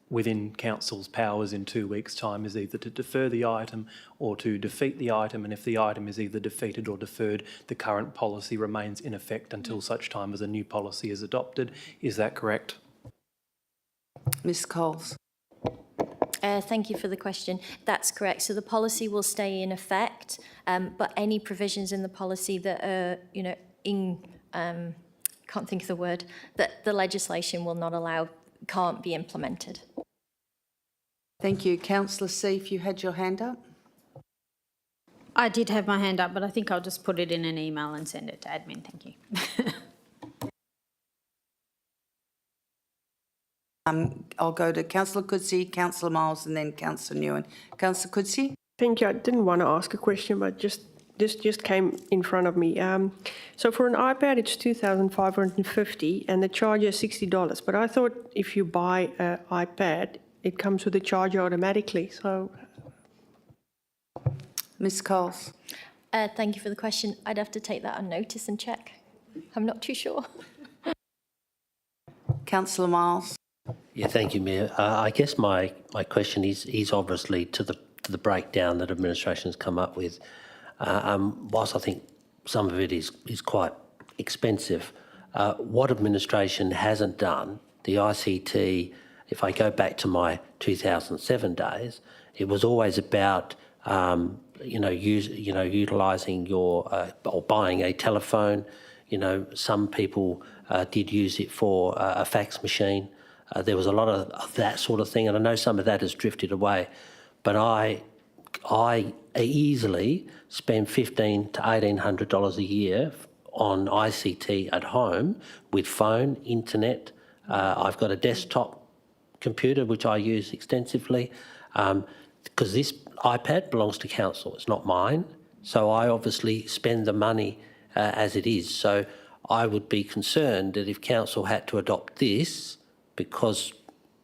within Council's powers in 2 weeks' time is either to defer the item or to defeat the item, and if the item is either defeated or deferred, the current policy remains in effect until such time as a new policy is adopted. Is that correct? Ms Coles. Thank you for the question. That's correct. So the policy will stay in effect, but any provisions in the policy that are, can't think of the word, that the legislation will not allow, can't be implemented. Thank you. Councillor Seif, you had your hand up? I did have my hand up, but I think I'll just put it in an email and send it to admin. Thank you. I'll go to Councillor Coetzee, Councillor Miles and then Councillor Nguyen. Councillor Coetzee? Thank you. I didn't want to ask a question, but this just came in front of me. So for an iPad, it's $2,550 and the charger is $60. But I thought if you buy an iPad, it comes with a charger automatically. So, Ms. Coles. Thank you for the question. I'd have to take that on notice and check. I'm not too sure. Councillor Miles. Yeah, thank you, Mayor. I guess my question is obviously to the breakdown that administration has come up with. Whilst I think some of it is quite expensive, what administration hasn't done, the ICT, if I go back to my 2007 days, it was always about utilising your or buying a telephone. Some people did use it for a fax machine. There was a lot of that sort of thing, and I know some of that has drifted away. But I easily spend $1,500 to $1,800 a year on ICT at home with phone, internet. I've got a desktop computer which I use extensively because this iPad belongs to council. It's not mine. So I obviously spend the money as it is. So I would be concerned that if council had to adopt this, because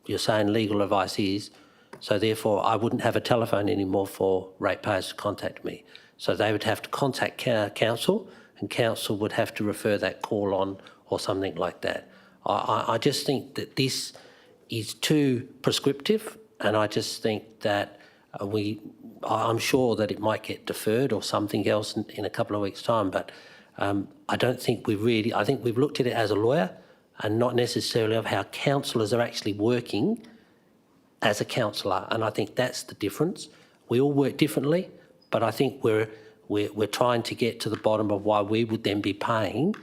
you're saying legal advice is, so therefore I wouldn't have a telephone anymore for ratepayers to contact me. So they would have to contact council and council would have to refer that call on or something like that. I just think that this is too prescriptive, and I just think that I'm sure that it might get deferred or something else in a couple of weeks' time, but I don't think I think we've looked at it as a lawyer and not necessarily of how councillors are actually working as a councillor, and I think that's the difference. We all work differently, but I think we're trying to get to the bottom of why we would then be paying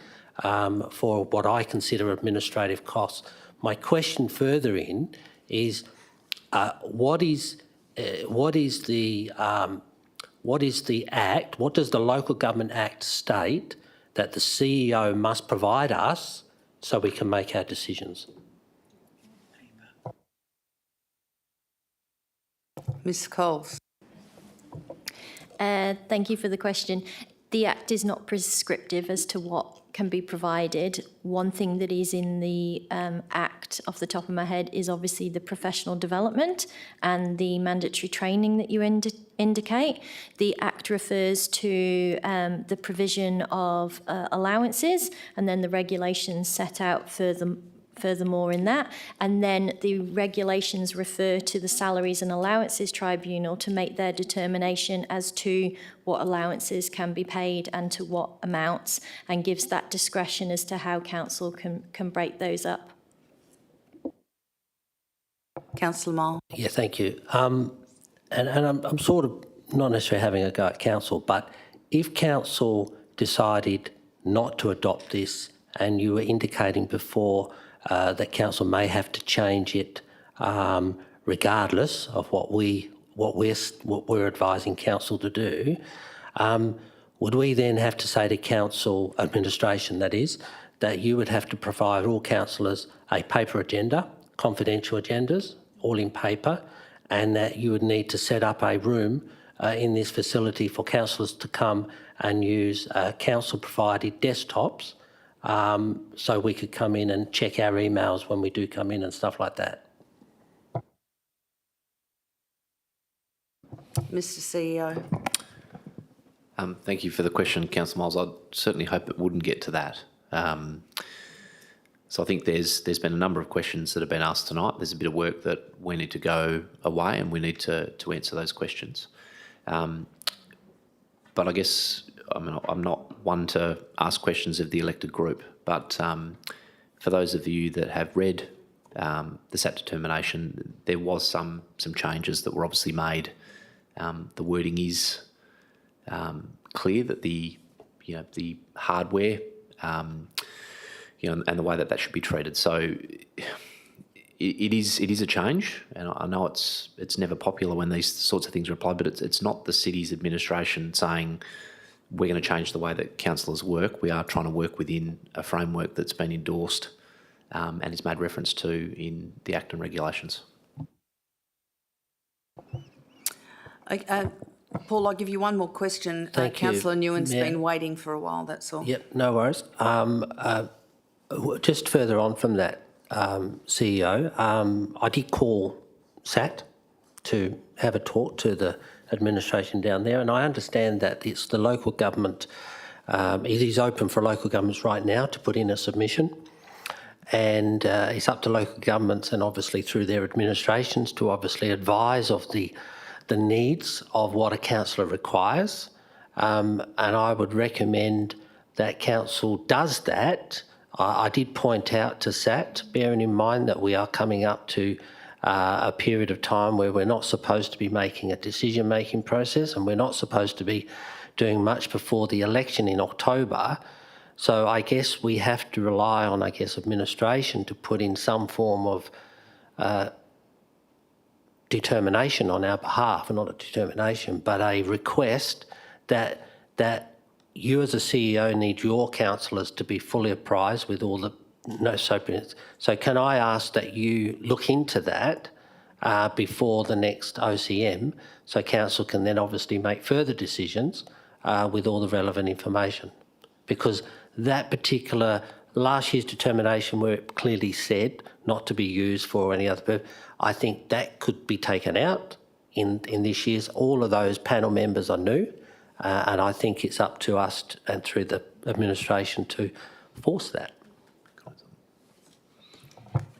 for what I consider administrative costs. My question further in is, what is the Act? What does the Local Government Act state that the CEO must provide us so we can make our decisions? Ms. Coles. Thank you for the question. The Act is not prescriptive as to what can be provided. One thing that is in the Act, off the top of my head, is obviously the professional development and the mandatory training that you indicate. The Act refers to the provision of allowances, and then the regulations set out furthermore in that, and then the regulations refer to the Salaries and Allowances Tribunal to make their determination as to what allowances can be paid and to what amounts, and gives that discretion as to how council can break those up. Councillor Mole. Yeah, thank you. And I'm sort of not necessarily having a go at council, but if council decided not to adopt this, and you were indicating before that council may have to change it regardless of what we're advising council to do, would we then have to say to council administration, that is, that you would have to provide all councillors a paper agenda, confidential agendas, all in paper, and that you would need to set up a room in this facility for councillors to come and use council-provided desktops, so we could come in and check our emails when we do come in and stuff like that? Mr. CEO. Thank you for the question, Councillor Miles. I certainly hope it wouldn't get to that. So I think there's been a number of questions that have been asked tonight. There's a bit of work that we need to go away and we need to answer those questions. But I guess I'm not one to ask questions of the elected group, but for those of you that have read the SAT determination, there was some changes that were obviously made. The wording is clear that the hardware and the way that should be treated. So it is a change, and I know it's never popular when these sorts of things are applied, but it's not the city's administration saying we're going to change the way that councillors work. We are trying to work within a framework that's been endorsed and is made reference to in the Act and regulations. Paul, I'll give you one more question. Thank you, Councillor Nguyen's Mayor. been waiting for a while, that's all. Yep, no worries. Just further on from that, CEO, I did call SAT to have a talk to the administration down there, and I understand that it's the local government, it is open for local governments right now to put in a submission, and it's up to local governments and obviously through their administrations to obviously advise of the needs of what a councillor requires, and I would recommend that council does that. I did point out to SAT, bearing in mind that we are coming up to a period of time where we're not supposed to be making a decision-making process, and we're not supposed to be doing much before the election in October. So I guess we have to rely on, administration to put in some form of determination on our behalf, not a determination, but a request that you as a CEO need your councillors to be fully apprised with all the So can I ask that you look into that before the next OCM, so council can then obviously make further decisions with all the relevant information? Because that particular last year's determination, where it clearly said not to be used for any other purpose, I think that could be taken out in this year's. All of those panel members are new, and I think it's up to us and through the administration to force that.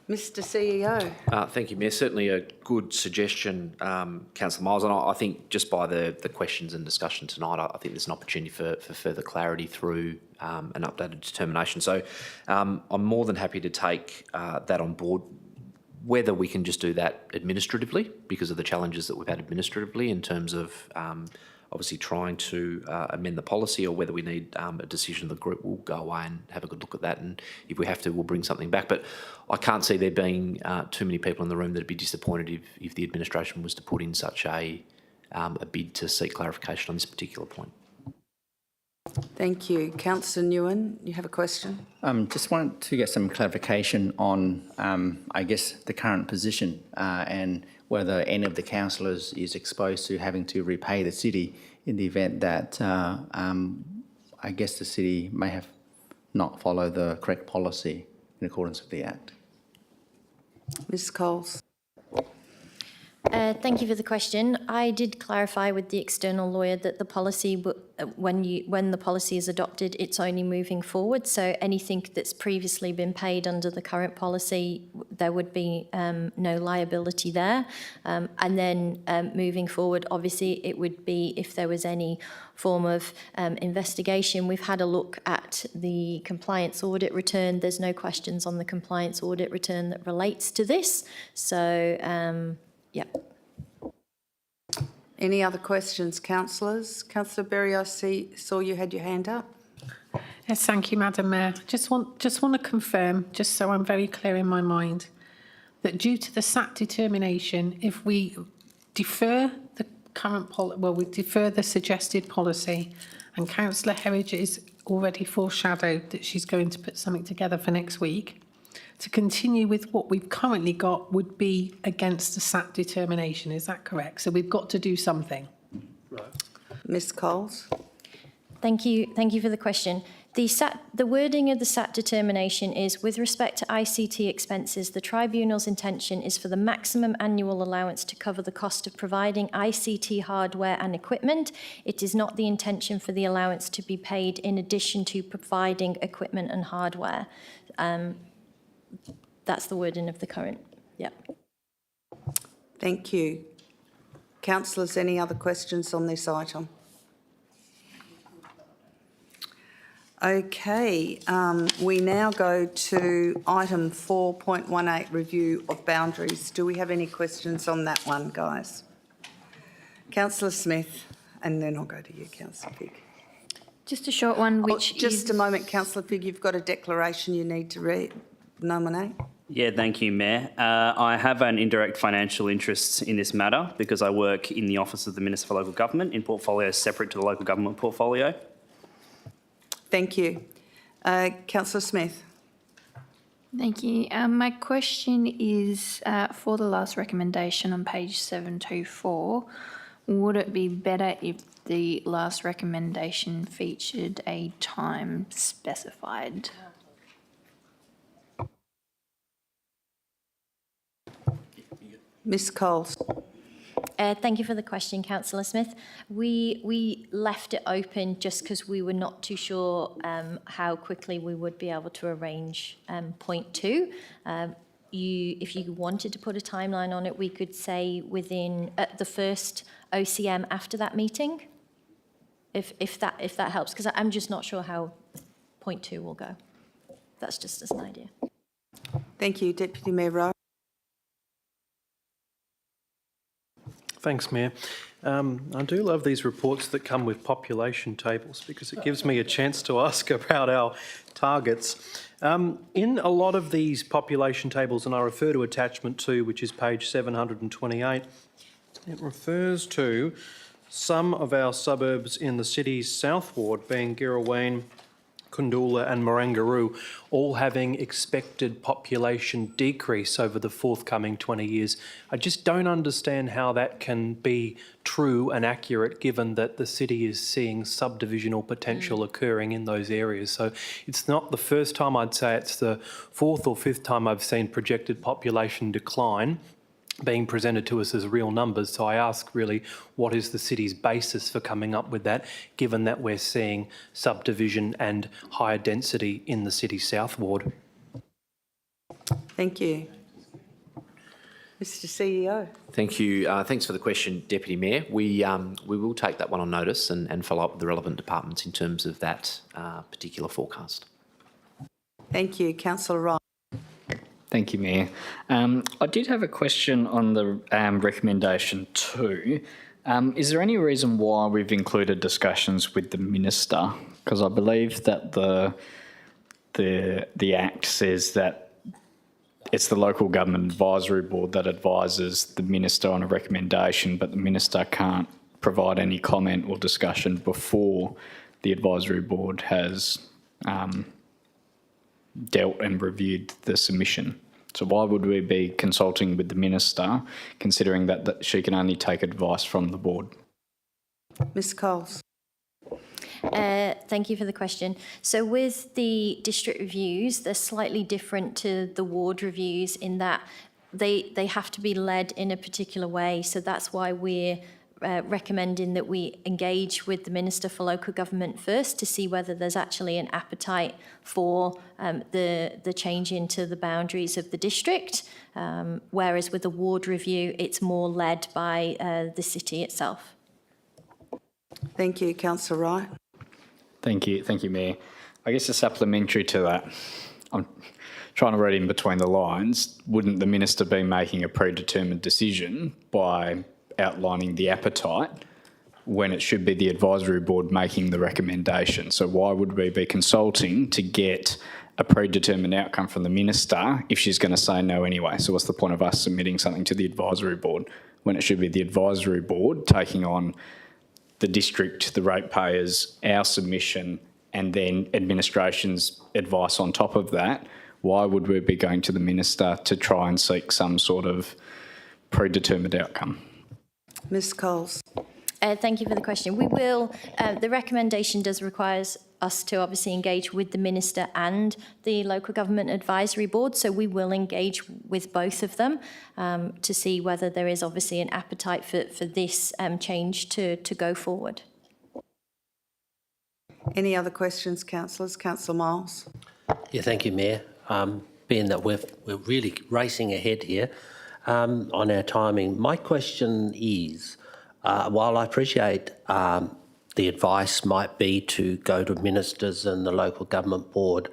Mr CEO. Thank you, Mayor. Certainly a good suggestion, Councillor Miles, and I think just by the questions and discussion tonight, I think there's an opportunity for further clarity through an updated determination. So I'm more than happy to take that on board. Whether we can just do that administratively, because of the challenges that we've had administratively in terms of obviously trying to amend the policy, or whether we need a decision, the group will go away and have a good look at that, and if we have to, we'll bring something back. But I can't see there being too many people in the room that'd be disappointed if the administration was to put in such a bid to seek clarification on this particular point. Thank you. Councillor Nguyen, you have a question? Just wanted to get some clarification on, the current position and whether any of the councillors is exposed to having to repay the city in the event that, the city may have not followed the correct policy in accordance with the Act. Ms Coles. Thank you for the question. I did clarify with the external lawyer that the policy, when the policy is adopted, it's only moving forward. So anything that's previously been paid under the current policy, there would be no liability there. And then moving forward, obviously, it would be if there was any form of investigation. We've had a look at the compliance audit return. There's no questions on the compliance audit return that relates to this. So, yeah. Any other questions, councillors? Councillor Berry, I saw you had your hand up. Yes, thank you, Madam Mayor. Just want to confirm, just so I'm very clear in my mind, that due to the SAT determination, if we defer the current we defer the suggested policy, and Councillor Herridge is already foreshadowed that she's going to put something together for next week, to continue with what we've currently got would be against the SAT determination. Is that correct? So we've got to do something. Right. Ms Coles. Thank you for the question. The wording of the SAT determination is, with respect to ICT expenses, the tribunal's intention is for the maximum annual allowance to cover the cost of providing ICT hardware and equipment. It is not the intention for the allowance to be paid in addition to providing equipment and hardware. That's the wording of the current. Yep. Thank you. Councillors, any other questions on this item? Okay, we now go to item 4.18, review of boundaries. Do we have any questions on that one, guys? Councillor Smith, and then I'll go to you, Councillor Pick. Just a short one, which Just a moment, Councillor Figg, you've got a declaration you need to nominate. Yeah, thank you, Mayor. I have an indirect financial interest in this matter because I work in the Office of the Minister for Local Government in portfolios separate to the local government portfolio. Thank you. Councillor Smith. Thank you. My question is for the last recommendation on page 724, would it be better if the last recommendation featured a time specified? Ms Coles. Thank you for the question, Councillor Smith. We left it open just because we were not too sure how quickly we would be able to arrange point 2. If you wanted to put a timeline on it, we could say within the first OCM after that meeting, if that helps, because I'm just not sure how point 2 will go. That's just as an idea. Thank you, Deputy Mayor Rowe. Thanks, Mayor. I do love these reports that come with population tables because it gives me a chance to ask about our targets. In a lot of these population tables, and I refer to attachment 2, which is page 728, it refers to some of our suburbs in the city's south ward, being Girraween, Kundoola and Wanneroo, all having expected population decrease over the forthcoming 20 years. I just don't understand how that can be true and accurate given that the city is seeing subdivisional potential occurring in those areas. So it's not the first time, I'd say it's the 4th or 5th time I've seen projected population decline being presented to us as real numbers. So I ask really, what is the city's basis for coming up with that, given that we're seeing subdivision and higher density in the city's south ward? Thank you. Mr CEO. Thank you. Thanks for the question, Deputy Mayor. We will take that one on notice and follow up with the relevant departments in terms of that particular forecast. Thank you. Councillor Wright. Thank you, Mayor. I did have a question on the recommendation 2. Is there any reason why we've included discussions with the Minister? Because I believe that the Act says that it's the Local Government Advisory Board that advises the Minister on a recommendation, but the Minister can't provide any comment or discussion before the Advisory Board has dealt and reviewed the submission. So why would we be consulting with the Minister, considering that she can only take advice from the board? Ms Coles. Thank you for the question. So with the district reviews, they're slightly different to the ward reviews in that they have to be led in a particular way. So that's why we're recommending that we engage with the Minister for Local Government first to see whether there's actually an appetite for the change into the boundaries of the district, whereas with the ward review, it's more led by the city itself. Thank you. Councillor Wright. Thank you, Mayor. I guess a supplementary to that, I'm trying to read in between the lines, wouldn't the Minister be making a predetermined decision by outlining the appetite when it should be the Advisory Board making the recommendation? So why would we be consulting to get a predetermined outcome from the Minister if she's going to say no anyway? So what's the point of us submitting something to the Advisory Board when it should be the Advisory Board taking on the district, the ratepayers, our submission, and then administration's advice on top of that? Why would we be going to the Minister to try and seek some sort of predetermined outcome? Ms Coles. Thank you for the question. We will, the recommendation does require us to obviously engage with the Minister and the Local Government Advisory Board, so we will engage with both of them to see whether there is obviously an appetite for this change to go forward. Any other questions, councillors? Councillor Miles. Yeah, thank you, Mayor. Being that we're really racing ahead here on our timing, my question is, while I appreciate the advice might be to go to ministers and the Local Government Board,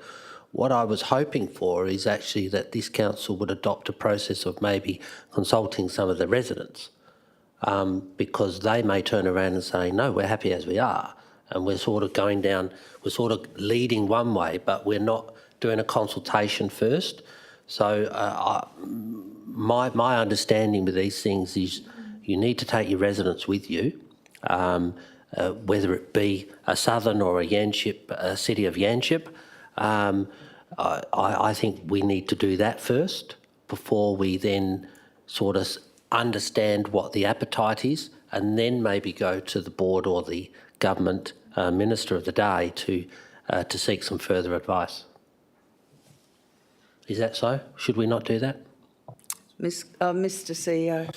what I was hoping for is actually that this council would adopt a process of maybe consulting some of the residents, because they may turn around and say, no, we're happy as we are. and we're sort of going down, we're sort of leading one way, but we're not doing a consultation first. So my understanding with these things is you need to take your residents with you, whether it be a Southern or a city of Yanchep. I think we need to do that first before we then sort of understand what the appetite is, and then maybe go to the board or the government minister of the day to seek some further advice. Is that so? Should we not do that? Mr CEO.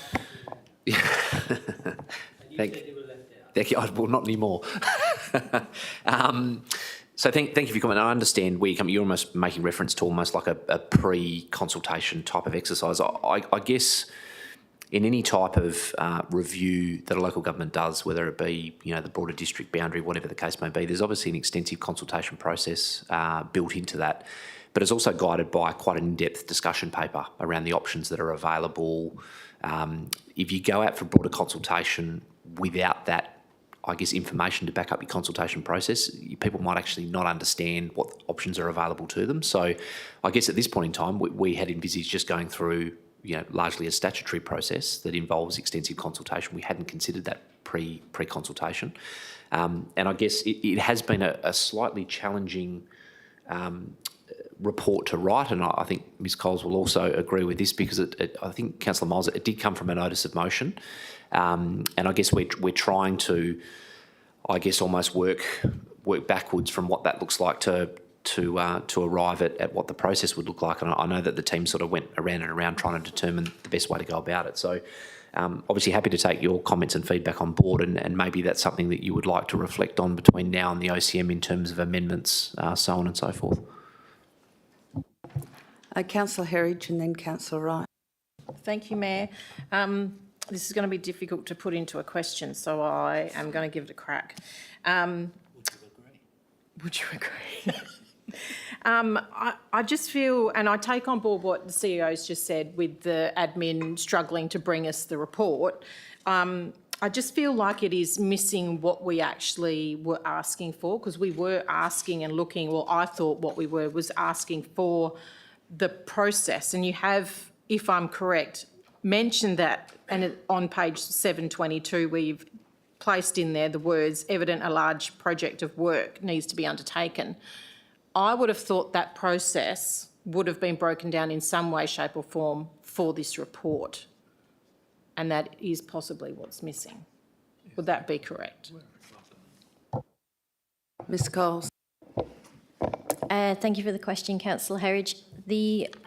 Thank you. Well, not anymore. So thank you for your comment. I understand where you're almost making reference to almost like a pre-consultation type of exercise. I guess in any type of review that a local government does, whether it be the broader district boundary, whatever the case may be, there's obviously an extensive consultation process built into that. But it's also guided by quite an in-depth discussion paper around the options that are available. If you go out for broader consultation without that, I guess, information to back up your consultation process, people might actually not understand what options are available to them. So I guess at this point in time, we had envisaged just going through largely a statutory process that involves extensive consultation. We hadn't considered that pre-consultation. And I guess it has been a slightly challenging report to write, and I think Ms Coles will also agree with this, because I think, Councillor Miles, it did come from a notice of motion, and I guess we're trying to, I guess, almost work backwards from what that looks like to arrive at what the process would look like. And I know that the team sort of went around and around trying to determine the best way to go about it. So obviously happy to take your comments and feedback on board, and maybe that's something that you would like to reflect on between now and the OCM in terms of amendments, so on and so forth. Councillor Herridge and then Councillor Wright. Thank you, Mayor. This is going to be difficult to put into a question, so I am going to give it a crack. Would you agree? I just feel, and I take on board what the CEO's just said with the admin struggling to bring us the report. I just feel like it is missing what we actually were asking for, because we were asking and looking, well, I thought what we was asking for the process. And you have, if I'm correct, mentioned that, and on page 722, where you've placed in there the words, evident a large project of work needs to be undertaken. I would have thought that process would have been broken down in some way, shape or form for this report. And that is possibly what's missing. Would that be correct? Ms Coles. Thank you for the question, Councillor Herridge.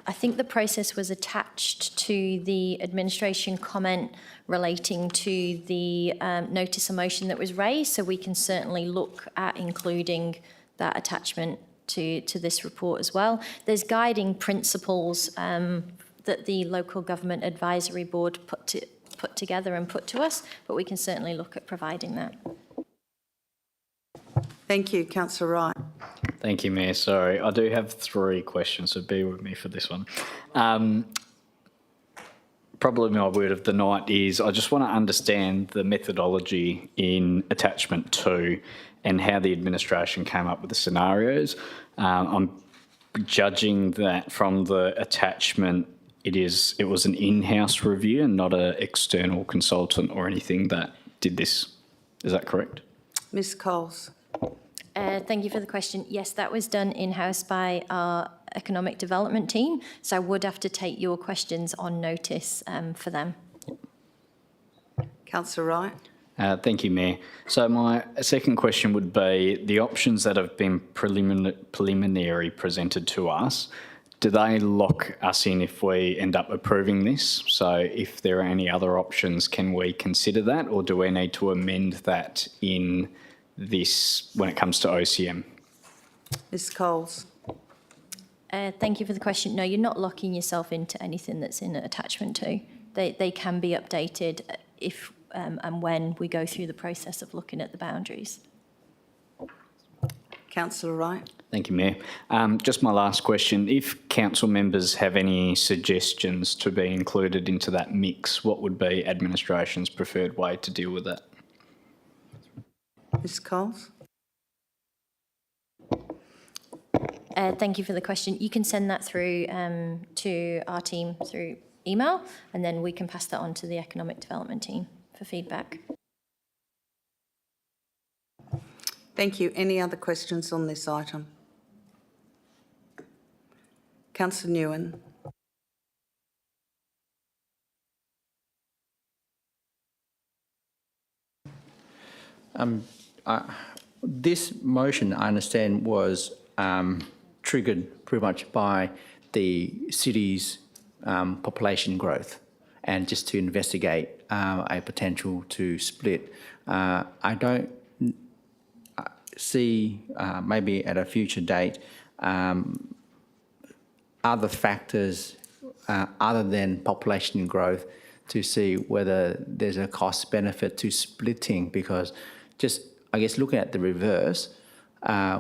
I think the process was attached to the administration comment relating to the notice of motion that was raised, so we can certainly look at including that attachment to this report as well. There's guiding principles that the Local Government Advisory Board put together and put to us, but we can certainly look at providing that. Thank you, Councillor Wright. Thank you, Mayor. Sorry, I do have 3 questions, so bear with me for this one. Probably my word of the night is I just want to understand the methodology in attachment 2 and how the administration came up with the scenarios. I'm judging that from the attachment, it was an in-house review and not an external consultant or anything that did this. Is that correct? Ms Coles. Thank you for the question. Yes, that was done in-house by our economic development team, so I would have to take your questions on notice for them. Councillor Wright. Thank you, Mayor. So my second question would be the options that have been preliminary presented to us, do they lock us in if we end up approving this? So if there are any other options, can we consider that, or do we need to amend that in this when it comes to OCM? Ms Coles. Thank you for the question. No, you're not locking yourself into anything that's in attachment 2. They can be updated if and when we go through the process of looking at the boundaries. Councillor Wright. Thank you, Mayor. Just my last question. If council members have any suggestions to be included into that mix, what would be administration's preferred way to deal with that? Ms Coles. Thank you for the question. You can send that through to our team through email, and then we can pass that on to the economic development team for feedback. Thank you. Any other questions on this item? Councillor Nguyen. This motion, I understand, was triggered pretty much by the city's population growth and just to investigate a potential to split. I don't see, maybe at a future date, other factors other than population growth to see whether there's a cost benefit to splitting, because just, I guess, looking at the reverse,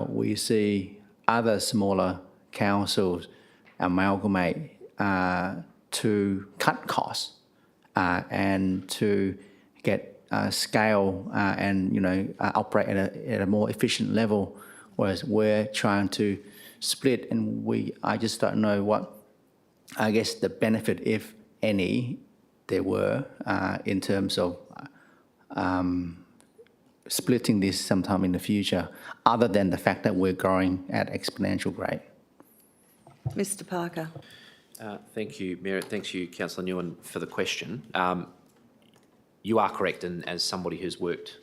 we see other smaller councils amalgamate to cut costs and to get scale and operate at a more efficient level, whereas we're trying to split, and I just don't know what, I guess, the benefit, if any, there were in terms of splitting this sometime in the future, other than the fact that we're growing at exponential rate. Mr. Parker. Thank you, Mayor. Thanks you, Councillor Nguyen, for the question. You are correct, and as somebody who's worked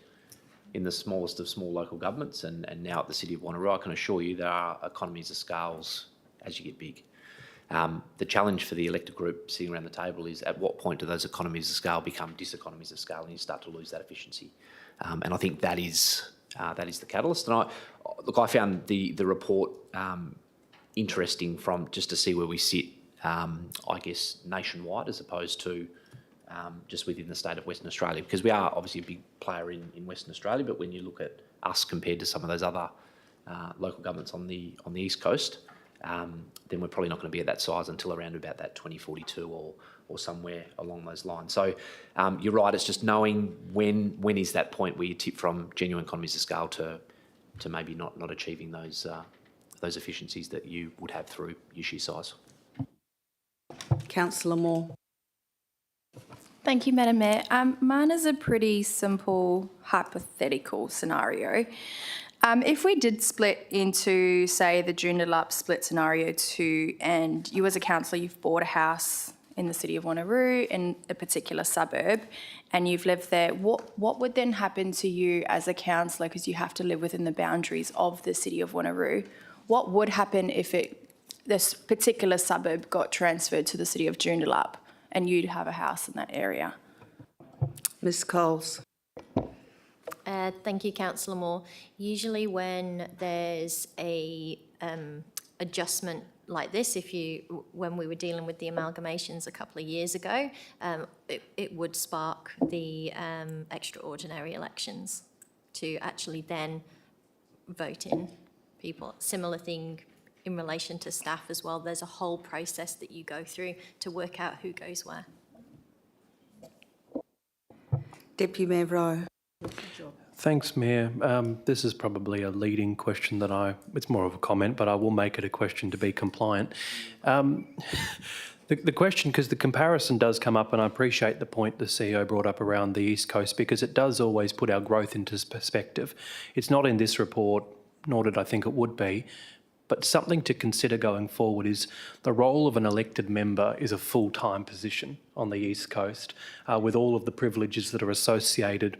in the smallest of small local governments and now at the City of Wanneroo, I can assure you there are economies of scales as you get big. The challenge for the elected group sitting around the table is, at what point do those economies of scale become diseconomies of scale and you start to lose that efficiency? And I think that is the catalyst. And I found the report interesting from just to see where we sit, I guess, nationwide as opposed to just within the state of Western Australia, because we are obviously a big player in Western Australia, but when you look at us compared to some of those other local governments on the East Coast, then we're probably not going to be at that size until around about that 2042 or somewhere along those lines. So you're right, it's just knowing when is that point where you tip from genuine economies of scale to maybe not achieving those efficiencies that you would have through your sheer size. Councillor Moore. Thank you, Madam Mayor. Mine is a pretty simple hypothetical scenario. If we did split into, say, the Joondalup split scenario 2, and you as a councillor, you've bought a house in the City of Wanneroo in a particular suburb, and you've lived there, what would then happen to you as a councillor, because you have to live within the boundaries of the City of Wanneroo? What would happen if this particular suburb got transferred to the City of Joondalup and you'd have a house in that area? Ms. Coles. Thank you, Councillor Moore. Usually when there's a adjustment like this, when we were dealing with the amalgamations a couple of years ago, it would spark the extraordinary elections to actually then vote in people. Similar thing in relation to staff as well. There's a whole process that you go through to work out who goes where. Deputy Mayor Rowe. Thanks, Mayor. This is probably a leading question it's more of a comment, but I will make it a question to be compliant. The question, because the comparison does come up, and I appreciate the point the CEO brought up around the East Coast, because it does always put our growth into perspective. It's not in this report, nor did I think it would be, but something to consider going forward is the role of an elected member is a full-time position on the East Coast, with all of the privileges that are associated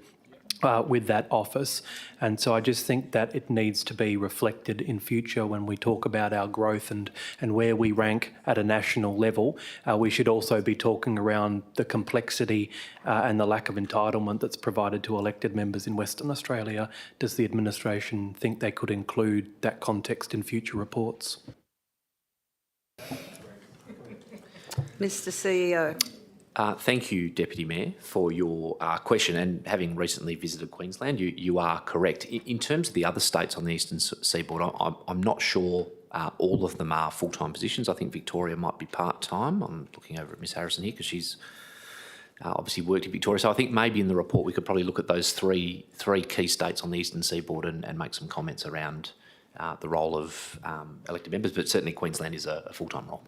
with that office. And so I just think that it needs to be reflected in future when we talk about our growth and where we rank at a national level. We should also be talking around the complexity and the lack of entitlement that's provided to elected members in Western Australia. Does the administration think they could include that context in future reports? Mr. CEO. Thank you, Deputy Mayor, for your question. And having recently visited Queensland, you are correct. In terms of the other states on the eastern seaboard, I'm not sure all of them are full-time positions. I think Victoria might be part-time. I'm looking over at Ms Harrison here because she's obviously worked in Victoria. So I think maybe in the report we could probably look at those three key states on the eastern seaboard and make some comments around the role of elected members, but certainly Queensland is a full-time role.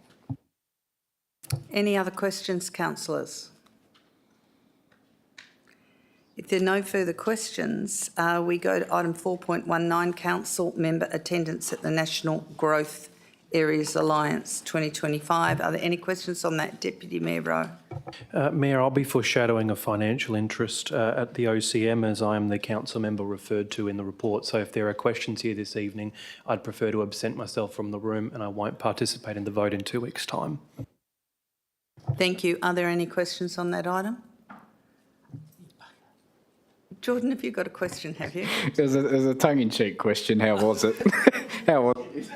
Any other questions, councillors? If there are no further questions, we go to item 4.19, council member attendance at the National Growth Areas Alliance 2025. Are there any questions on that, Deputy Mayor Rowe? Mayor, I'll be foreshadowing a financial interest at the OCM as I am the council member referred to in the report. So if there are questions here this evening, I'd prefer to absent myself from the room and I won't participate in the vote in 2 weeks' time. Thank you. Are there any questions on that item? Jordan, have you got a question, have you? It was a tongue-in-cheek question. How was it? How was it?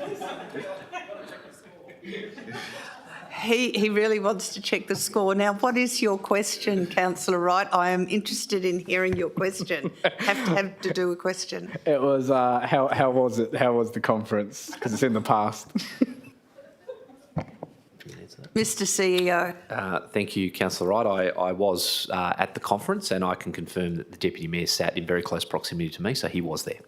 He really wants to check the score. Now, what is your question, Councillor Wright? I am interested in hearing your question. Have to do a question. It was, how was it? How was the conference? Because it's in the past. Mr CEO. Thank you, Councillor Wright. I was at the conference and I can confirm that the Deputy Mayor sat in very close proximity to me, so he was there.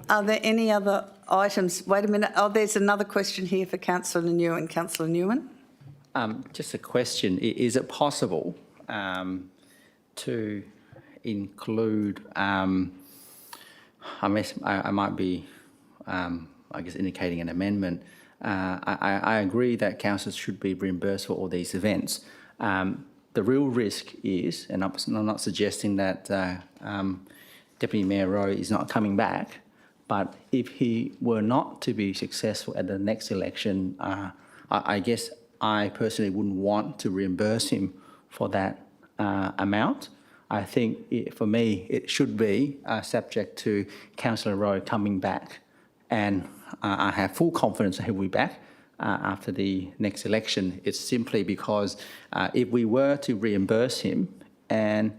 Are there any other items? Wait a minute. Oh, there's another question here for Councillor Newman. Councillor Newman? Just a question. Is it possible to include, I might be, I guess, indicating an amendment. I agree that councils should be reimbursed for all these events. The real risk is, and I'm not suggesting that Deputy Mayor Rowe is not coming back, but if he were not to be successful at the next election, I guess I personally wouldn't want to reimburse him for that amount. I think for me, it should be subject to Councillor Rowe coming back, and I have full confidence that he'll be back after the next election. It's simply because if we were to reimburse him and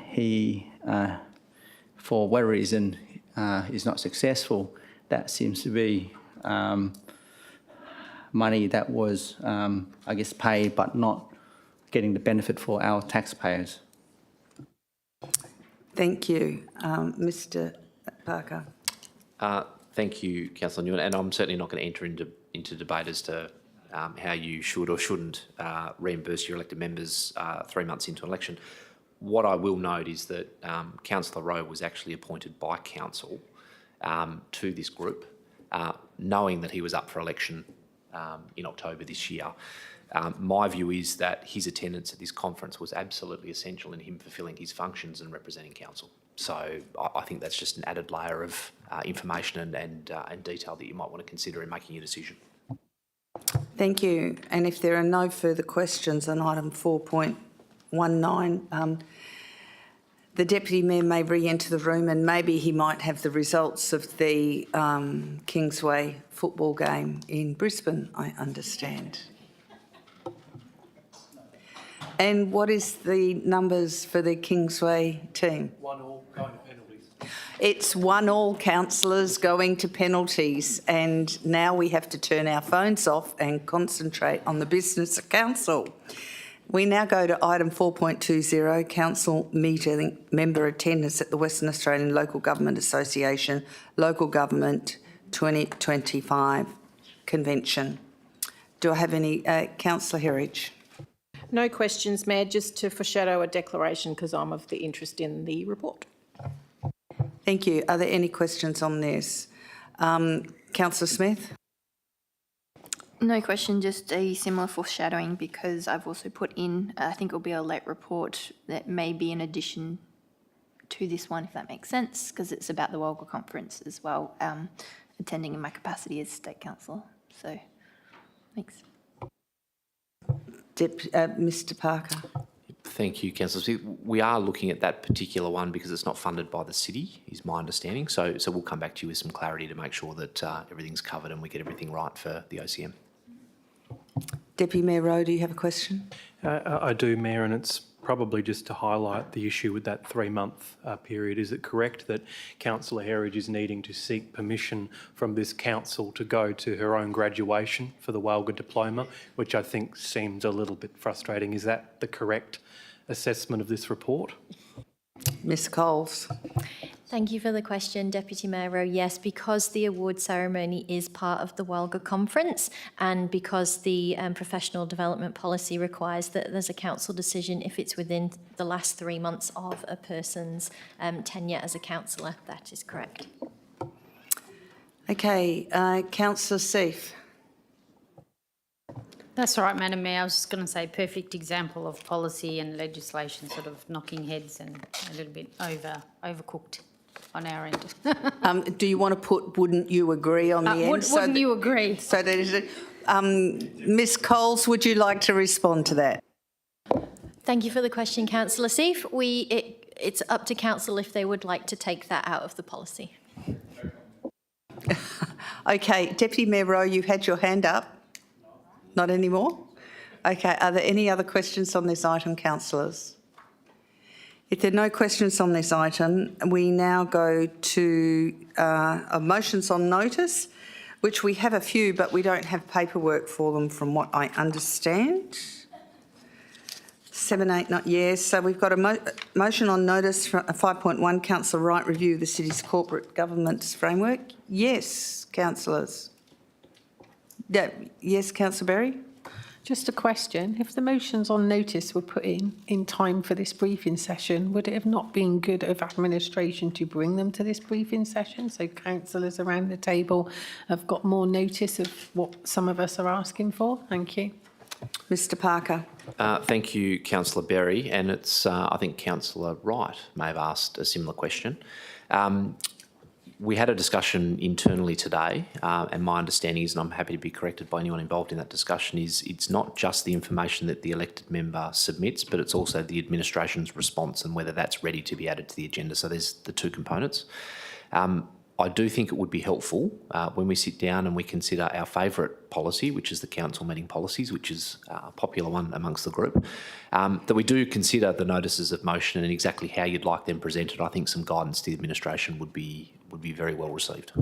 he, for whatever reason, is not successful, that seems to be money that was, I guess, paid but not getting the benefit for our taxpayers. Thank you. Mr Parker. Thank you, Councillor Newman, and I'm certainly not going to enter into debate as to how you should or shouldn't reimburse your elected members 3 months into an election. What I will note is that Councillor Rowe was actually appointed by Council to this group, knowing that he was up for election in October this year. My view is that his attendance at this conference was absolutely essential in him fulfilling his functions and representing Council. So I think that's just an added layer of information and detail that you might want to consider in making your decision. Thank you. And if there are no further questions on item 4.19, the Deputy Mayor may re-enter the room and maybe he might have the results of the Kingsway football game in Brisbane, I understand. And what is the numbers for the Kingsway team? 1-1, going to penalties. It's 1-1, councillors, going to penalties. And now we have to turn our phones off and concentrate on the business of council. We now go to item 4.20, council meeting member attendance at the Western Australian Local Government Association Local Government 2025 Convention. Do I have any? Councillor Herridge. No questions, Mayor, just to foreshadow a declaration because I'm of the interest in the report. Thank you. Are there any questions on this? Councillor Smith? No question, just a similar foreshadowing because I've also put in, I think it'll be a late report that may be in addition to this one, if that makes sense, because it's about the Walga Conference as well, attending in my capacity as State Councillor. So, thanks. Mr Parker. Thank you, Councillor. We are looking at that particular one because it's not funded by the city, is my understanding. So we'll come back to you with some clarity to make sure that everything's covered and we get everything right for the OCM. Deputy Mayor Rowe, do you have a question? I do, Mayor, and it's probably just to highlight the issue with that 3-month period. Is it correct that Councillor Herridge is needing to seek permission from this council to go to her own graduation for the Walga diploma, which I think seems a little bit frustrating? Is that the correct assessment of this report? Ms Coles. Thank you for the question, Deputy Mayor Rowe. Yes, because the award ceremony is part of the WALGA conference and because the professional development policy requires that there's a council decision if it's within the last 3 months of a person's tenure as a councillor. That is correct. Okay, Councillor Seif. That's all right, Madam Mayor. I was just going to say perfect example of policy and legislation sort of knocking heads and a little bit overcooked on our end. Do you want to put "wouldn't you agree" on the end? Wouldn't you agree? So that is it. Ms Coles, would you like to respond to that? Thank you for the question, Councillor Seif. It's up to council if they would like to take that out of the policy. Okay, Deputy Mayor Rowe, you had your hand up. Not anymore? Okay, are there any other questions on this item, councillors? If there are no questions on this item, we now go to motions on notice, which we have a few, but we don't have paperwork for them from what I understand. 7, 8, not yes. So we've got a motion on notice for 5.1, Councillor Wright, review the city's corporate governance framework. Yes, councillors. Yeah, yes, Councillor Berry? Just a question. If the motions on notice were put in time for this briefing session, would it have not been good of administration to bring them to this briefing session so councillors around the table have got more notice of what some of us are asking for? Thank you. Mr Parker. Thank you, Councillor Berry. And it's, I think Councillor Wright may have asked a similar question. We had a discussion internally today, and my understanding is, and I'm happy to be corrected by anyone involved in that discussion, is it's not just the information that the elected member submits, but it's also the administration's response and whether that's ready to be added to the agenda. So there's the two components. I do think it would be helpful when we sit down and we consider our favourite policy, which is the council meeting policies, which is a popular one amongst the group, that we do consider the notices of motion and exactly how you'd like them presented. I think some guidance to the administration would be very well received.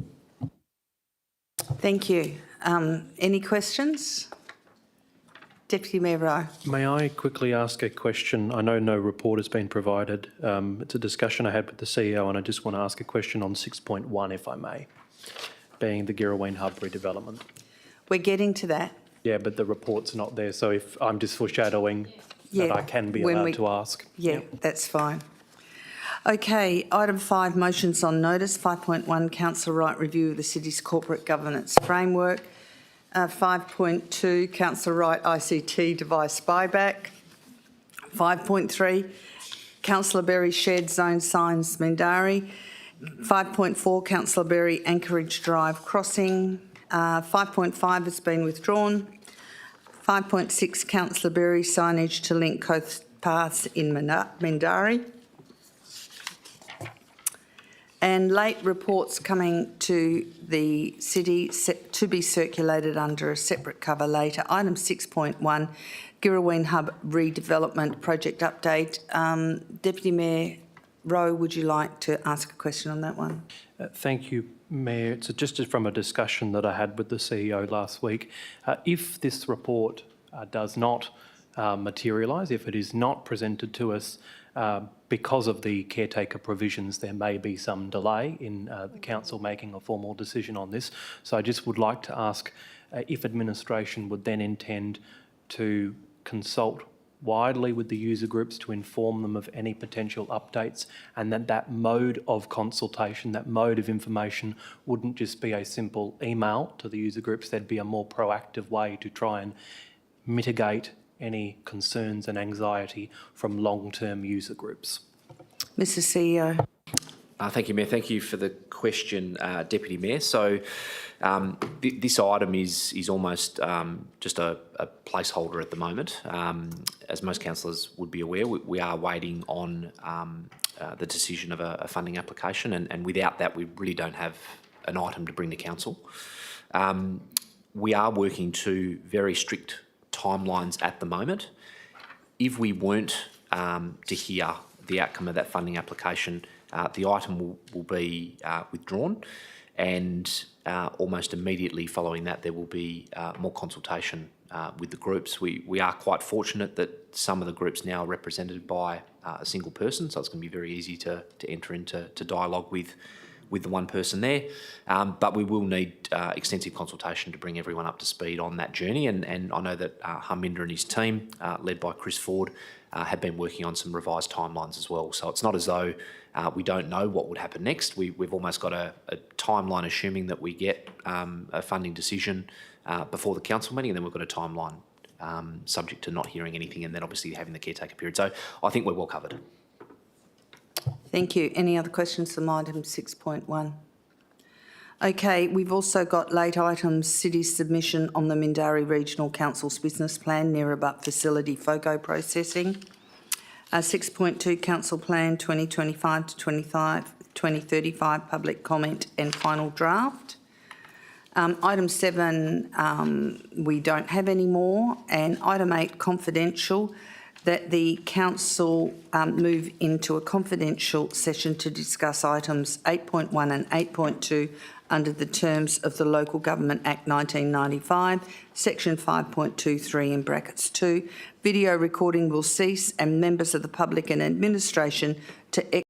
Thank you. Any questions? Deputy Mayor Rowe. May I quickly ask a question? I know no report has been provided. It's a discussion I had with the CEO, and I just want to ask a question on 6.1, if I may, being the Girraween Hub redevelopment. We're getting to that. Yeah, but the report's not there, so if I'm just foreshadowing that I can be allowed to ask. Yeah, that's fine. Okay, item 5, motions on notice. 5.1, Councillor Wright, review of the city's corporate governance framework. 5.2, Councillor Wright, ICT device buyback. 5.3, Councillor Berry, shared zone signs, Mindari. 5.4, Councillor Berry, Anchorage Drive crossing. 5.5 has been withdrawn. 5.6, Councillor Berry, signage to link coast paths in Mindari. And late reports coming to the city to be circulated under a separate cover later. Item 6.1, Girraween Hub redevelopment project update. Deputy Mayor Rowe, would you like to ask a question on that one? Thank you, Mayor. It's just from a discussion that I had with the CEO last week. If this report does not materialise, if it is not presented to us because of the caretaker provisions, there may be some delay in the council making a formal decision on this. So I just would like to ask if administration would then intend to consult widely with the user groups to inform them of any potential updates, and that mode of consultation, that mode of information wouldn't just be a simple email to the user groups. There'd be a more proactive way to try and mitigate any concerns and anxiety from long-term user groups. Mr CEO. Thank you, Mayor. Thank you for the question, Deputy Mayor. So this item is almost just a placeholder at the moment. As most councillors would be aware, we are waiting on the decision of a funding application, and without that we really don't have an item to bring to council. We are working to very strict timelines at the moment. If we weren't to hear the outcome of that funding application, the item will be withdrawn, and almost immediately following that there will be more consultation with the groups. We are quite fortunate that some of the groups now are represented by a single person, so it's going to be very easy to enter into dialogue with the one person there. But we will need extensive consultation to bring everyone up to speed on that journey. And I know that Harminder and his team, led by Chris Ford, have been working on some revised timelines as well. So it's not as though we don't know what would happen next. We've almost got a timeline assuming that we get a funding decision before the council meeting, and then we've got a timeline subject to not hearing anything and then obviously having the caretaker period. So I think we're well covered. Thank you. Any other questions from item 6.1? Okay, we've also got late items, city submission on the Mindarie Regional Council's business plan, Nearabut facility FOGO processing. 6.2, Council Plan 2025 to 2035, public comment and final draft. Item 7, we don't have any more. And item 8, confidential, that the council move into a confidential session to discuss items 8.1 and 8.2 under the terms of the Local Government Act 1995, section 5.23 in brackets 2. Video recording will cease and members of the public and administration to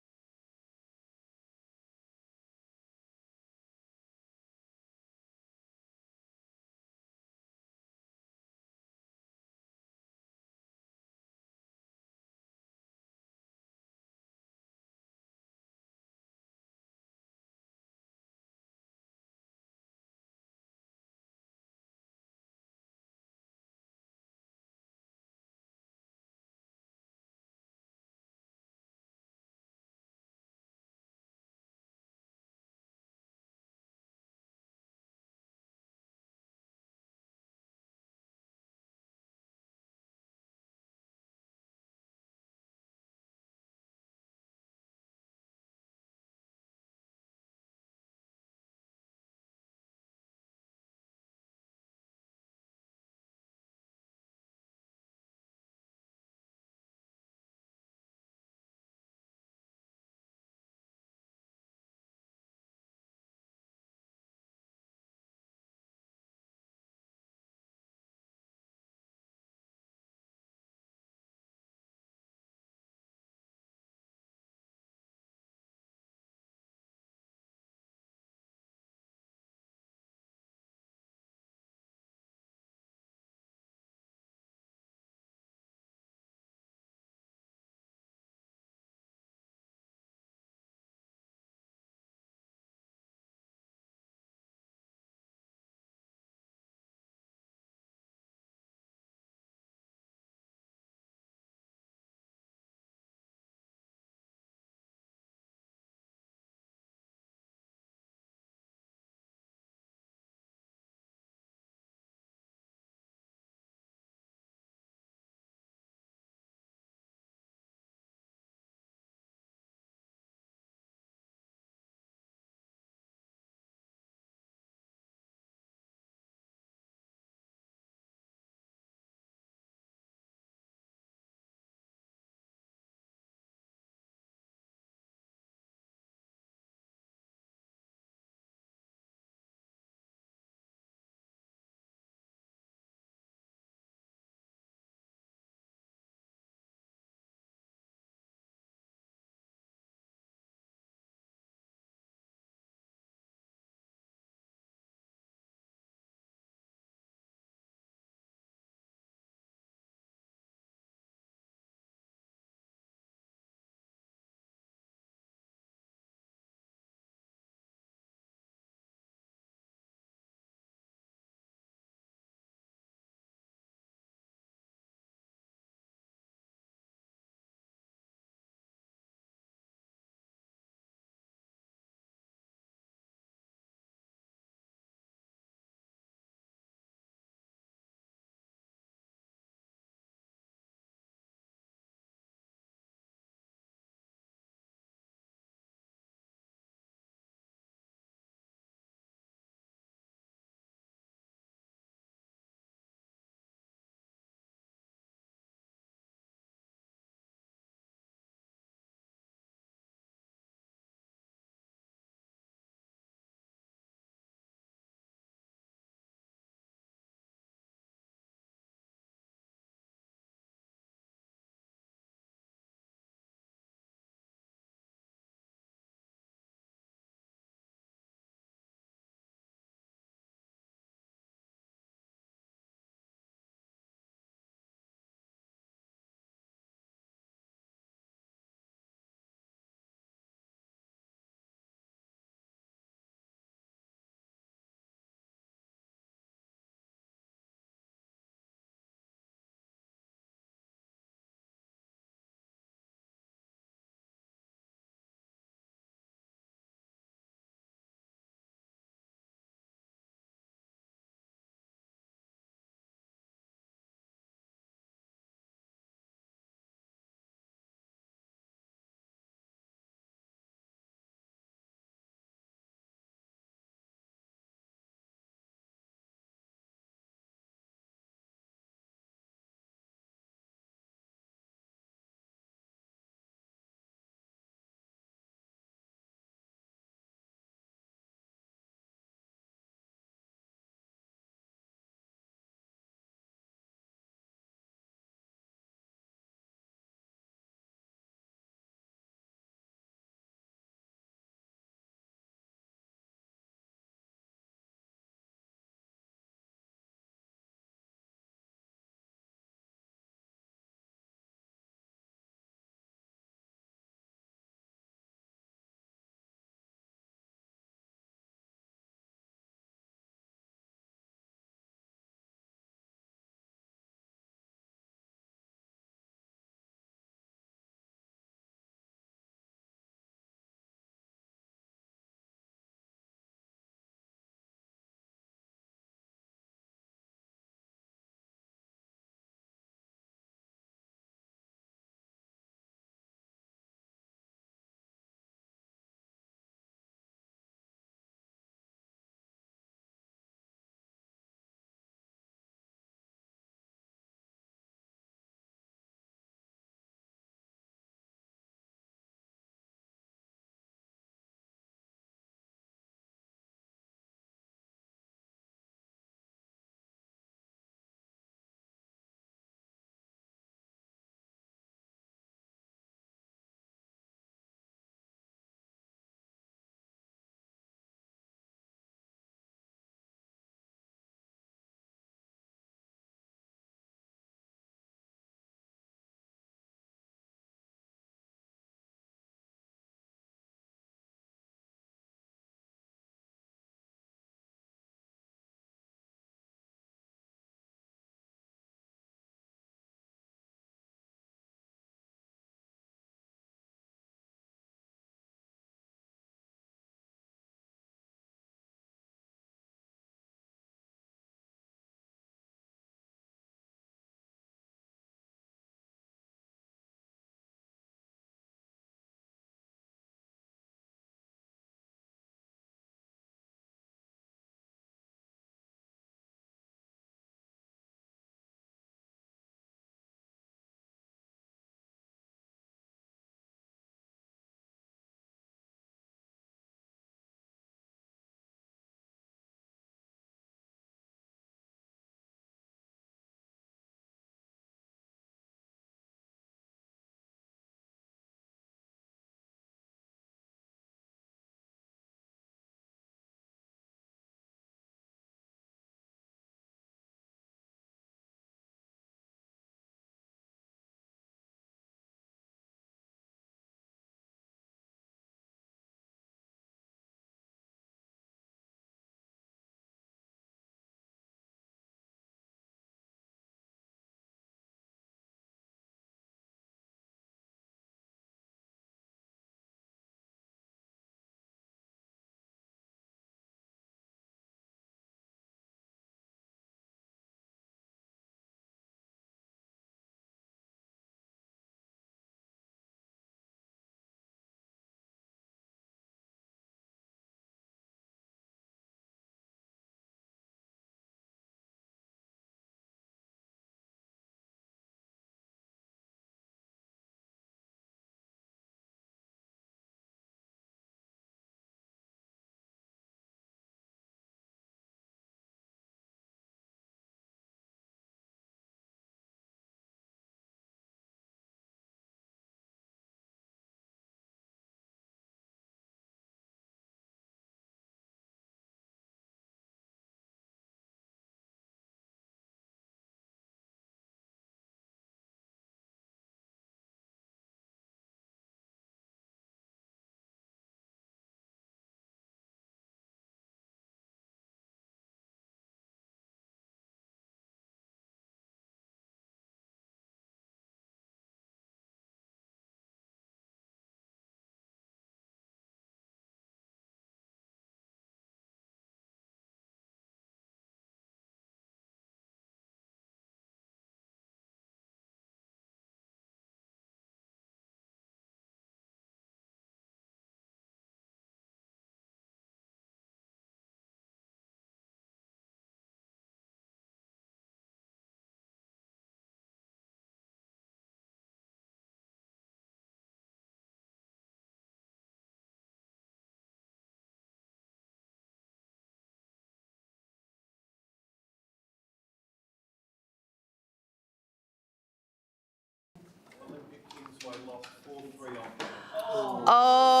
Oh.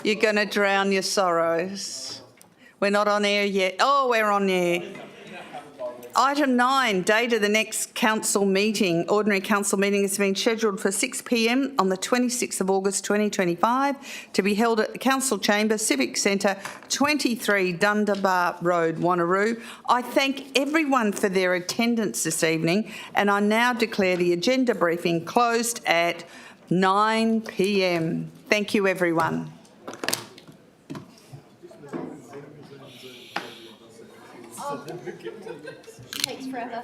You're going to drown your sorrows. We're not on air yet. Oh, we're on air. Item 9, date of the next council meeting. Ordinary council meeting has been scheduled for 6 p.m. on the 26th of August 2025 to be held at the Council Chamber, Civic Centre, 23 Dundebar Road, Wanneroo. I thank everyone for their attendance this evening, and I now declare the agenda briefing closed at 9 p.m. Thank you, everyone. Takes forever.